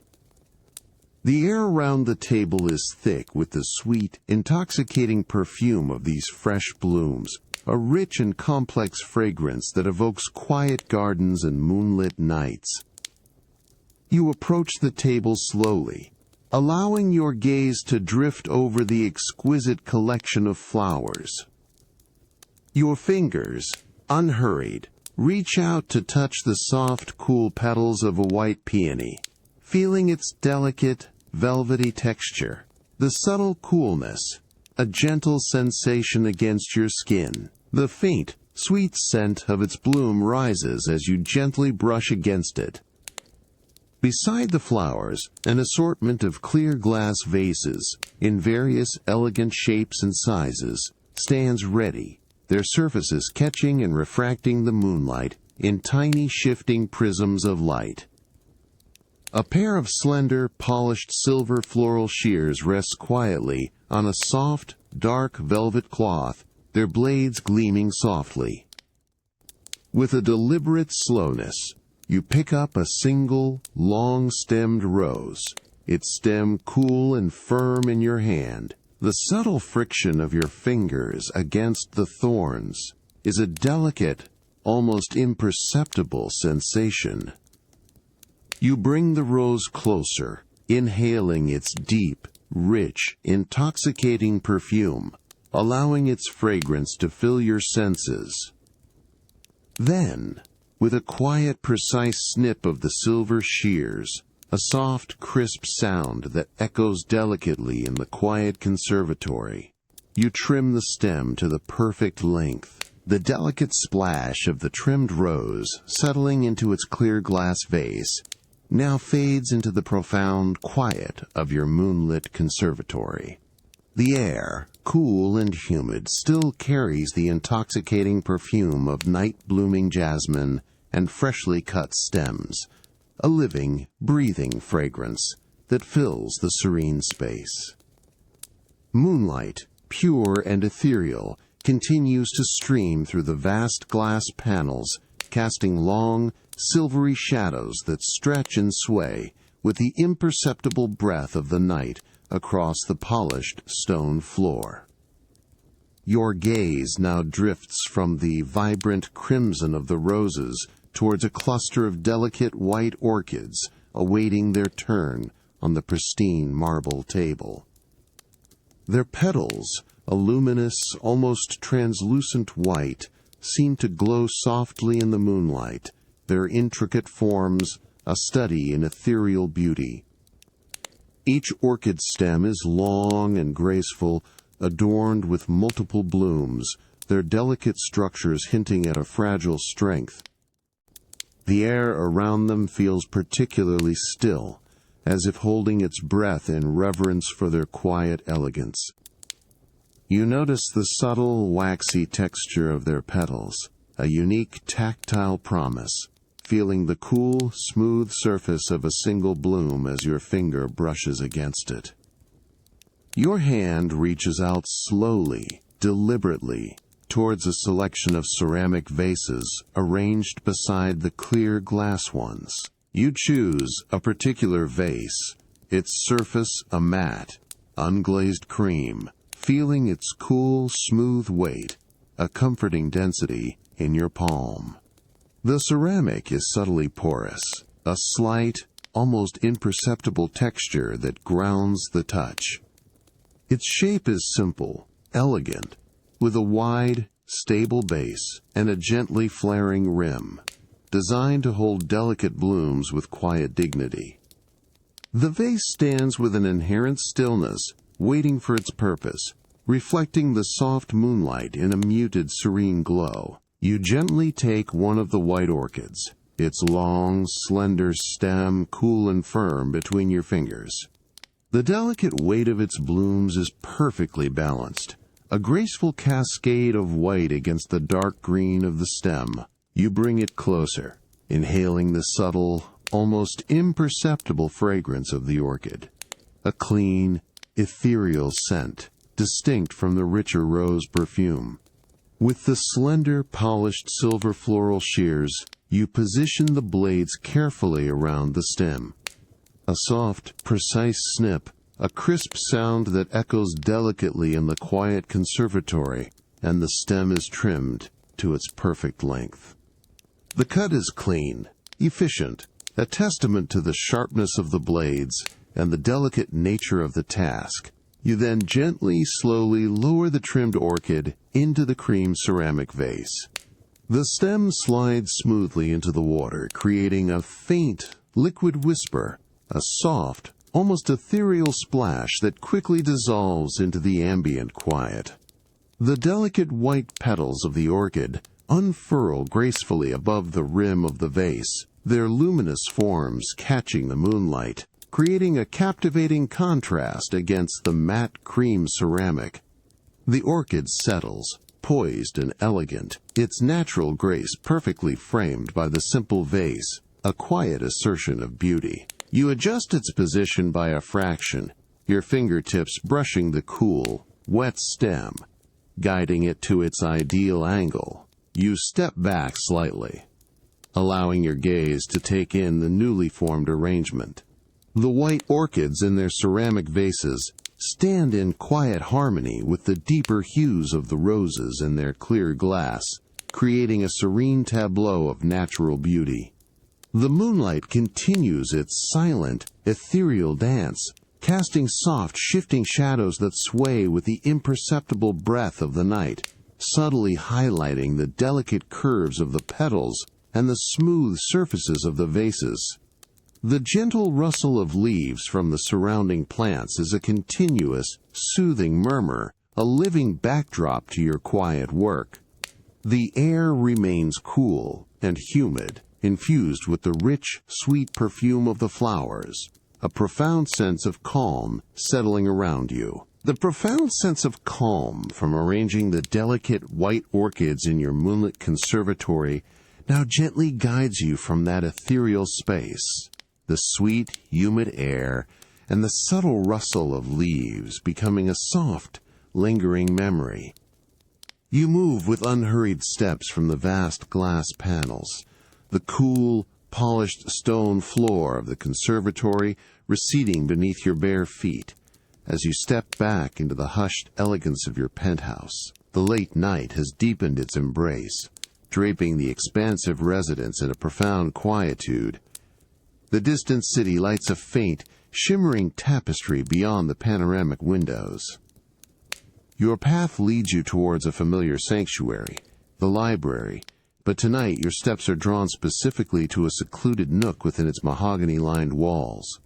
The air around the table is thick with the sweet, intoxicating perfume of these fresh blooms, a rich and complex fragrance that evokes quiet gardens and moonlit nights. You approach the table slowly, allowing your gaze to drift over the exquisite collection of flowers. Your fingers, unhurried, reach out to touch the soft, cool petals of a white peony, feeling its delicate, velvety texture, the subtle coolness, a gentle sensation against your skin. The faint, sweet scent of its bloom rises as you gently brush against it. Beside the flowers, an assortment of clear glass vases, in various elegant shapes and sizes, stands ready, their surfaces catching and refracting the moonlight in tiny shifting prisms of light. A pair of slender, polished silver floral shears rests quietly on a soft, dark velvet cloth, their blades gleaming softly. With a deliberate slowness, you pick up a single, long-stemmed rose, its stem cool and firm in your hand. The subtle friction of your fingers against the thorns is a delicate, almost imperceptible sensation. You bring the rose closer, inhaling its deep, rich, intoxicating perfume, allowing its fragrance to fill your senses. Then, with a quiet, precise snip of the silver shears, a soft, crisp sound that echoes delicately in the quiet conservatory, you trim the stem to the perfect length. The delicate splash of the trimmed rose, settling into its clear glass vase, now fades into the profound quiet of your moonlit conservatory. The air, cool and humid, still carries the intoxicating perfume of night-blooming jasmine and freshly cut stems, a living, breathing fragrance that fills the serene space. Moonlight, pure and ethereal, continues to stream through the vast glass panels, casting long, silvery shadows that stretch and sway with the imperceptible breath of the night across the polished stone floor. Your gaze now drifts from the vibrant crimson of the roses towards a cluster of delicate white orchids awaiting their turn on the pristine marble table. Their petals, a luminous, almost translucent white, seem to glow softly in the moonlight, their intricate forms a study in ethereal beauty. Each orchid stem is long and graceful, adorned with multiple blooms, their delicate structures hinting at a fragile strength. The air around them feels particularly still, as if holding its breath in reverence for their quiet elegance. You notice the subtle, waxy texture of their petals, a unique tactile promise, feeling the cool, smooth surface of a single bloom as your finger brushes against it. Your hand reaches out slowly, deliberately, towards a selection of ceramic vases arranged beside the clear glass ones. You choose a particular vase, its surface a matte, unglazed cream, feeling its cool, smooth weight, a comforting density, in your palm. The ceramic is subtly porous, a slight, almost imperceptible texture that grounds the touch. Its shape is simple, elegant, with a wide, stable base and a gently flaring rim, designed to hold delicate blooms with quiet dignity. The vase stands with an inherent stillness, waiting for its purpose, reflecting the soft moonlight in a muted, serene glow. You gently take one of the white orchids, its long, slender stem cool and firm between your fingers. The delicate weight of its blooms is perfectly balanced, a graceful cascade of white against the dark green of the stem. You bring it closer, inhaling the subtle, almost imperceptible fragrance of the orchid. A clean, ethereal scent, distinct from the richer rose perfume. With the slender, polished silver floral shears, you position the blades carefully around the stem. A soft, precise snip, a crisp sound that echoes delicately in the quiet conservatory, and the stem is trimmed to its perfect length. The cut is clean, efficient, a testament to the sharpness of the blades and the delicate nature of the task. You then gently, slowly lower the trimmed orchid into the cream ceramic vase. The stem slides smoothly into the water, creating a faint, liquid whisper, a soft, almost ethereal splash that quickly dissolves into the ambient quiet. The delicate white petals of the orchid unfurl gracefully above the rim of the vase, their luminous forms catching the moonlight, creating a captivating contrast against the matte cream ceramic. The orchid settles, poised and elegant, its natural grace perfectly framed by the simple vase, a quiet assertion of beauty. You adjust its position by a fraction, your fingertips brushing the cool, wet stem, guiding it to its ideal angle. You step back slightly, allowing your gaze to take in the newly formed arrangement. The white orchids in their ceramic vases stand in quiet harmony with the deeper hues of the roses in their clear glass, creating a serene tableau of natural beauty. The moonlight continues its silent, ethereal dance, casting soft, shifting shadows that sway with the imperceptible breath of the night, subtly highlighting the delicate curves of the petals and the smooth surfaces of the vases. The gentle rustle of leaves from the surrounding plants is a continuous, soothing murmur, a living backdrop to your quiet work. The air remains cool and humid, infused with the rich, sweet perfume of the flowers, a profound sense of calm settling around you. The profound sense of calm from arranging the delicate white orchids in your moonlit conservatory now gently guides you from that ethereal space. The sweet, humid air and the subtle rustle of leaves becoming a soft, lingering memory. You move with unhurried steps from the vast glass panels, the cool, polished stone floor of the conservatory receding beneath your bare feet. As you step back into the hushed elegance of your penthouse, the late night has deepened its embrace, draping the expansive residence in a profound quietude. The distant city lights a faint, shimmering tapestry beyond the panoramic windows. Your path leads you towards a familiar sanctuary, the library, but tonight your steps are drawn specifically to a secluded nook within its mahogany-lined walls.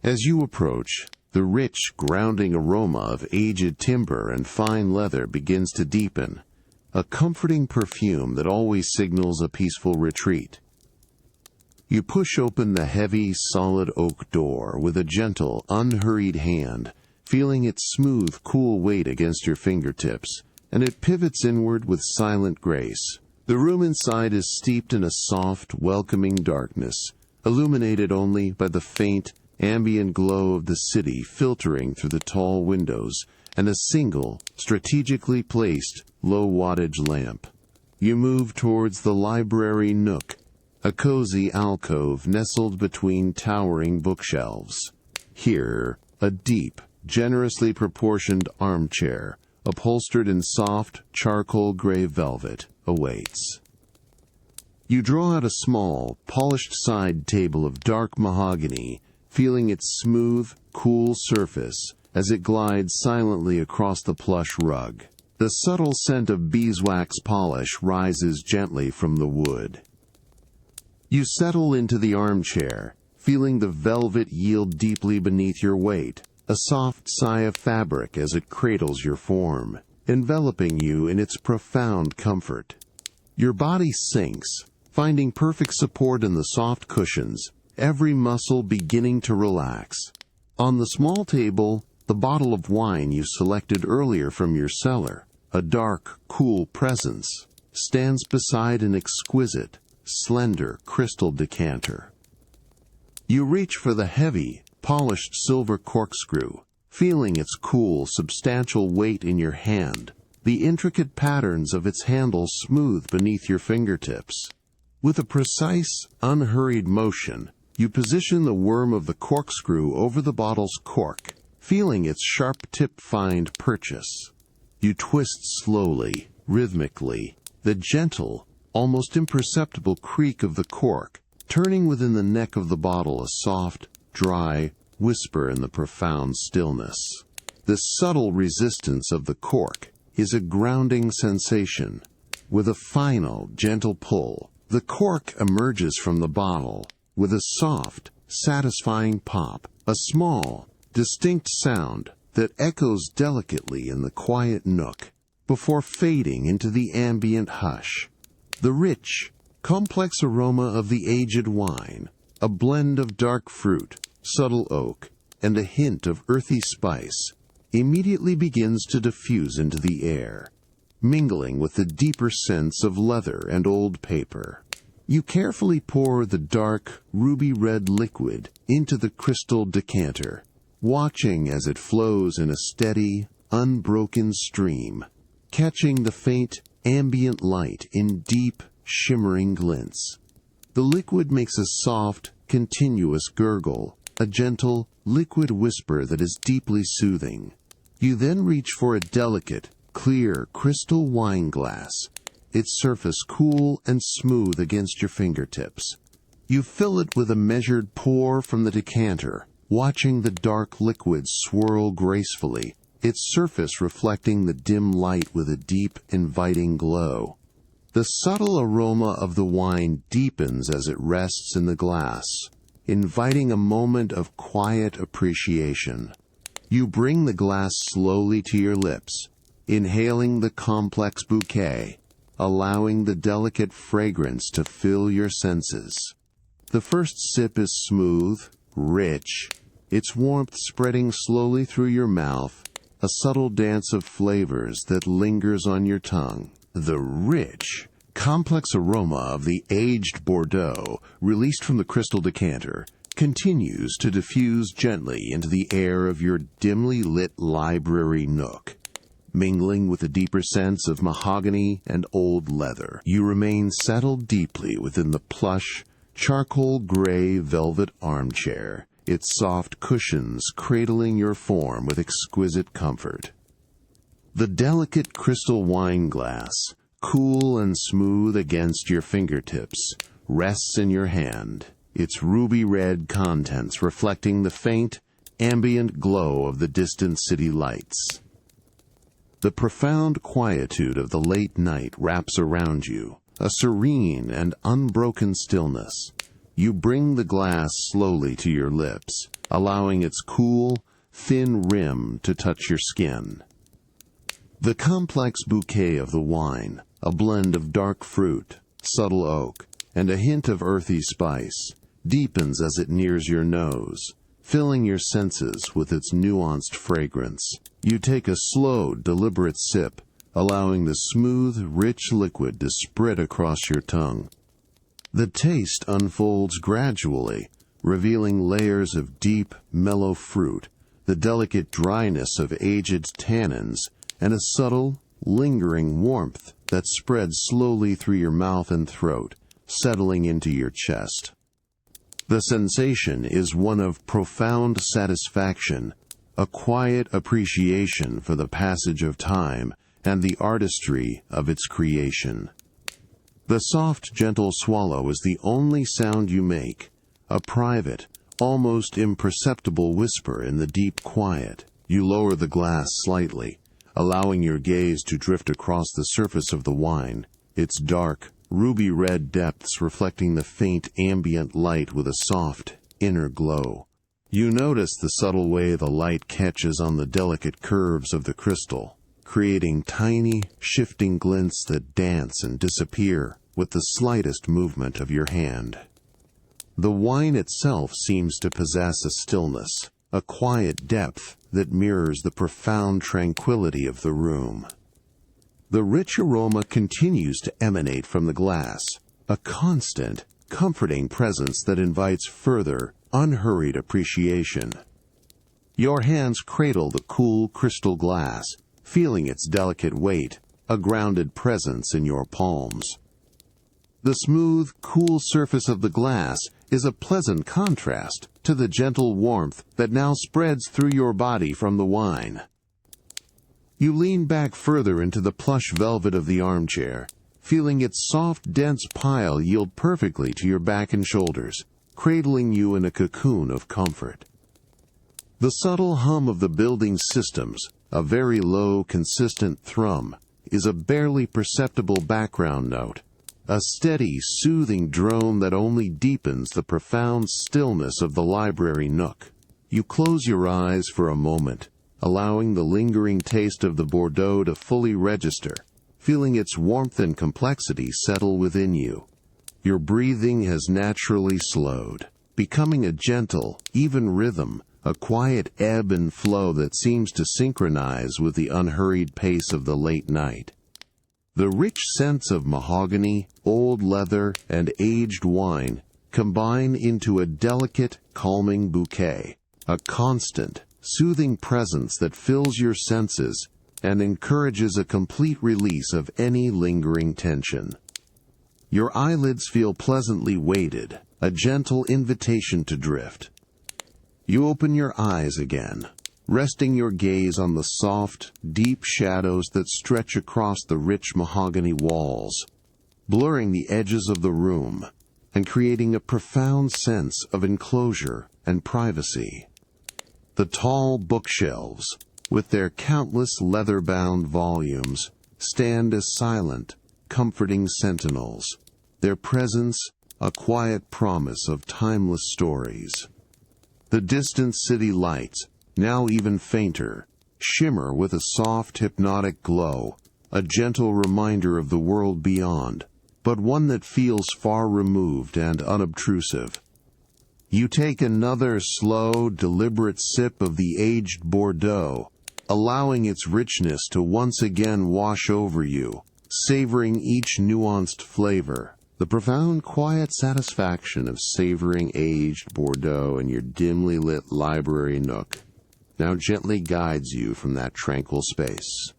As you approach, the rich, grounding aroma of aged timber and fine leather begins to deepen, a comforting perfume that always signals a peaceful retreat. You push open the heavy, solid oak door with a gentle, unhurried hand, feeling its smooth, cool weight against your fingertips, and it pivots inward with silent grace. The room inside is steeped in a soft, welcoming darkness, illuminated only by the faint, ambient glow of the city filtering through the tall windows and a single, strategically placed, low-wattage lamp. You move towards the library nook, a cozy alcove nestled between towering bookshelves. Here, a deep, generously proportioned armchair, upholstered in soft, charcoal gray velvet, awaits. You draw out a small, polished side table of dark mahogany, feeling its smooth, cool surface as it glides silently across the plush rug. The subtle scent of beeswax polish rises gently from the wood. You settle into the armchair, feeling the velvet yield deeply beneath your weight, a soft sigh of fabric as it cradles your form, enveloping you in its profound comfort. Your body sinks, finding perfect support in the soft cushions, every muscle beginning to relax. On the small table, the bottle of wine you selected earlier from your cellar, a dark, cool presence, stands beside an exquisite, slender crystal decanter. You reach for the heavy, polished silver corkscrew, feeling its cool, substantial weight in your hand, the intricate patterns of its handle smooth beneath your fingertips. With a precise, unhurried motion, you position the worm of the corkscrew over the bottle's cork, feeling its sharp tip find purchase. You twist slowly, rhythmically, the gentle, almost imperceptible creak of the cork, turning within the neck of the bottle a soft, dry whisper in the profound stillness. The subtle resistance of the cork is a grounding sensation. With a final, gentle pull, the cork emerges from the bottle with a soft, satisfying pop, a small, distinct sound that echoes delicately in the quiet nook before fading into the ambient hush. The rich, complex aroma of the aged wine, a blend of dark fruit, subtle oak, and a hint of earthy spice, immediately begins to diffuse into the air, mingling with the deeper scents of leather and old paper. You carefully pour the dark, ruby-red liquid into the crystal decanter, watching as it flows in a steady, unbroken stream, catching the faint, ambient light in deep, shimmering glints. The liquid makes a soft, continuous gurgle, a gentle, liquid whisper that is deeply soothing. You then reach for a delicate, clear, crystal wine glass, its surface cool and smooth against your fingertips. You fill it with a measured pour from the decanter, watching the dark liquid swirl gracefully, its surface reflecting the dim light with a deep, inviting glow. The subtle aroma of the wine deepens as it rests in the glass, inviting a moment of quiet appreciation. You bring the glass slowly to your lips, inhaling the complex bouquet, allowing the delicate fragrance to fill your senses. The first sip is smooth, rich, its warmth spreading slowly through your mouth, a subtle dance of flavors that lingers on your tongue. The rich, complex aroma of the aged Bordeaux, released from the crystal decanter, continues to diffuse gently into the air of your dimly lit library nook. Mingling with a deeper sense of mahogany and old leather, you remain settled deeply within the plush, charcoal gray velvet armchair, its soft cushions cradling your form with exquisite comfort. The delicate crystal wine glass, cool and smooth against your fingertips, rests in your hand, its ruby-red contents reflecting the faint, ambient glow of the distant city lights. The profound quietude of the late night wraps around you, a serene and unbroken stillness. You bring the glass slowly to your lips, allowing its cool, thin rim to touch your skin. The complex bouquet of the wine, a blend of dark fruit, subtle oak, and a hint of earthy spice, deepens as it nears your nose, filling your senses with its nuanced fragrance. You take a slow, deliberate sip, allowing the smooth, rich liquid to spread across your tongue. The taste unfolds gradually, revealing layers of deep, mellow fruit, the delicate dryness of aged tannins, and a subtle, lingering warmth that spreads slowly through your mouth and throat, settling into your chest. The sensation is one of profound satisfaction, a quiet appreciation for the passage of time and the artistry of its creation. The soft, gentle swallow is the only sound you make, a private, almost imperceptible whisper in the deep quiet. You lower the glass slightly, allowing your gaze to drift across the surface of the wine, its dark, ruby-red depths reflecting the faint ambient light with a soft, inner glow. You notice the subtle way the light catches on the delicate curves of the crystal, creating tiny, shifting glints that dance and disappear with the slightest movement of your hand. The wine itself seems to possess a stillness, a quiet depth that mirrors the profound tranquility of the room. The rich aroma continues to emanate from the glass, a constant, comforting presence that invites further, unhurried appreciation. Your hands cradle the cool crystal glass, feeling its delicate weight, a grounded presence in your palms. The smooth, cool surface of the glass is a pleasant contrast to the gentle warmth that now spreads through your body from the wine. You lean back further into the plush velvet of the armchair, feeling its soft, dense pile yield perfectly to your back and shoulders, cradling you in a cocoon of comfort. The subtle hum of the building's systems, a very low, consistent thrum, is a barely perceptible background note, a steady, soothing drone that only deepens the profound stillness of the library nook. You close your eyes for a moment, allowing the lingering taste of the Bordeaux to fully register, feeling its warmth and complexity settle within you. Your breathing has naturally slowed, becoming a gentle, even rhythm, a quiet ebb and flow that seems to synchronize with the unhurried pace of the late night. The rich scents of mahogany, old leather, and aged wine combine into a delicate, calming bouquet, a constant, soothing presence that fills your senses and encourages a complete release of any lingering tension. Your eyelids feel pleasantly weighted, a gentle invitation to drift. You open your eyes again, resting your gaze on the soft, deep shadows that stretch across the rich mahogany walls, blurring the edges of the room and creating a profound sense of enclosure and privacy. The tall bookshelves, with their countless leather-bound volumes, stand as silent, comforting sentinels, their presence a quiet promise of timeless stories. The distant city lights, now even fainter, shimmer with a soft hypnotic glow, a gentle reminder of the world beyond, but one that feels far removed and unobtrusive. You take another slow, deliberate sip of the aged Bordeaux, allowing its richness to once again wash over you, savoring each nuanced flavor. The profound, quiet satisfaction of savoring aged Bordeaux in your dimly lit library nook now gently guides you from that tranquil space.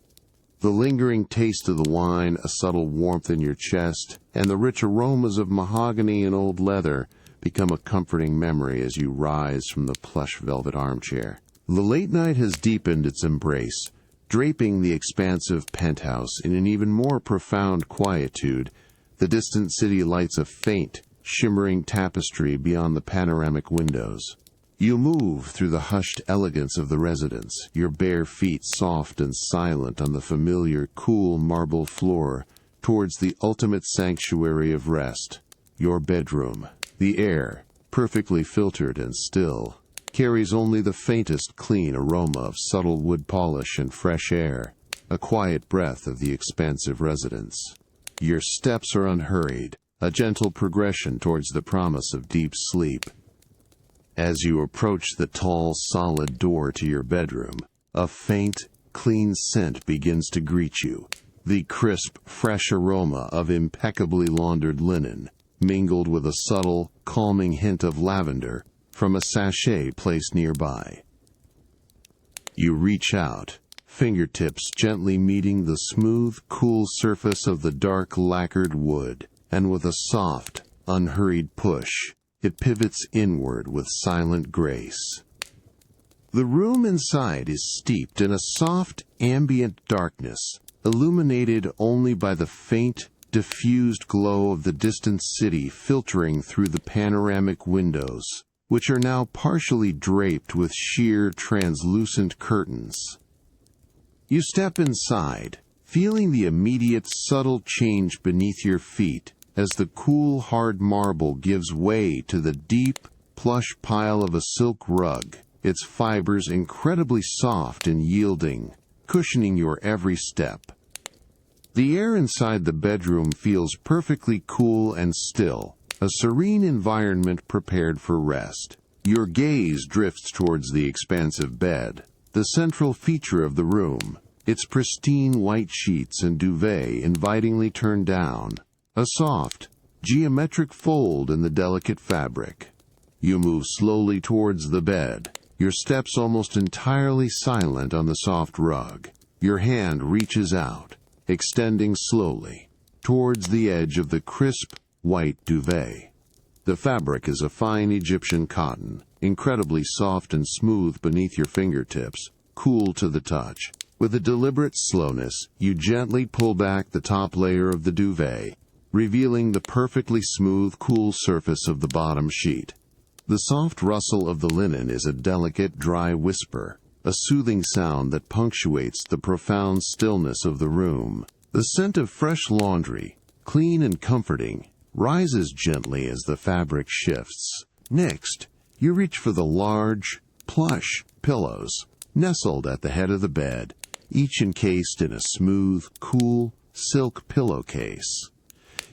The lingering taste of the wine, a subtle warmth in your chest, and the rich aromas of mahogany and old leather become a comforting memory as you rise from the plush velvet armchair. The late night has deepened its embrace, draping the expansive penthouse in an even more profound quietude. The distant city lights a faint, shimmering tapestry beyond the panoramic windows. You move through the hushed elegance of the residence, your bare feet soft and silent on the familiar, cool marble floor, towards the ultimate sanctuary of rest, your bedroom. The air, perfectly filtered and still, carries only the faintest clean aroma of subtle wood polish and fresh air, a quiet breath of the expansive residence. Your steps are unhurried, a gentle progression towards the promise of deep sleep. As you approach the tall, solid door to your bedroom, a faint, clean scent begins to greet you, the crisp, fresh aroma of impeccably laundered linen, mingled with a subtle, calming hint of lavender from a sachet placed nearby. You reach out, fingertips gently meeting the smooth, cool surface of the dark lacquered wood, and with a soft, unhurried push, it pivots inward with silent grace. The room inside is steeped in a soft, ambient darkness, illuminated only by the faint, diffused glow of the distant city filtering through the panoramic windows, which are now partially draped with sheer, translucent curtains. You step inside, feeling the immediate subtle change beneath your feet as the cool, hard marble gives way to the deep, plush pile of a silk rug, its fibers incredibly soft and yielding, cushioning your every step. The air inside the bedroom feels perfectly cool and still, a serene environment prepared for rest. Your gaze drifts towards the expansive bed, the central feature of the room, its pristine white sheets and duvet invitingly turned down, a soft, geometric fold in the delicate fabric. You move slowly towards the bed, your steps almost entirely silent on the soft rug. Your hand reaches out, extending slowly, towards the edge of the crisp, white duvet. The fabric is a fine Egyptian cotton, incredibly soft and smooth beneath your fingertips, cool to the touch. With a deliberate slowness, you gently pull back the top layer of the duvet, revealing the perfectly smooth, cool surface of the bottom sheet. The soft rustle of the linen is a delicate, dry whisper, a soothing sound that punctuates the profound stillness of the room. The scent of fresh laundry, clean and comforting, rises gently as the fabric shifts. Next, you reach for the large, plush pillows nestled at the head of the bed, each encased in a smooth, cool silk pillowcase.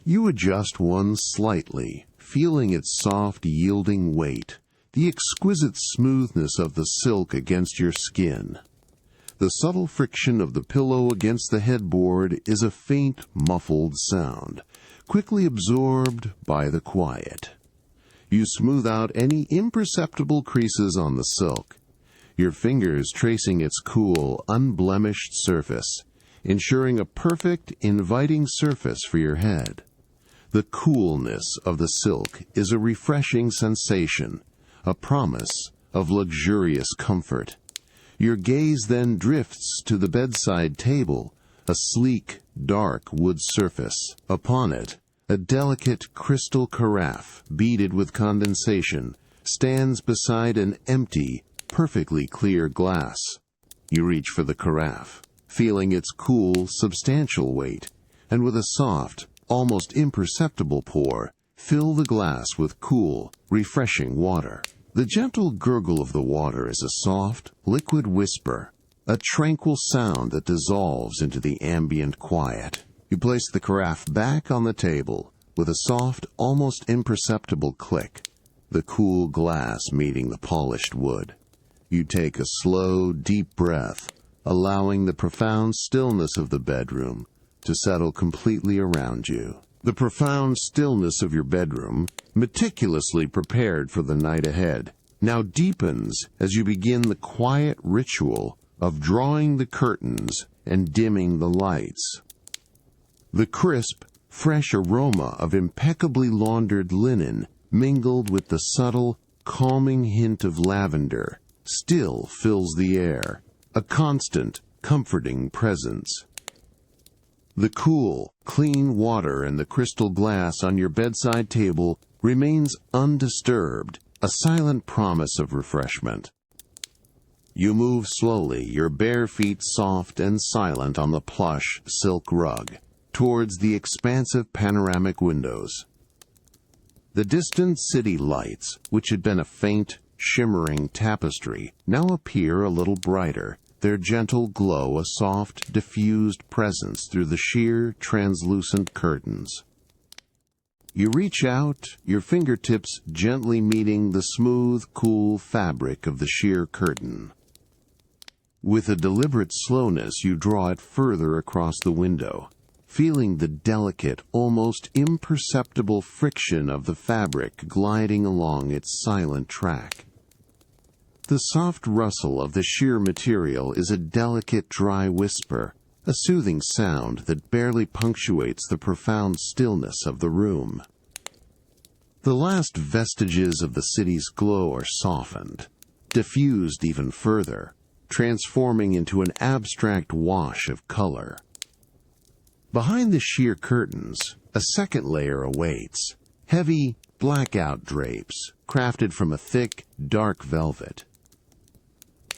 You adjust one slightly, feeling its soft, yielding weight, the exquisite smoothness of the silk against your skin. The subtle friction of the pillow against the headboard is a faint, muffled sound, quickly absorbed by the quiet. You smooth out any imperceptible creases on the silk, your fingers tracing its cool, unblemished surface, ensuring a perfect, inviting surface for your head. The coolness of the silk is a refreshing sensation, a promise of luxurious comfort. Your gaze then drifts to the bedside table, a sleek, dark wood surface. Upon it, a delicate crystal carafe, beaded with condensation, stands beside an empty, perfectly clear glass. You reach for the carafe, feeling its cool, substantial weight, and with a soft, almost imperceptible pour, fill the glass with cool, refreshing water. The gentle gurgle of the water is a soft, liquid whisper, a tranquil sound that dissolves into the ambient quiet. You place the carafe back on the table with a soft, almost imperceptible click, the cool glass meeting the polished wood. You take a slow, deep breath, allowing the profound stillness of the bedroom to settle completely around you. The profound stillness of your bedroom, meticulously prepared for the night ahead, now deepens as you begin the quiet ritual of drawing the curtains and dimming the lights. The crisp, fresh aroma of impeccably laundered linen, mingled with the subtle, calming hint of lavender, still fills the air, a constant, comforting presence. The cool, clean water and the crystal glass on your bedside table remains undisturbed, a silent promise of refreshment. You move slowly, your bare feet soft and silent on the plush silk rug, towards the expansive panoramic windows. The distant city lights, which had been a faint, shimmering tapestry, now appear a little brighter, their gentle glow a soft, diffused presence through the sheer, translucent curtains. You reach out, your fingertips gently meeting the smooth, cool fabric of the sheer curtain. With a deliberate slowness, you draw it further across the window, feeling the delicate, almost imperceptible friction of the fabric gliding along its silent track. The soft rustle of the sheer material is a delicate, dry whisper, a soothing sound that barely punctuates the profound stillness of the room. The last vestiges of the city's glow are softened, diffused even further, transforming into an abstract wash of color. Behind the sheer curtains, a second layer awaits, heavy, blackout drapes, crafted from a thick, dark velvet.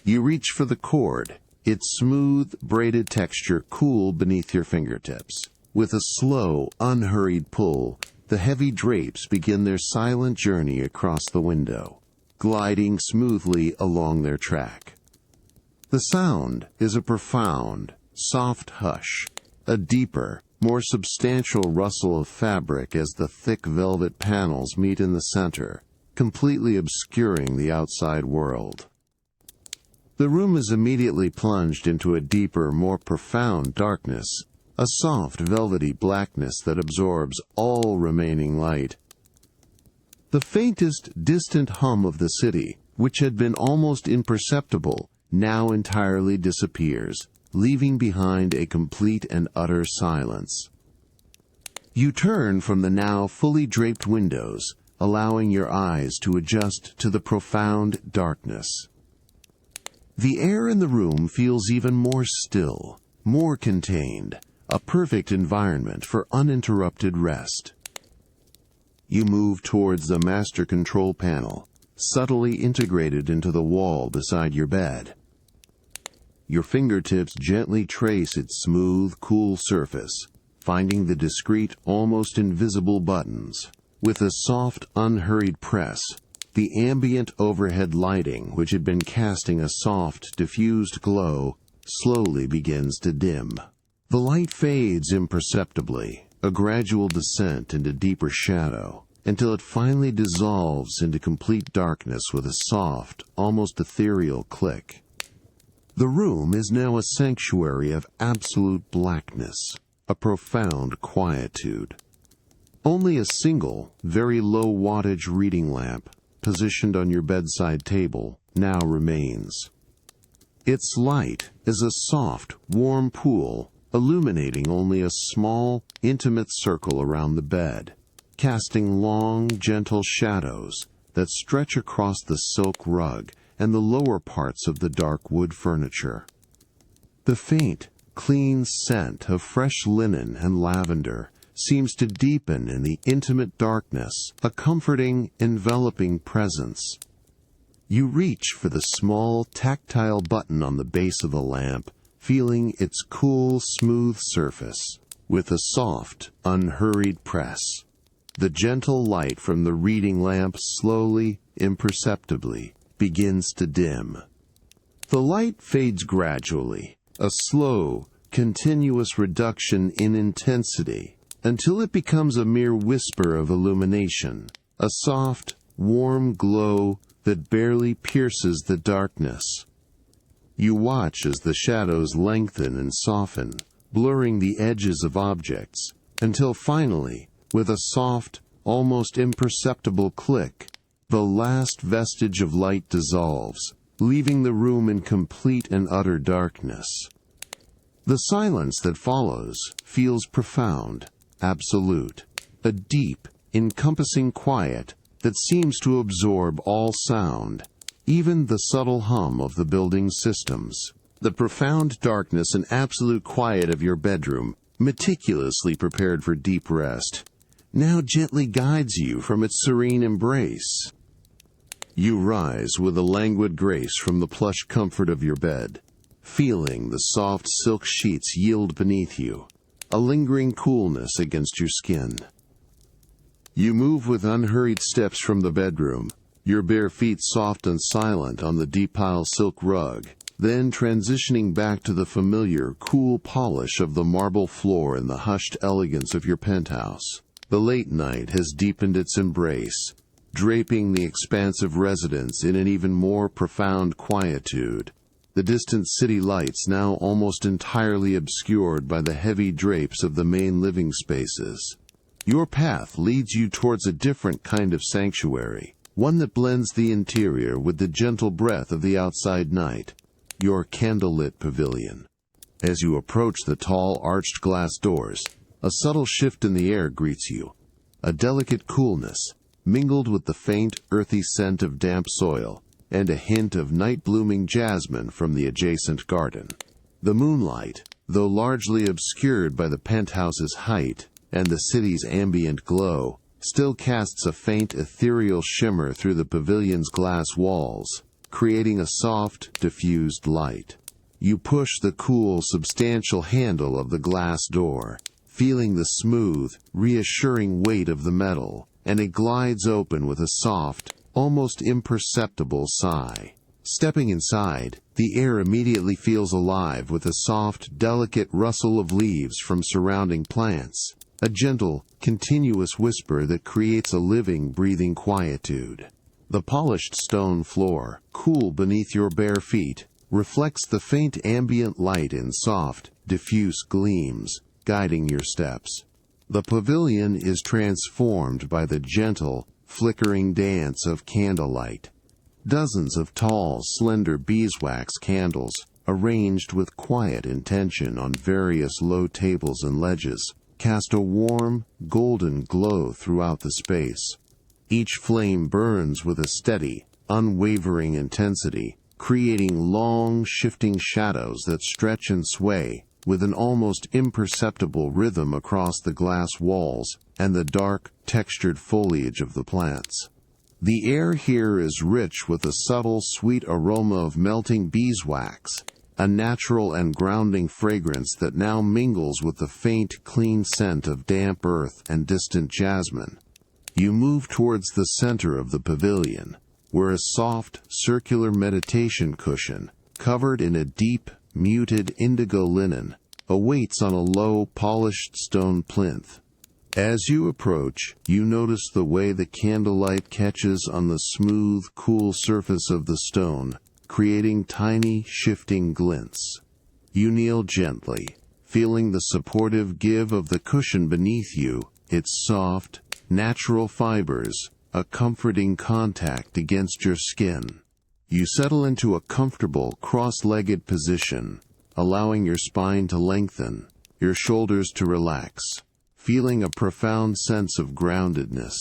You reach for the cord, its smooth, braided texture cool beneath your fingertips. With a slow, unhurried pull, the heavy drapes begin their silent journey across the window, gliding smoothly along their track. The sound is a profound, soft hush, a deeper, more substantial rustle of fabric as the thick velvet panels meet in the center, completely obscuring the outside world. The room is immediately plunged into a deeper, more profound darkness, a soft, velvety blackness that absorbs all remaining light. The faintest, distant hum of the city, which had been almost imperceptible, now entirely disappears, leaving behind a complete and utter silence. You turn from the now fully draped windows, allowing your eyes to adjust to the profound darkness. The air in the room feels even more still, more contained, a perfect environment for uninterrupted rest. You move towards the master control panel, subtly integrated into the wall beside your bed. Your fingertips gently trace its smooth, cool surface, finding the discreet, almost invisible buttons. With a soft, unhurried press, The ambient overhead lighting, which had been casting a soft, diffused glow, slowly begins to dim. The light fades imperceptibly, a gradual descent into deeper shadow, until it finally dissolves into complete darkness with a soft, almost ethereal click. The room is now a sanctuary of absolute blackness, a profound quietude. Only a single, very low wattage reading lamp, positioned on your bedside table, now remains. Its light is a soft, warm pool, illuminating only a small, intimate circle around the bed, casting long, gentle shadows that stretch across the silk rug and the lower parts of the dark wood furniture. The faint, clean scent of fresh linen and lavender seems to deepen in the intimate darkness, a comforting, enveloping presence. You reach for the small, tactile button on the base of the lamp, feeling its cool, smooth surface. With a soft, unhurried press, the gentle light from the reading lamp slowly, imperceptibly, begins to dim. The light fades gradually, a slow, continuous reduction in intensity, until it becomes a mere whisper of illumination, a soft, warm glow that barely pierces the darkness. You watch as the shadows lengthen and soften, blurring the edges of objects, until finally, with a soft, almost imperceptible click, the last vestige of light dissolves, leaving the room in complete and utter darkness. The silence that follows feels profound, absolute, a deep, encompassing quiet that seems to absorb all sound, even the subtle hum of the building's systems. The profound darkness and absolute quiet of your bedroom, meticulously prepared for deep rest, now gently guides you from its serene embrace. You rise with a languid grace from the plush comfort of your bed, feeling the soft silk sheets yield beneath you, a lingering coolness against your skin. You move with unhurried steps from the bedroom, your bare feet soft and silent on the deep pile silk rug, then transitioning back to the familiar, cool polish of the marble floor and the hushed elegance of your penthouse. The late night has deepened its embrace, draping the expansive residence in an even more profound quietude, the distant city lights now almost entirely obscured by the heavy drapes of the main living spaces. Your path leads you towards a different kind of sanctuary, one that blends the interior with the gentle breath of the outside night, your candlelit pavilion. As you approach the tall, arched glass doors, a subtle shift in the air greets you, a delicate coolness, mingled with the faint, earthy scent of damp soil, and a hint of night-blooming jasmine from the adjacent garden. The moonlight, though largely obscured by the penthouse's height and the city's ambient glow, still casts a faint ethereal shimmer through the pavilion's glass walls, creating a soft, diffused light. You push the cool, substantial handle of the glass door, feeling the smooth, reassuring weight of the metal, and it glides open with a soft, almost imperceptible sigh. Stepping inside, the air immediately feels alive with a soft, delicate rustle of leaves from surrounding plants, a gentle, continuous whisper that creates a living, breathing quietude. The polished stone floor, cool beneath your bare feet, reflects the faint ambient light in soft, diffuse gleams, guiding your steps. The pavilion is transformed by the gentle, flickering dance of candlelight. Dozens of tall, slender beeswax candles, arranged with quiet intention on various low tables and ledges, cast a warm, golden glow throughout the space. Each flame burns with a steady, unwavering intensity, creating long, shifting shadows that stretch and sway, with an almost imperceptible rhythm across the glass walls and the dark, textured foliage of the plants. The air here is rich with a subtle, sweet aroma of melting beeswax, a natural and grounding fragrance that now mingles with the faint, clean scent of damp earth and distant jasmine. You move towards the center of the pavilion, where a soft, circular meditation cushion, covered in a deep, muted indigo linen, awaits on a low, polished stone plinth. As you approach, you notice the way the candlelight catches on the smooth, cool surface of the stone, creating tiny, shifting glints. You kneel gently, feeling the supportive give of the cushion beneath you, its soft, natural fibers, a comforting contact against your skin. You settle into a comfortable, cross-legged position, allowing your spine to lengthen, your shoulders to relax, feeling a profound sense of groundedness.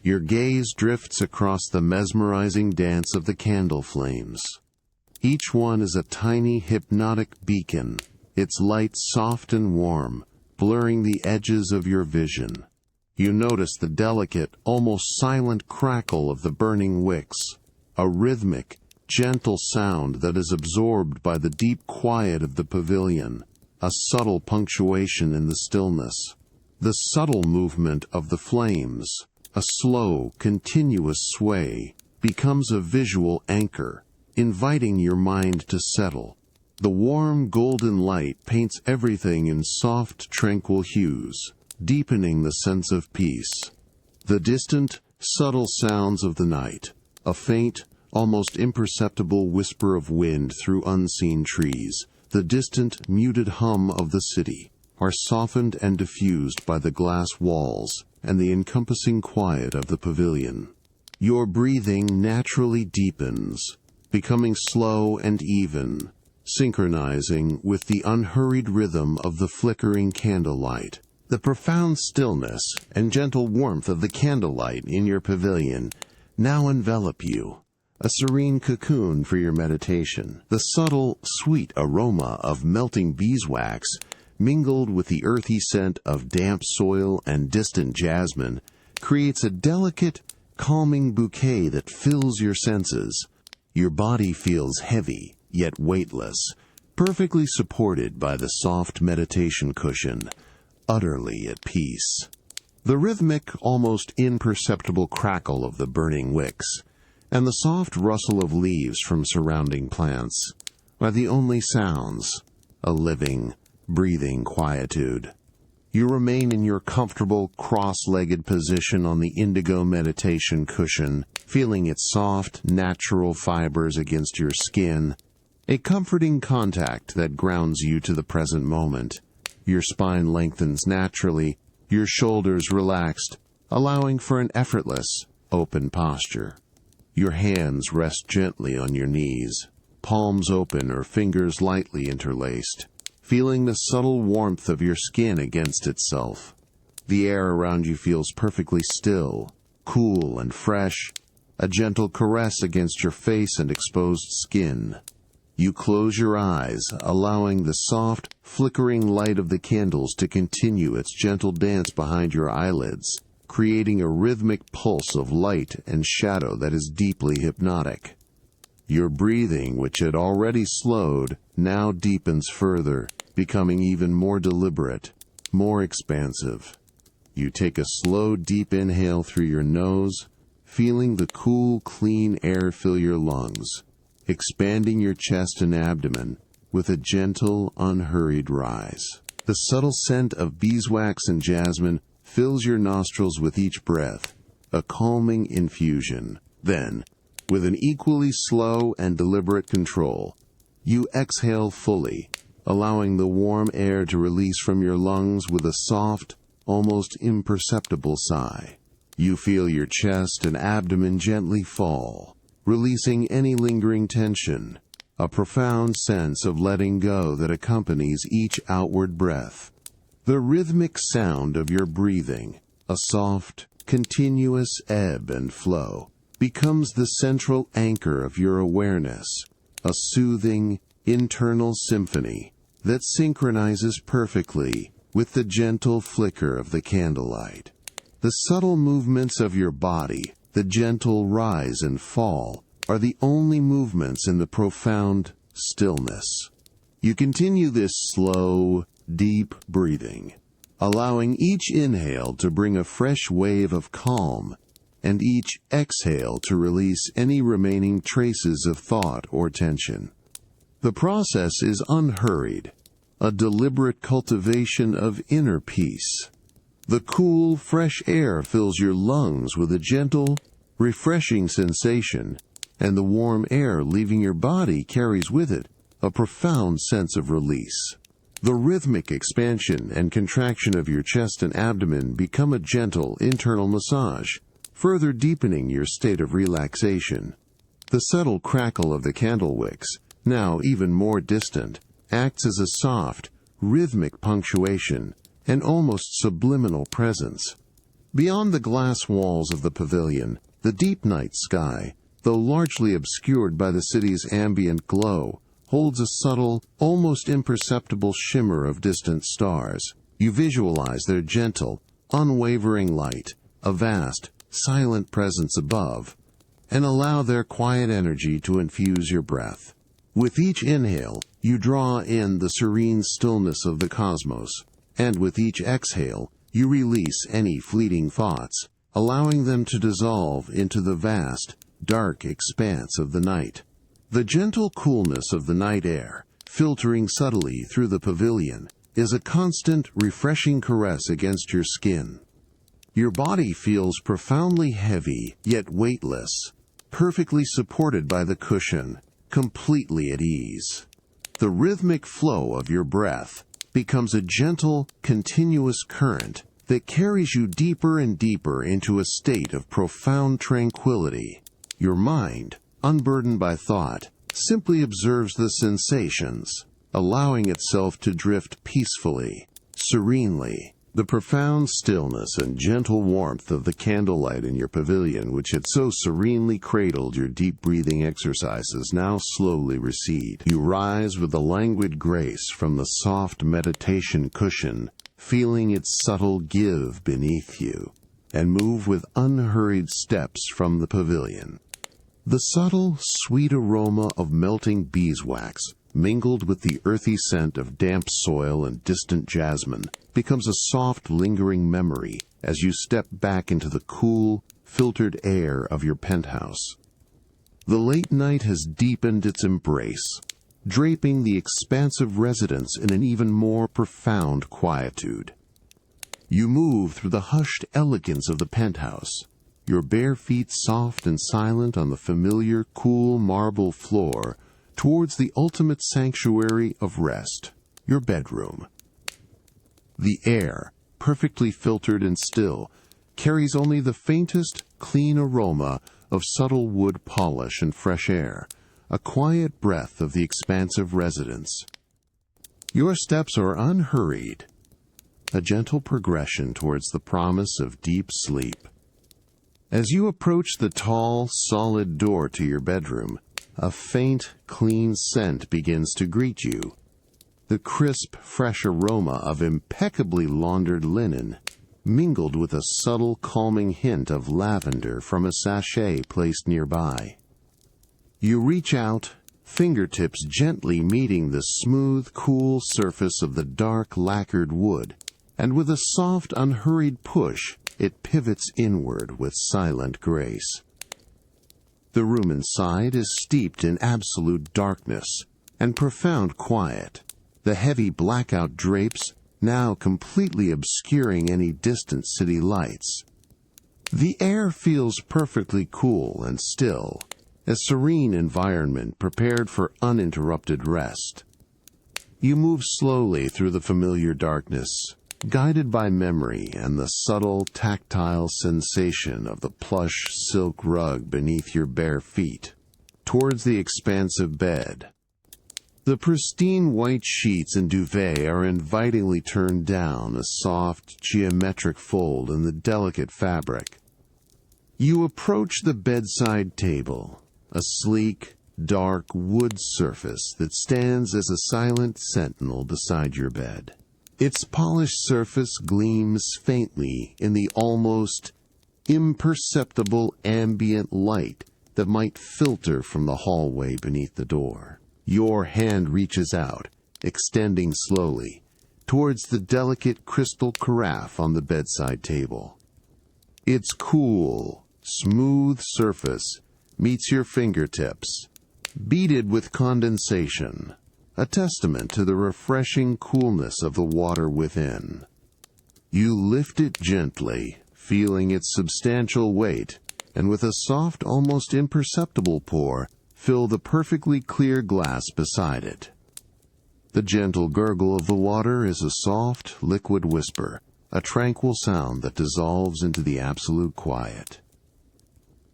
Your gaze drifts across the mesmerizing dance of the candle flames. Each one is a tiny hypnotic beacon, its light soft and warm, blurring the edges of your vision. You notice the delicate, almost silent crackle of the burning wicks, a rhythmic, gentle sound that is absorbed by the deep quiet of the pavilion, a subtle punctuation in the stillness. The subtle movement of the flames, a slow, continuous sway, becomes a visual anchor, inviting your mind to settle. The warm golden light paints everything in soft, tranquil hues, deepening the sense of peace. The distant, subtle sounds of the night, a faint, almost imperceptible whisper of wind through unseen trees, the distant, muted hum of the city, are softened and diffused by the glass walls and the encompassing quiet of the pavilion. Your breathing naturally deepens, becoming slow and even, synchronizing with the unhurried rhythm of the flickering candlelight. The profound stillness and gentle warmth of the candlelight in your pavilion now envelop you, a serene cocoon for your meditation. The subtle, sweet aroma of melting beeswax, mingled with the earthy scent of damp soil and distant jasmine, creates a delicate, calming bouquet that fills your senses. Your body feels heavy, yet weightless, perfectly supported by the soft meditation cushion, utterly at peace. The rhythmic, almost imperceptible crackle of the burning wicks, and the soft rustle of leaves from surrounding plants, are the only sounds, a living, breathing quietude. You remain in your comfortable, cross-legged position on the indigo meditation cushion, feeling its soft, natural fibers against your skin, a comforting contact that grounds you to the present moment. Your spine lengthens naturally, your shoulders relaxed, allowing for an effortless, open posture. Your hands rest gently on your knees, palms open or fingers lightly interlaced, feeling the subtle warmth of your skin against itself. The air around you feels perfectly still, cool and fresh, a gentle caress against your face and exposed skin. You close your eyes, allowing the soft, flickering light of the candles to continue its gentle dance behind your eyelids, creating a rhythmic pulse of light and shadow that is deeply hypnotic. Your breathing, which had already slowed, now deepens further, becoming even more deliberate, more expansive. You take a slow, deep inhale through your nose, feeling the cool, clean air fill your lungs, expanding your chest and abdomen with a gentle, unhurried rise. The subtle scent of beeswax and jasmine fills your nostrils with each breath, a calming infusion. Then, with an equally slow and deliberate control, you exhale fully, allowing the warm air to release from your lungs with a soft, almost imperceptible sigh. You feel your chest and abdomen gently fall, releasing any lingering tension, a profound sense of letting go that accompanies each outward breath. The rhythmic sound of your breathing, a soft, continuous ebb and flow, becomes the central anchor of your awareness, a soothing, internal symphony that synchronizes perfectly with the gentle flicker of the candlelight. The subtle movements of your body, the gentle rise and fall, are the only movements in the profound stillness. You continue this slow, deep breathing, allowing each inhale to bring a fresh wave of calm and each exhale to release any remaining traces of thought or tension. The process is unhurried, a deliberate cultivation of inner peace. The cool, fresh air fills your lungs with a gentle, refreshing sensation, and the warm air leaving your body carries with it a profound sense of release. The rhythmic expansion and contraction of your chest and abdomen become a gentle internal massage, further deepening your state of relaxation. The subtle crackle of the candle wicks, now even more distant, acts as a soft, rhythmic punctuation, an almost subliminal presence. Beyond the glass walls of the pavilion, the deep night sky, though largely obscured by the city's ambient glow, holds a subtle, almost imperceptible shimmer of distant stars. You visualize their gentle, unwavering light, a vast, silent presence above, and allow their quiet energy to infuse your breath. With each inhale, you draw in the serene stillness of the cosmos, and with each exhale, you release any fleeting thoughts, allowing them to dissolve into the vast, dark expanse of the night. The gentle coolness of the night air, filtering subtly through the pavilion, is a constant, refreshing caress against your skin. Your body feels profoundly heavy, yet weightless, perfectly supported by the cushion, completely at ease. The rhythmic flow of your breath becomes a gentle, continuous current that carries you deeper and deeper into a state of profound tranquility. Your mind, unburdened by thought, simply observes the sensations, allowing itself to drift peacefully, serenely. The profound stillness and gentle warmth of the candlelight in your pavilion, which had so serenely cradled your deep breathing exercises, now slowly recede. You rise with a languid grace from the soft meditation cushion, feeling its subtle give beneath you, and move with unhurried steps from the pavilion. The subtle, sweet aroma of melting beeswax, mingled with the earthy scent of damp soil and distant jasmine, becomes a soft, lingering memory as you step back into the cool, filtered air of your penthouse. The late night has deepened its embrace, draping the expansive residence in an even more profound quietude. You move through the hushed elegance of the penthouse, your bare feet soft and silent on the familiar, cool marble floor, towards the ultimate sanctuary of rest, your bedroom. The air, perfectly filtered and still, carries only the faintest, clean aroma of subtle wood polish and fresh air, a quiet breath of the expansive residence. Your steps are unhurried, a gentle progression towards the promise of deep sleep. As you approach the tall, solid door to your bedroom, a faint, clean scent begins to greet you. The crisp, fresh aroma of impeccably laundered linen, mingled with a subtle, calming hint of lavender from a sachet placed nearby. You reach out, fingertips gently meeting the smooth, cool surface of the dark, lacquered wood, and with a soft, unhurried push, it pivots inward with silent grace. The room inside is steeped in absolute darkness and profound quiet, the heavy blackout drapes now completely obscuring any distant city lights. The air feels perfectly cool and still, a serene environment prepared for uninterrupted rest. You move slowly through the familiar darkness, guided by memory and the subtle, tactile sensation of the plush silk rug beneath your bare feet, towards the expansive bed. The pristine white sheets and duvet are invitingly turned down, a soft, geometric fold in the delicate fabric. You approach the bedside table, a sleek, dark wood surface that stands as a silent sentinel beside your bed. Its polished surface gleams faintly in the almost imperceptible ambient light that might filter from the hallway beneath the door. Your hand reaches out, extending slowly, towards the delicate crystal carafe on the bedside table. Its cool, smooth surface meets your fingertips, beaded with condensation, a testament to the refreshing coolness of the water within. You lift it gently, feeling its substantial weight, and with a soft, almost imperceptible pour, fill the perfectly clear glass beside it. The gentle gurgle of the water is a soft, liquid whisper, a tranquil sound that dissolves into the absolute quiet.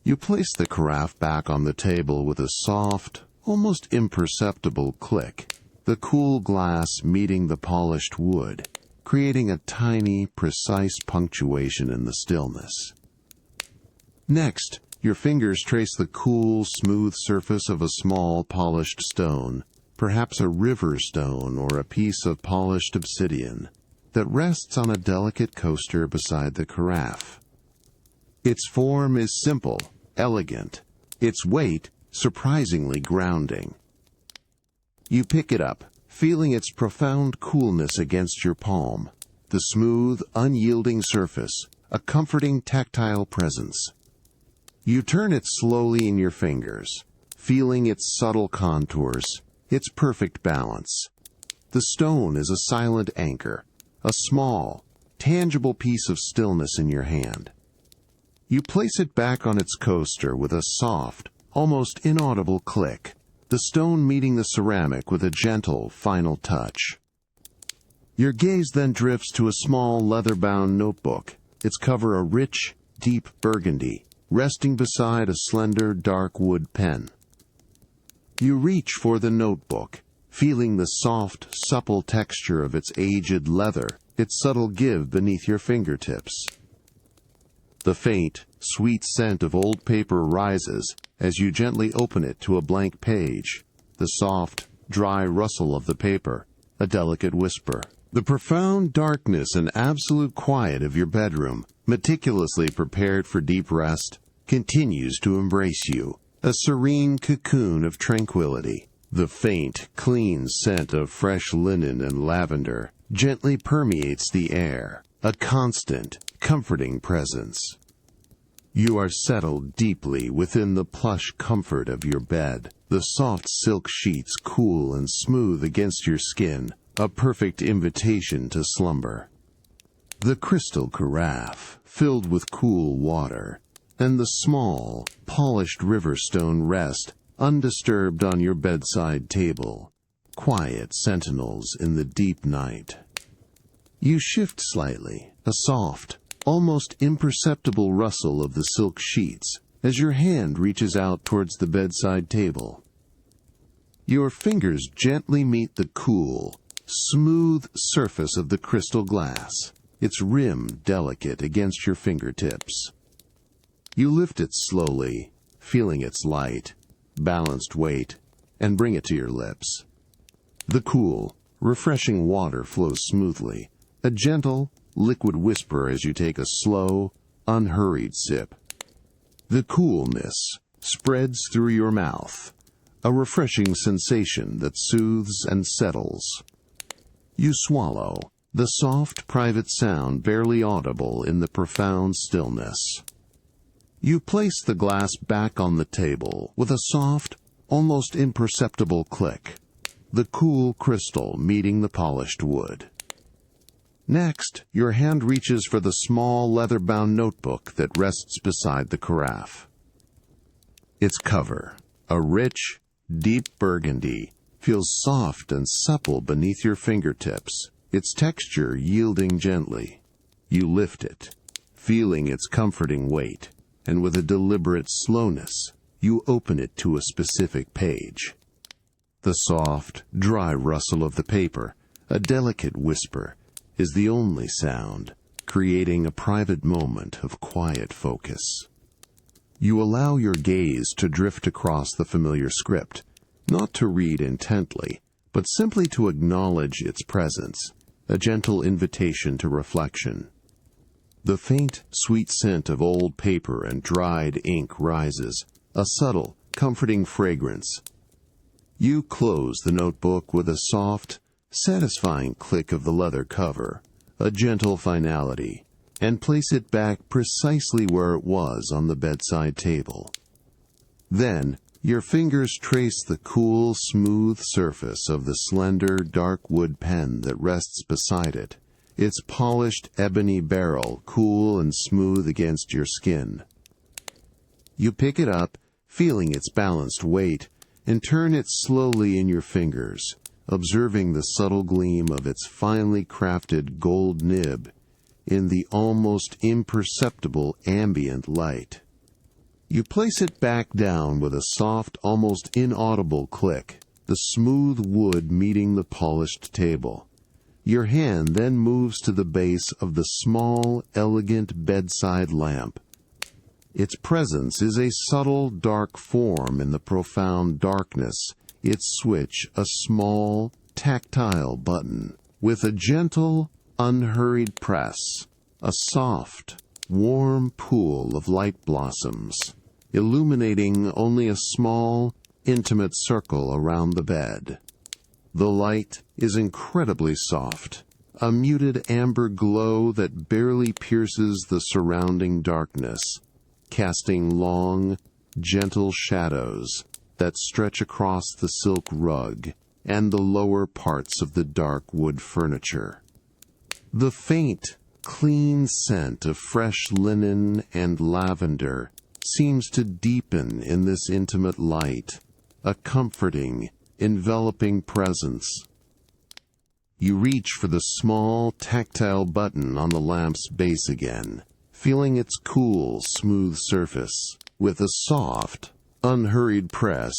You place the carafe back on the table with a soft, almost imperceptible click, the cool glass meeting the polished wood, creating a tiny, precise punctuation in the stillness. Next, your fingers trace the cool, smooth surface of a small, polished stone, perhaps a river stone or a piece of polished obsidian, that rests on a delicate coaster beside the carafe. Its form is simple, elegant, its weight surprisingly grounding. You pick it up, feeling its profound coolness against your palm, the smooth, unyielding surface, a comforting tactile presence. You turn it slowly in your fingers, feeling its subtle contours, its perfect balance. The stone is a silent anchor, a small, tangible piece of stillness in your hand. You place it back on its coaster with a soft, almost inaudible click, the stone meeting the ceramic with a gentle, final touch. Your gaze then drifts to a small leather-bound notebook, its cover a rich, deep burgundy, resting beside a slender, dark wood pen. You reach for the notebook, feeling the soft, supple texture of its aged leather, its subtle give beneath your fingertips. The faint, sweet scent of old paper rises as you gently open it to a blank page, the soft, dry rustle of the paper, a delicate whisper. The profound darkness and absolute quiet of your bedroom, meticulously prepared for deep rest, continues to embrace you, a serene cocoon of tranquility. The faint, clean scent of fresh linen and lavender gently permeates the air, a constant, comforting presence. You are settled deeply within the plush comfort of your bed, the soft silk sheets cool and smooth against your skin, a perfect invitation to slumber. The crystal carafe, filled with cool water, and the small, polished river stone rest undisturbed on your bedside table, quiet sentinels in the deep night. You shift slightly, a soft, almost imperceptible rustle of the silk sheets as your hand reaches out towards the bedside table. Your fingers gently meet the cool, smooth surface of the crystal glass, its rim delicate against your fingertips. You lift it slowly, feeling its light, balanced weight, and bring it to your lips. The cool, refreshing water flows smoothly, a gentle, liquid whisper as you take a slow, unhurried sip. The coolness spreads through your mouth, a refreshing sensation that soothes and settles. You swallow, the soft, private sound barely audible in the profound stillness. You place the glass back on the table with a soft, almost imperceptible click, the cool crystal meeting the polished wood. Next, your hand reaches for the small leather-bound notebook that rests beside the carafe. Its cover, a rich, deep burgundy, feels soft and supple beneath your fingertips, its texture yielding gently. You lift it, feeling its comforting weight, and with a deliberate slowness, you open it to a specific page. The soft, dry rustle of the paper, a delicate whisper, is the only sound, creating a private moment of quiet focus. You allow your gaze to drift across the familiar script, not to read intently, but simply to acknowledge its presence, a gentle invitation to reflection. The faint, sweet scent of old paper and dried ink rises, a subtle, comforting fragrance. You close the notebook with a soft, satisfying click of the leather cover, a gentle finality, and place it back precisely where it was on the bedside table. Then, your fingers trace the cool, smooth surface of the slender, dark wood pen that rests beside it, its polished ebony barrel cool and smooth against your skin. You pick it up, feeling its balanced weight, and turn it slowly in your fingers, observing the subtle gleam of its finely crafted gold nib in the almost imperceptible ambient light. You place it back down with a soft, almost inaudible click, the smooth wood meeting the polished table. Your hand then moves to the base of the small, elegant bedside lamp. Its presence is a subtle, dark form in the profound darkness, its switch a small, tactile button. With a gentle, unhurried press, a soft, warm pool of light blossoms, illuminating only a small, intimate circle around the bed. The light is incredibly soft, a muted amber glow that barely pierces the surrounding darkness, casting long, gentle shadows that stretch across the silk rug and the lower parts of the dark wood furniture. The faint, clean scent of fresh linen and lavender seems to deepen in this intimate light, a comforting, enveloping presence. You reach for the small, tactile button on the lamp's base again, feeling its cool, smooth surface. With a soft, unhurried press,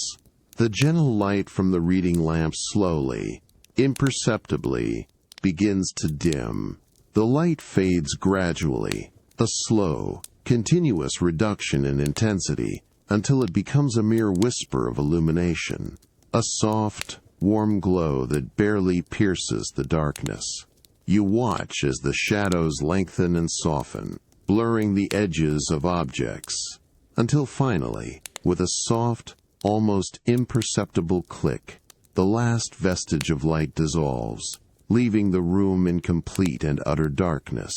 the gentle light from the reading lamp slowly, imperceptibly, begins to dim. The light fades gradually, a slow, continuous reduction in intensity, until it becomes a mere whisper of illumination, a soft, warm glow that barely pierces the darkness. You watch as the shadows lengthen and soften, blurring the edges of objects, until finally, with a soft, almost imperceptible click, the last vestige of light dissolves, leaving the room in complete and utter darkness.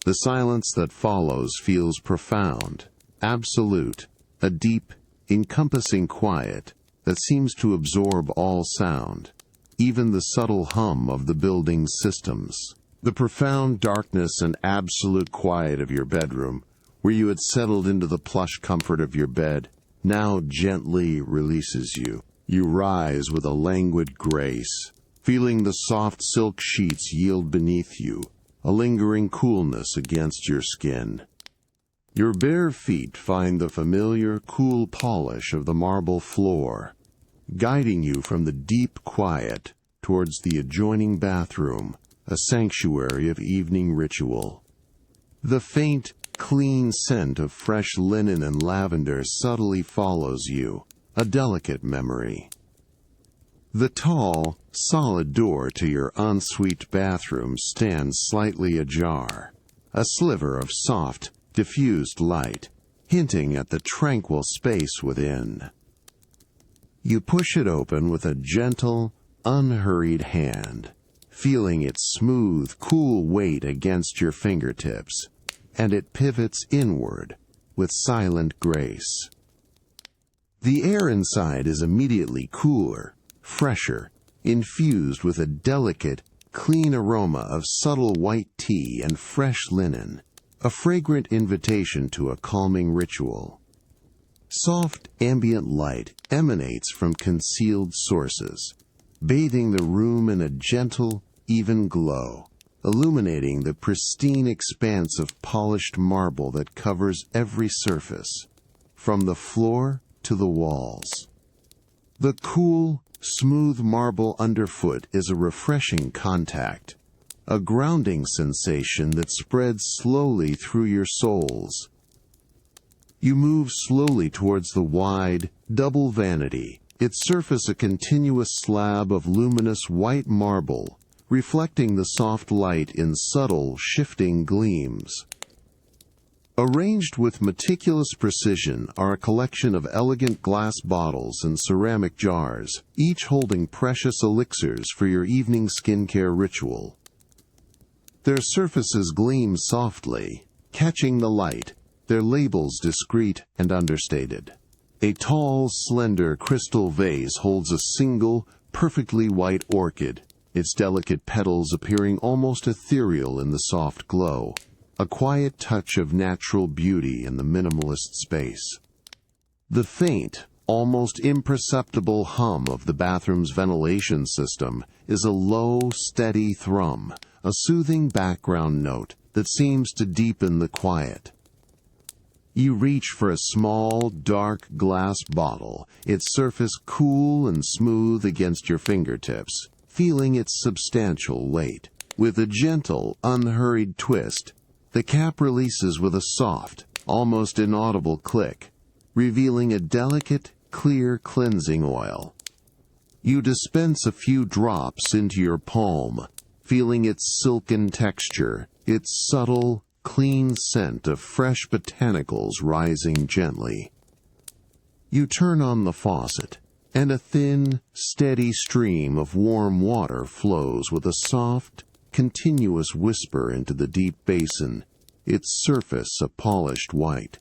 The silence that follows feels profound, absolute, a deep, encompassing quiet that seems to absorb all sound, even the subtle hum of the building's systems. The profound darkness and absolute quiet of your bedroom, where you had settled into the plush comfort of your bed, now gently releases you. You rise with a languid grace, feeling the soft silk sheets yield beneath you, a lingering coolness against your skin. Your bare feet find the familiar, cool polish of the marble floor, guiding you from the deep quiet towards the adjoining bathroom, a sanctuary of evening ritual. The faint, clean scent of fresh linen and lavender subtly follows you, a delicate memory. The tall, solid door to your ensuite bathroom stands slightly ajar, a sliver of soft, diffused light, hinting at the tranquil space within. You push it open with a gentle, unhurried hand, feeling its smooth, cool weight against your fingertips, and it pivots inward with silent grace. The air inside is immediately cooler, fresher, infused with a delicate, clean aroma of subtle white tea and fresh linen, a fragrant invitation to a calming ritual. Soft ambient light emanates from concealed sources, bathing the room in a gentle, even glow, illuminating the pristine expanse of polished marble that covers every surface, from the floor to the walls. The cool, smooth marble underfoot is a refreshing contact, a grounding sensation that spreads slowly through your soles. You move slowly towards the wide, double vanity, its surface a continuous slab of luminous white marble, reflecting the soft light in subtle, shifting gleams. Arranged with meticulous precision are a collection of elegant glass bottles and ceramic jars, each holding precious elixirs for your evening skincare ritual. Their surfaces gleam softly, catching the light, their labels discreet and understated. A tall, slender crystal vase holds a single, perfectly white orchid, its delicate petals appearing almost ethereal in the soft glow, a quiet touch of natural beauty in the minimalist space. The faint, almost imperceptible hum of the bathroom's ventilation system is a low, steady thrum, a soothing background note that seems to deepen the quiet. You reach for a small, dark glass bottle, its surface cool and smooth against your fingertips, feeling its substantial weight. With a gentle, unhurried twist, the cap releases with a soft, almost inaudible click, revealing a delicate, clear cleansing oil. You dispense a few drops into your palm, feeling its silken texture, its subtle, clean scent of fresh botanicals rising gently. You turn on the faucet, and a thin, steady stream of warm water flows with a soft, continuous whisper into the deep basin, its surface a polished white.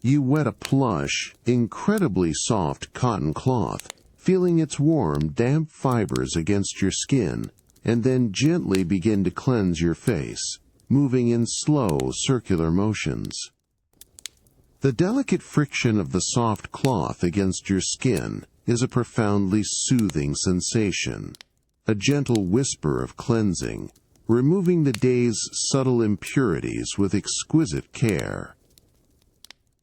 You wet a plush, incredibly soft cotton cloth, feeling its warm, damp fibers against your skin, and then gently begin to cleanse your face, moving in slow, circular motions. The delicate friction of the soft cloth against your skin is a profoundly soothing sensation, a gentle whisper of cleansing, removing the day's subtle impurities with exquisite care.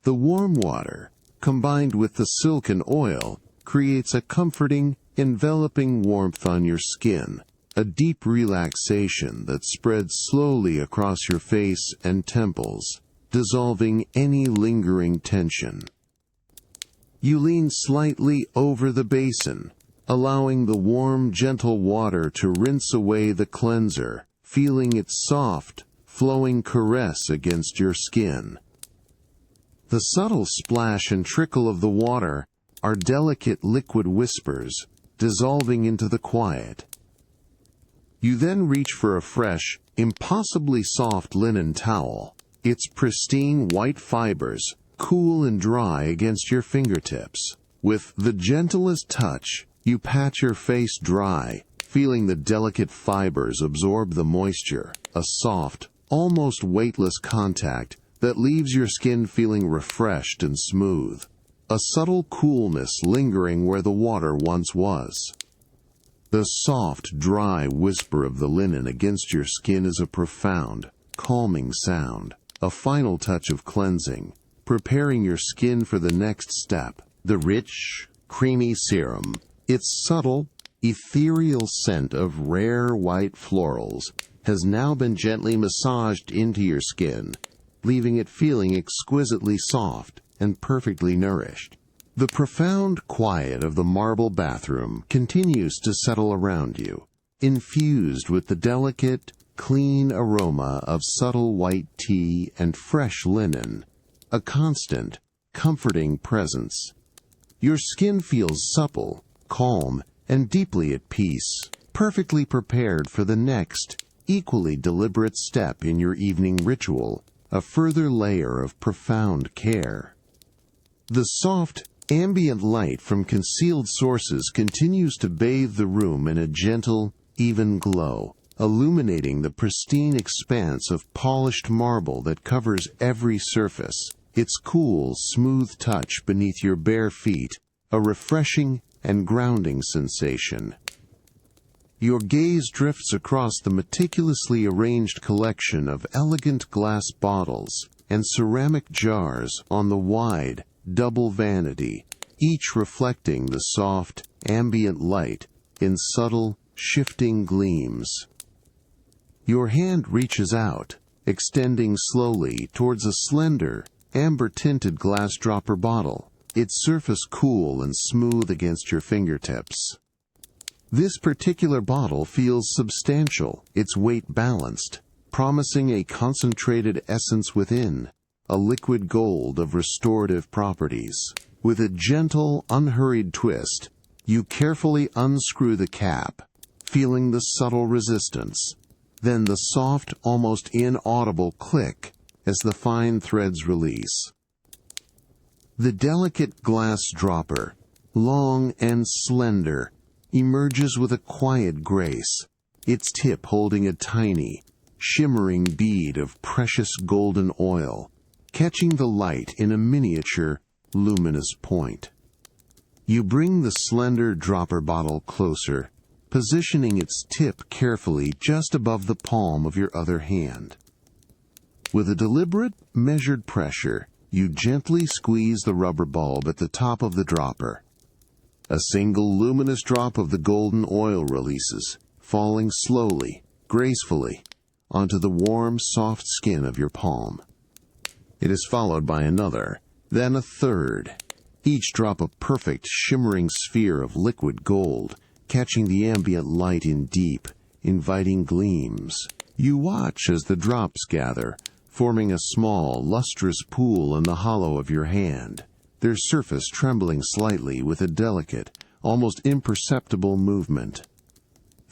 The warm water, combined with the silken oil, creates a comforting, enveloping warmth on your skin, a deep relaxation that spreads slowly across your face and temples, dissolving any lingering tension. You lean slightly over the basin, allowing the warm, gentle water to rinse away the cleanser, feeling its soft, flowing caress against your skin. The subtle splash and trickle of the water are delicate liquid whispers, dissolving into the quiet. You then reach for a fresh, impossibly soft linen towel, its pristine white fibers, cool and dry against your fingertips. With the gentlest touch, you pat your face dry, feeling the delicate fibers absorb the moisture, a soft, almost weightless contact that leaves your skin feeling refreshed and smooth, a subtle coolness lingering where the water once was. The soft, dry whisper of the linen against your skin is a profound, calming sound, a final touch of cleansing, preparing your skin for the next step. The rich, creamy serum, its subtle, ethereal scent of rare white florals, has now been gently massaged into your skin, leaving it feeling exquisitely soft and perfectly nourished. The profound quiet of the marble bathroom continues to settle around you, infused with the delicate, clean aroma of subtle white tea and fresh linen, a constant, comforting presence. Your skin feels supple, calm, and deeply at peace, perfectly prepared for the next, equally deliberate step in your evening ritual, a further layer of profound care. The soft, ambient light from concealed sources continues to bathe the room in a gentle, even glow, illuminating the pristine expanse of polished marble that covers every surface, its cool, smooth touch beneath your bare feet, a refreshing and grounding sensation. Your gaze drifts across the meticulously arranged collection of elegant glass bottles and ceramic jars on the wide, double vanity, each reflecting the soft, ambient light in subtle, shifting gleams. Your hand reaches out, extending slowly towards a slender, amber-tinted glass dropper bottle, its surface cool and smooth against your fingertips. This particular bottle feels substantial, its weight balanced, promising a concentrated essence within, a liquid gold of restorative properties. With a gentle, unhurried twist, you carefully unscrew the cap, feeling the subtle resistance, then the soft, almost inaudible click as the fine threads release. The delicate glass dropper, long and slender, emerges with a quiet grace, its tip holding a tiny, shimmering bead of precious golden oil, catching the light in a miniature, luminous point. You bring the slender dropper bottle closer, positioning its tip carefully just above the palm of your other hand. With a deliberate, measured pressure, you gently squeeze the rubber bulb at the top of the dropper. A single luminous drop of the golden oil releases, falling slowly, gracefully, onto the warm, soft skin of your palm. It is followed by another, then a third, each drop a perfect, shimmering sphere of liquid gold, catching the ambient light in deep, inviting gleams. You watch as the drops gather, forming a small, lustrous pool in the hollow of your hand, their surface trembling slightly with a delicate, almost imperceptible movement.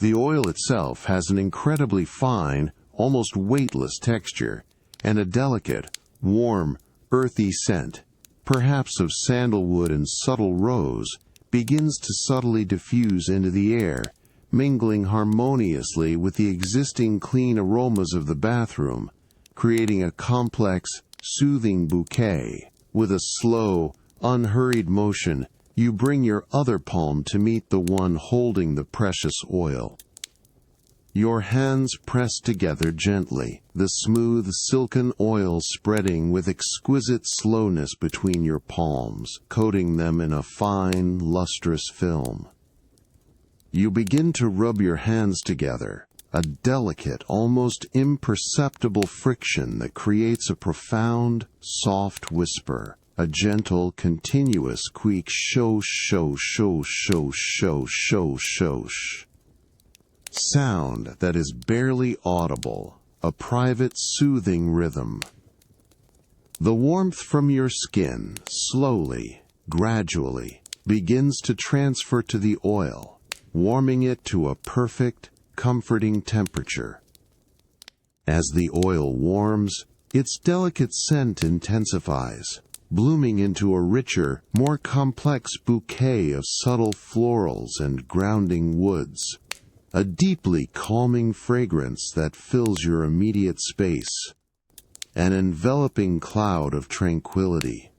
The oil itself has an incredibly fine, almost weightless texture, and a delicate, warm, earthy scent, perhaps of sandalwood and subtle rose, begins to subtly diffuse into the air, mingling harmoniously with the existing clean aromas of the bathroom, creating a complex, soothing bouquet. With a slow, unhurried motion, you bring your other palm to meet the one holding the precious oil. Your hands press together gently, the smooth, silken oil spreading with exquisite slowness between your palms, coating them in a fine, lustrous film. You begin to rub your hands together, a delicate, almost imperceptible friction that creates a profound, soft whisper, a gentle, continuous squeak, shosh, shosh, shosh, shosh, shosh, shosh. Sound that is barely audible, a private, soothing rhythm. The warmth from your skin, slowly, gradually, begins to transfer to the oil, warming it to a perfect, comforting temperature. As the oil warms, its delicate scent intensifies, blooming into a richer, more complex bouquet of subtle florals and grounding woods, a deeply calming fragrance that fills your immediate space, an enveloping cloud of tranquility.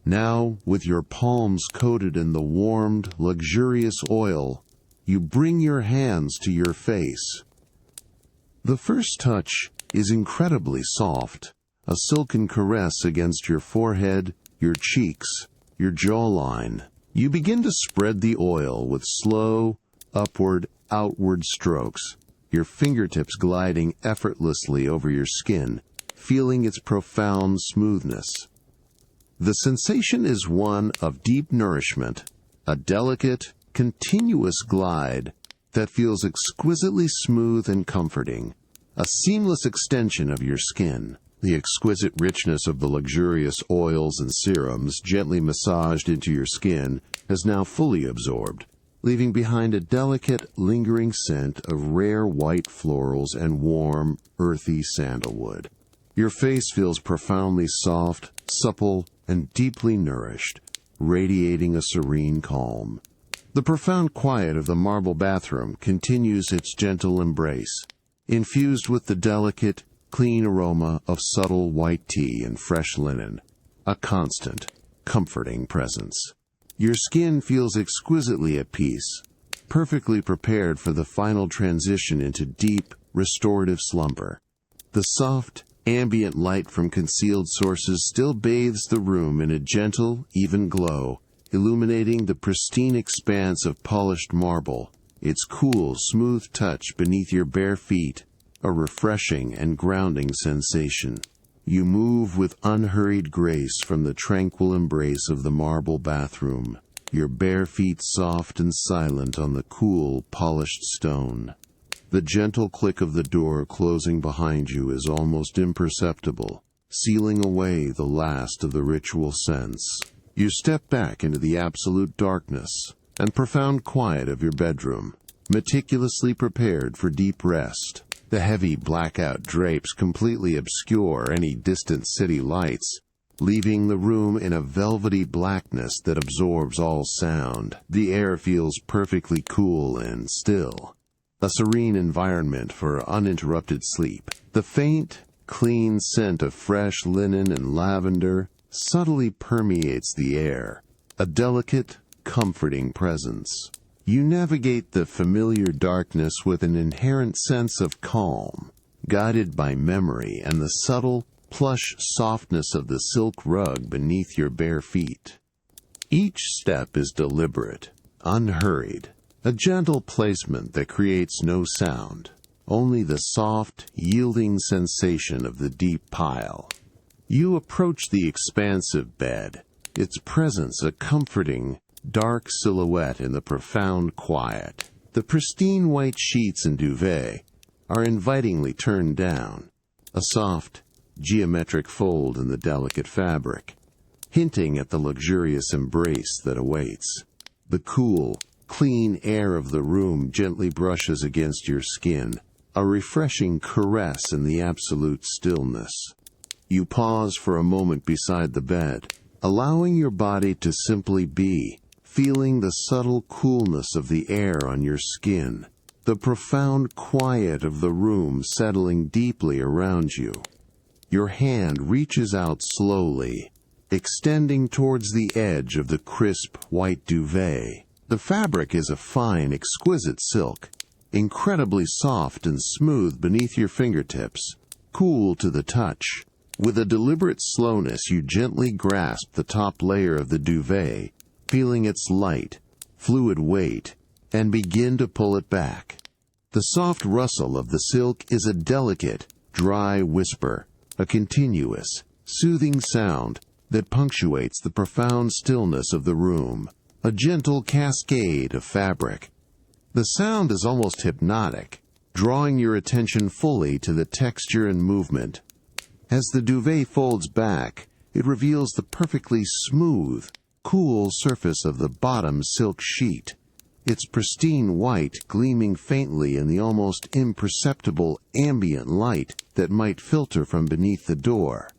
Now, with your palms coated in the warmed, luxurious oil, you bring your hands to your face. The first touch is incredibly soft, a silken caress against your forehead, your cheeks, your jawline. You begin to spread the oil with slow, upward, outward strokes, your fingertips gliding effortlessly over your skin, feeling its profound smoothness. The sensation is one of deep nourishment, a delicate, continuous glide that feels exquisitely smooth and comforting, a seamless extension of your skin. The exquisite richness of the luxurious oils and serums gently massaged into your skin has now fully absorbed, leaving behind a delicate, lingering scent of rare white florals and warm, earthy sandalwood. Your face feels profoundly soft, supple, and deeply nourished, radiating a serene calm. The profound quiet of the marble bathroom continues its gentle embrace, infused with the delicate, clean aroma of subtle white tea and fresh linen, a constant, comforting presence. Your skin feels exquisitely at peace, perfectly prepared for the final transition into deep, restorative slumber. The soft, ambient light from concealed sources still bathes the room in a gentle, even glow, illuminating the pristine expanse of polished marble, its cool, smooth touch beneath your bare feet, a refreshing and grounding sensation. You move with unhurried grace from the tranquil embrace of the marble bathroom, your bare feet soft and silent on the cool, polished stone. The gentle click of the door closing behind you is almost imperceptible, sealing away the last of the ritual scents. You step back into the absolute darkness and profound quiet of your bedroom, meticulously prepared for deep rest. The heavy blackout drapes completely obscure any distant city lights, leaving the room in a velvety blackness that absorbs all sound. The air feels perfectly cool and still, a serene environment for uninterrupted sleep. The faint, clean scent of fresh linen and lavender subtly permeates the air, a delicate, comforting presence. You navigate the familiar darkness with an inherent sense of calm, guided by memory and the subtle, plush softness of the silk rug beneath your bare feet. Each step is deliberate, unhurried, a gentle placement that creates no sound, only the soft, yielding sensation of the deep pile. You approach the expansive bed, its presence a comforting, dark silhouette in the profound quiet. The pristine white sheets and duvet are invitingly turned down, a soft, geometric fold in the delicate fabric, hinting at the luxurious embrace that awaits. The cool, clean air of the room gently brushes against your skin, a refreshing caress in the absolute stillness. You pause for a moment beside the bed, allowing your body to simply be, feeling the subtle coolness of the air on your skin, the profound quiet of the room settling deeply around you. Your hand reaches out slowly, extending towards the edge of the crisp white duvet. The fabric is a fine, exquisite silk, incredibly soft and smooth beneath your fingertips, cool to the touch. With a deliberate slowness, you gently grasp the top layer of the duvet, feeling its light, fluid weight, and begin to pull it back. The soft rustle of the silk is a delicate, dry whisper, a continuous, soothing sound that punctuates the profound stillness of the room, a gentle cascade of fabric. The sound is almost hypnotic, drawing your attention fully to the texture and movement. As the duvet folds back, it reveals the perfectly smooth, cool surface of the bottom silk sheet, its pristine white gleaming faintly in the almost imperceptible ambient light that might filter from beneath the door.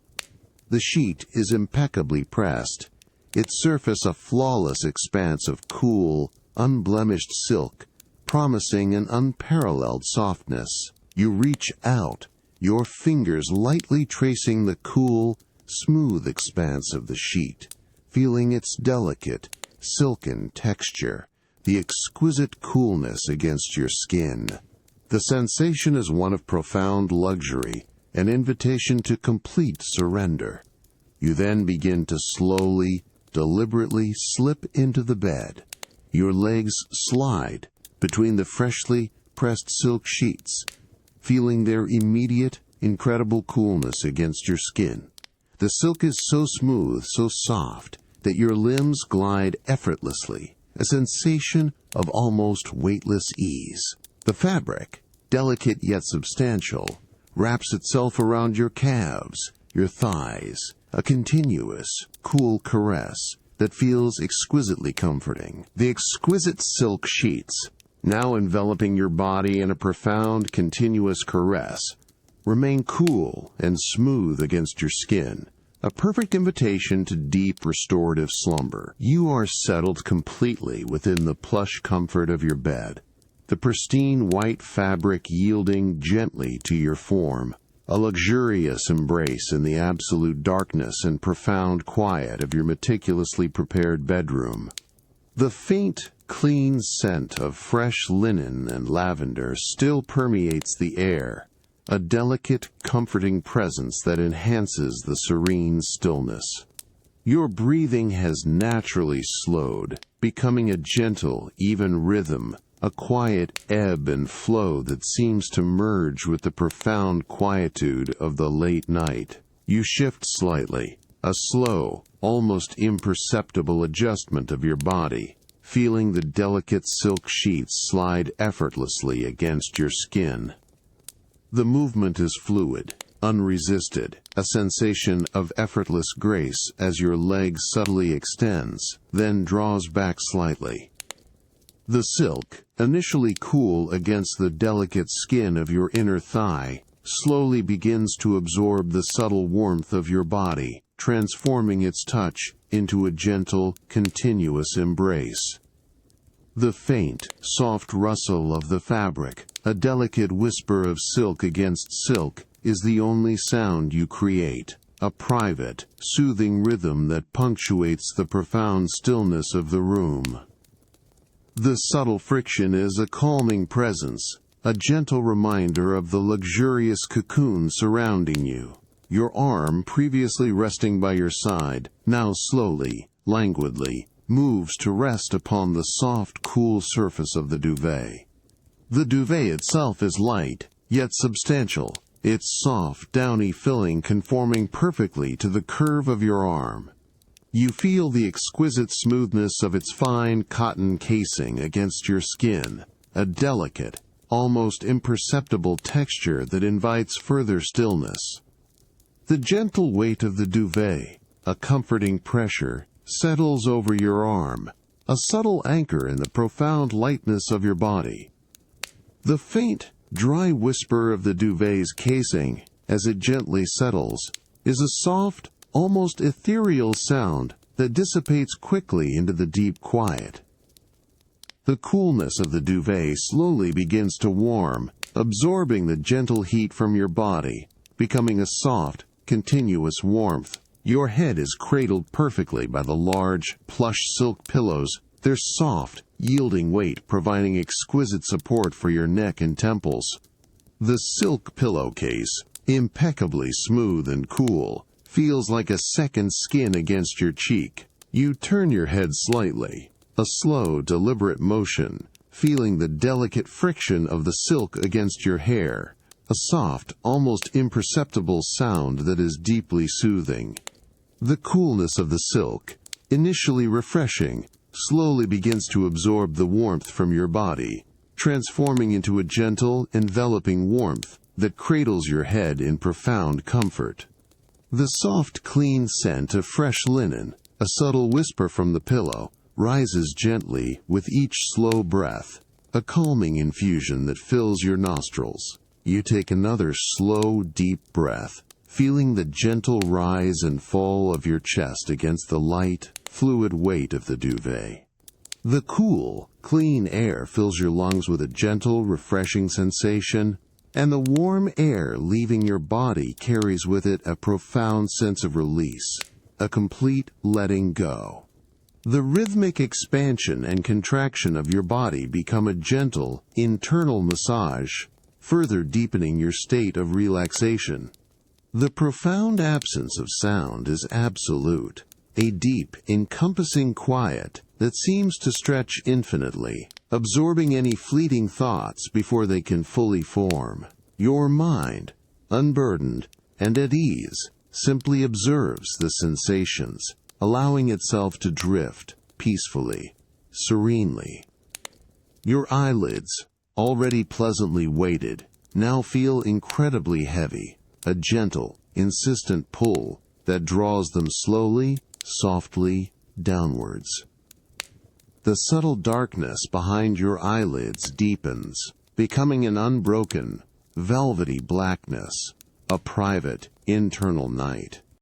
The sheet is impeccably pressed, its surface a flawless expanse of cool, unblemished silk, promising an unparalleled softness. You reach out, your fingers lightly tracing the cool, smooth expanse of the sheet, feeling its delicate, silken texture, the exquisite coolness against your skin. The sensation is one of profound luxury, an invitation to complete surrender. You then begin to slowly, deliberately slip into the bed. Your legs slide between the freshly pressed silk sheets, feeling their immediate, incredible coolness against your skin. The silk is so smooth, so soft, that your limbs glide effortlessly, a sensation of almost weightless ease. The fabric, delicate yet substantial, wraps itself around your calves, your thighs, a continuous, cool caress that feels exquisitely comforting. The exquisite silk sheets, now enveloping your body in a profound, continuous caress, remain cool and smooth against your skin, a perfect invitation to deep restorative slumber. You are settled completely within the plush comfort of your bed, the pristine white fabric yielding gently to your form, a luxurious embrace in the absolute darkness and profound quiet of your meticulously prepared bedroom. The faint, clean scent of fresh linen and lavender still permeates the air, a delicate, comforting presence that enhances the serene stillness. Your breathing has naturally slowed, becoming a gentle, even rhythm, a quiet ebb and flow that seems to merge with the profound quietude of the late night. You shift slightly, a slow, almost imperceptible adjustment of your body, feeling the delicate silk sheets slide effortlessly against your skin. The movement is fluid, unresisted, a sensation of effortless grace as your leg subtly extends, then draws back slightly. The silk, initially cool against the delicate skin of your inner thigh, slowly begins to absorb the subtle warmth of your body, transforming its touch into a gentle, continuous embrace. The faint, soft rustle of the fabric, a delicate whisper of silk against silk, is the only sound you create, a private, soothing rhythm that punctuates the profound stillness of the room. The subtle friction is a calming presence, a gentle reminder of the luxurious cocoon surrounding you. Your arm, previously resting by your side, now slowly, languidly, moves to rest upon the soft, cool surface of the duvet. The duvet itself is light, yet substantial, its soft, downy filling conforming perfectly to the curve of your arm. You feel the exquisite smoothness of its fine cotton casing against your skin, a delicate, almost imperceptible texture that invites further stillness. The gentle weight of the duvet, a comforting pressure, settles over your arm, a subtle anchor in the profound lightness of your body. The faint, dry whisper of the duvet's casing, as it gently settles, is a soft, almost ethereal sound that dissipates quickly into the deep quiet. The coolness of the duvet slowly begins to warm, absorbing the gentle heat from your body, becoming a soft, continuous warmth. Your head is cradled perfectly by the large, plush silk pillows, their soft, yielding weight providing exquisite support for your neck and temples. The silk pillowcase, impeccably smooth and cool, feels like a second skin against your cheek. You turn your head slightly, a slow, deliberate motion, feeling the delicate friction of the silk against your hair, a soft, almost imperceptible sound that is deeply soothing. The coolness of the silk, initially refreshing, slowly begins to absorb the warmth from your body, transforming into a gentle, enveloping warmth that cradles your head in profound comfort. The soft, clean scent of fresh linen, a subtle whisper from the pillow, rises gently with each slow breath, a calming infusion that fills your nostrils. You take another slow, deep breath, feeling the gentle rise and fall of your chest against the light, fluid weight of the duvet. The cool, clean air fills your lungs with a gentle, refreshing sensation, and the warm air leaving your body carries with it a profound sense of release, a complete letting go. The rhythmic expansion and contraction of your body become a gentle, internal massage, further deepening your state of relaxation. The profound absence of sound is absolute, a deep, encompassing quiet that seems to stretch infinitely, absorbing any fleeting thoughts before they can fully form. Your mind, unburdened and at ease, simply observes the sensations, allowing itself to drift peacefully, serenely. Your eyelids, already pleasantly weighted, now feel incredibly heavy, a gentle, insistent pull that draws them slowly, softly, downwards. The subtle darkness behind your eyelids deepens, becoming an unbroken, velvety blackness, a private, internal night.